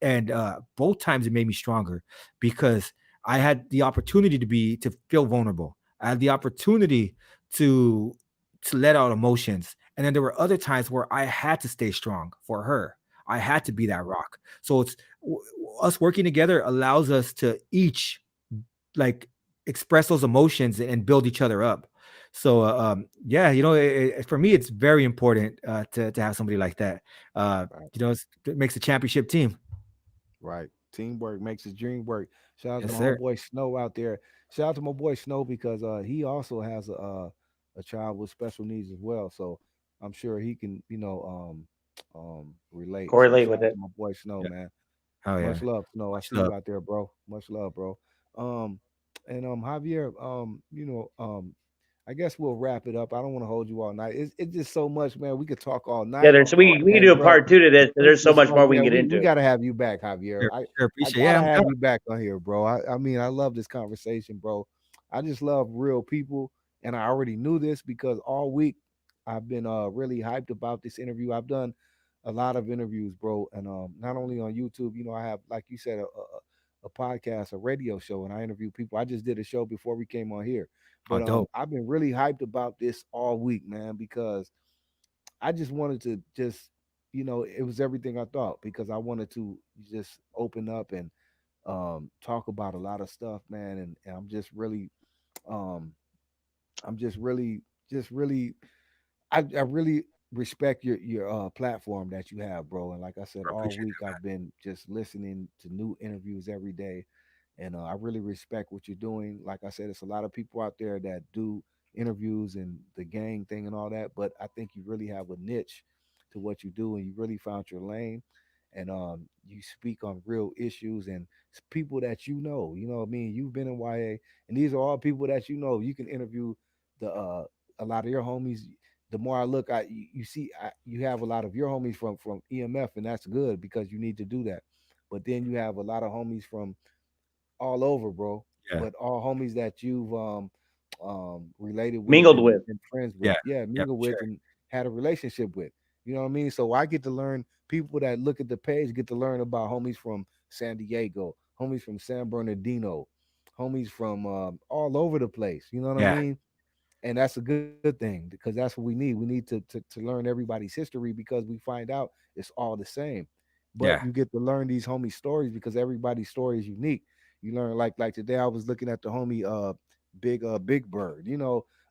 and both times it made me stronger because I had the opportunity to feel vulnerable. I had the opportunity to to let out emotions, and then there were other times where I had to stay strong for her. I had to be that rock. So it's us working together allows us to each like express those emotions and build each other up. So yeah, for me, it's very important to have somebody like that. Right. It makes a championship team. Right. Teamwork makes the dream work. Shout out to Yes, my sir. homeboy Snow out there. Shout out to my boy Snow because he also has a child with special needs as well. So I'm sure he can, relate. So Correlate shout with out it. to my boy Snow, Yeah. man. Oh yeah. Much love, Snow. I Much see love. you out there, bro. Much love, bro. Um, and Javier, I guess we'll wrap it up. I don't want to hold you all night. It's just so much, man. We could talk all Yeah, night. there's we can And do a bro, part two to this because thanks there's for so much smoke, more we can man. get We into. gotta have you back, Javier. Sure, sure, I appreciate it. Yeah, gotta I'm have done. you back on here, bro. I mean, I love this conversation, bro. I just love real people, and I already knew this because all week I've been really hyped about this interview. I've done a lot of interviews, bro, and not only on YouTube. I have, like you said, a podcast, a radio show, and I interview people. I just did a show before we came on here, Oh, but dope. I've been really hyped about this all week, man, because I just wanted to just, it was everything I thought because I wanted to just open up and talk about a lot of stuff, man, and um I'm just really I really respect your platform that you have, bro. And like I said, I all appreciate week I've been just listening to new interviews every day, and I really respect what you're doing. Like I said, it's a lot of people out there that do interviews and the gang thing and all that, but I think you really have a niche to what you do, and you really found your lane. And you speak on real issues and people that you know. You know what I mean? You've been in YA, and these are all people that you know. You can interview the a lot of your homies. The more I look, you see you have a lot of your homies from EMF, and that's good because you need to do that. But then you have a lot of homies from all over, bro. it. Yeah. But all homies that you've related with Mingled and with. been friends Yeah. with, yeah, Yeah, mingle for with sure. and had a relationship with. You know what I mean? So I get to learn people that look at the page get to learn about homies from San Diego, homies from San Bernardino, homies from all over the place. You know what I Yeah. mean? And that's a good thing because that's what we need. We need to learn everybody's history because we find out it's all the same. but Yeah. you get to learn these homie stories because everybody's story is unique. You learn like today I was looking at the homie Big Bird,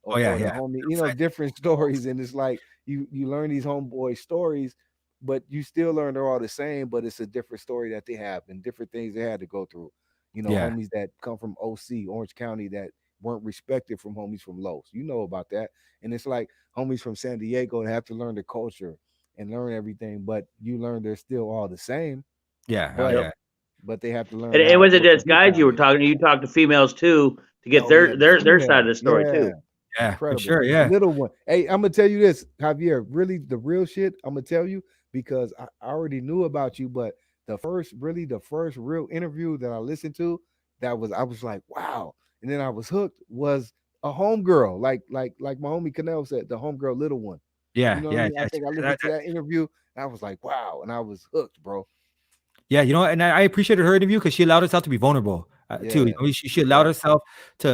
Oh yeah, or the yeah. homie, different stories, and it's like you learn these homeboy stories, but you still learn they're all the same, but it's a different story that they have and different things they had to go through. Yeah. Homies that come from OC, Orange County, that weren't respected from homies from Los. You know about that. And it's like homies from San Diego that have to learn the culture and learn everything, but you learn they're still all the same, Yeah. Hell but Yep. yeah. they have to learn And it how wasn't what the just good guys time you were is. talking to. You talked to females too to get Oh yeah, the their side of female. the story Yeah, too. Yeah, for incredible. sure. The Yeah. little one. Hey, I'm gonna tell you this, Javier. Really, the real shit. I'm gonna tell you because I already knew about you, but the first real interview that I listened to, I was like, wow, and then I was hooked. Was a homegirl, like my homie Conejo said, the homegirl, little one. You Yeah. know what I Yeah. mean? I Yeah. think I listened to that interview. And I was like, wow, and I was hooked, bro. Yeah, and I appreciated her interview because she allowed herself to be vulnerable too. Yeah, She allowed yeah, herself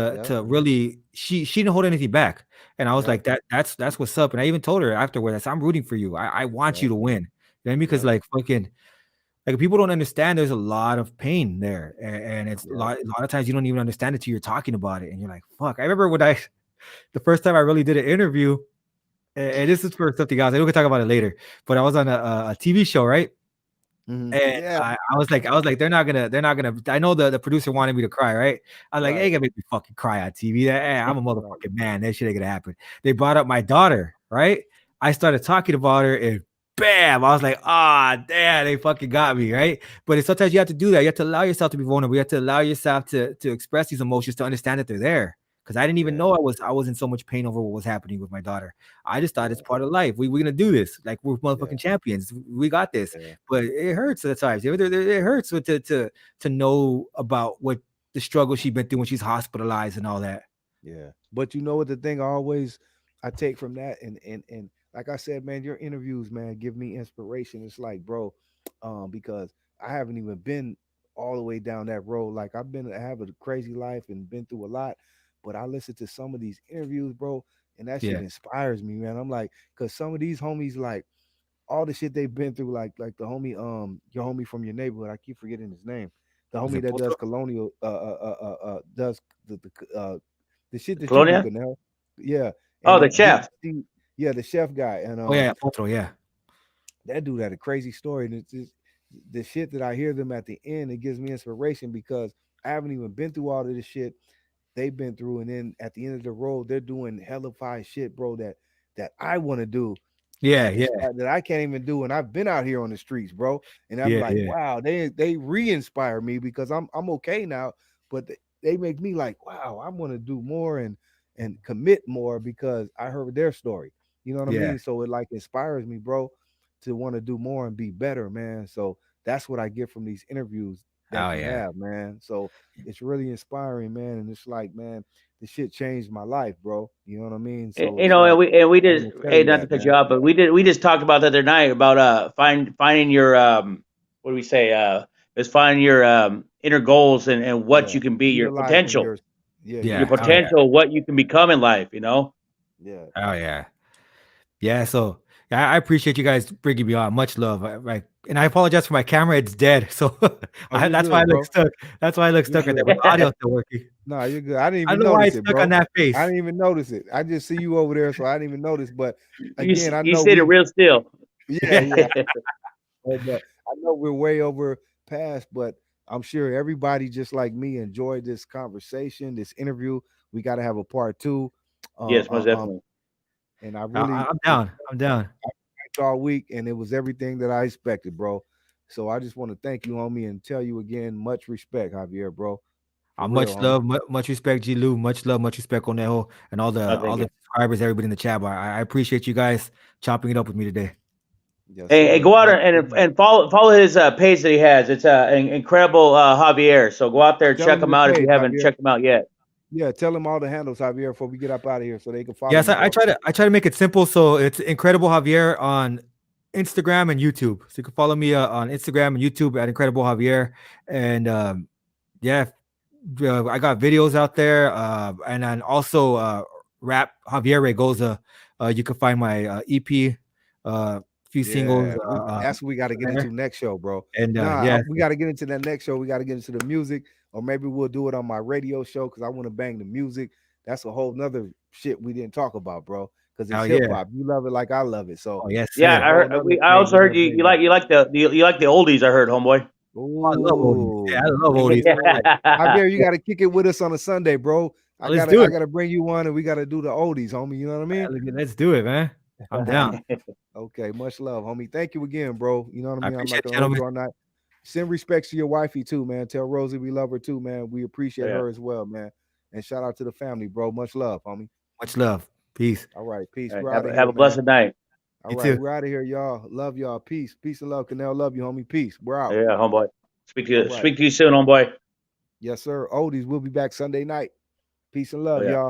yeah, to really she didn't hold anything back, and I was yeah, like that's what's up. And I even told her afterwards, I said, I'm rooting for you. I want yeah, you to win. You know what I mean? Because yeah, like fucking like people don't understand. There's a lot of pain there, and it's yeah. a lot of times you don't even understand it till you're talking about it, and you're like, fuck. I remember when I the first time I really did an interview, and this is for something else. I know we can talk about it later, but I was on a TV show, right? And Yeah. I was like, they're not gonna. I know the producer wanted me to cry, right? I was like, they Right, ain't gonna make me fucking cry on TV. I'm a right. motherfucking man. That shit ain't gonna happen. They brought up my daughter, right? I started talking about her, and bam, I was like, ah, damn, they fucking got me, right? But it's sometimes you have to do that. You have to allow yourself to be vulnerable. You have to allow yourself to express these emotions to understand that they're there. Because I didn't even Yeah, know I was in so much pain over what was happening with my daughter. I just thought yeah, it's part of life. We're gonna do this. Like we're yeah, motherfucking champions. We got this. yeah, But it hurts at times. It hurts to know about what the struggle she's been through when she's hospitalized and all that. yeah. But you know what the thing I take from that, and like I said, man, your interviews, man, give me inspiration. It's like, bro, because I haven't even been all the way down that road. Like I have a crazy life and been through a lot, but I listen to some of these interviews, bro, and that shit Yeah. inspires me, man. I'm like, cause some of these homies, like all the shit they've been through, like the homie, your homie from your neighborhood. I keep forgetting his name. The Was homie it that does Potro? colonial, does the shit The that you do, Colonia? Canal. Yeah, Oh, and the chef. yeah, the chef guy, and Oh yeah, Potro, yeah. that dude had a crazy story, and it's just the shit that I hear them at the end. It gives me inspiration because I haven't even been through all of this shit they've been through, and then at the end of the road, they're doing hellified shit, bro. That I want to do Yeah, at yeah, this that I can't even do, and I've been out here on the streets, bro. And I'm yeah, like, yeah, wow, they re-inspire me because I'm okay now, but they make me like, wow, I want to do more and commit more because I heard their story. You know what I yeah. mean? So it like inspires me, bro, to want to do more and be better, man. So that's what I get from these interviews that Oh you yeah. have, man. So it's really inspiring, man. And it's like, man, this shit changed my life, bro. You know what I mean? So You it's know, like and we I just, want to tell hey, you not to that, cut you man. off, but we just talked about the other night about finding your what do we say, is finding your inner goals and what Yeah, you can be, realizing your yeah, your your Yeah. Oh yeah. potential. potential, what you can become in life. You know. Yeah, Oh yeah. Yeah, so yeah, I appreciate you guys bringing me on. Much love. And I apologize for my camera. It's dead. So oh, you're that's why I good, look bro. stuck. That's why I look You're stuck right there. good. But the audio's still working. No, you're good. I didn't I even don't know why notice it's it, stuck on bro. that I face. didn't even notice it. I just see you over there, so I didn't even notice. But again, I You know said it we, real still. yeah, yeah. But I know we're way over past, but I'm sure everybody just like me enjoyed this conversation, this interview. We got to have a part two. Uh, Yes, most uh, um, definitely. and I really I'm down. I'm down. all week, and it was everything that I expected, bro. So I just want to thank you, homie, and tell you again, much respect, Javier, bro. For real, Much homie. love, much respect, G-Lew. Much love, much respect, Conejo, and No, all thank the you. subscribers, everybody in the chat bar. I appreciate you guys chopping it up with me today. Yes, Hey, sir. go out Thank you so much. and follow his page that he has. It's incredible Javier. So go out there and Tell check him him the out if you page, haven't Javier. checked him out yet. Yeah, tell him all the handles, Javier, before we get up out of here, so they can follow Yes, you, bro. I try to make it simple. So it's Incredible Javier on Instagram and YouTube. So you can follow me on Instagram and YouTube at Incredible Javier. And yeah, I got videos out there. And then also rap Javier Raygoza. You can find my EP few singles. That's what we got to get into next show, bro. And we got to get into that next show. We got to get into the music, or maybe we'll do it on my radio show because I want to bang the music. That's a whole nother shit we didn't talk about, bro. Because it's hip hop. You love it like I love it. So yes, yeah, I also heard you like the oldies. I heard, homeboy. Oh, I love oldies. Yeah, I love oldies. Javier, you got to kick it with us on a Sunday, bro. I gotta bring you one, and we gotta do the oldies, homie. You know what I mean? Let's do it, man. I'm down. Okay, much love, homie. Thank you again, bro. You know what I mean? I'm not appreciate gonna hold you all night. Send respects to your wifey too, man. Tell Rosie we love her too, man. We appreciate her as well, man. And shout out to the family, bro. Much love, homie. Much love. Peace. All right, peace. All We're right, out of here. Have a blessed night. All right, we're out of here, y'all. Love y'all. Peace. Peace and love. Canal, love you, homie. Peace. We're out. Yeah, homeboy. Speak to you soon, homeboy. Yes, sir. Oldies, we'll be back Sunday night. Peace and love, y'all.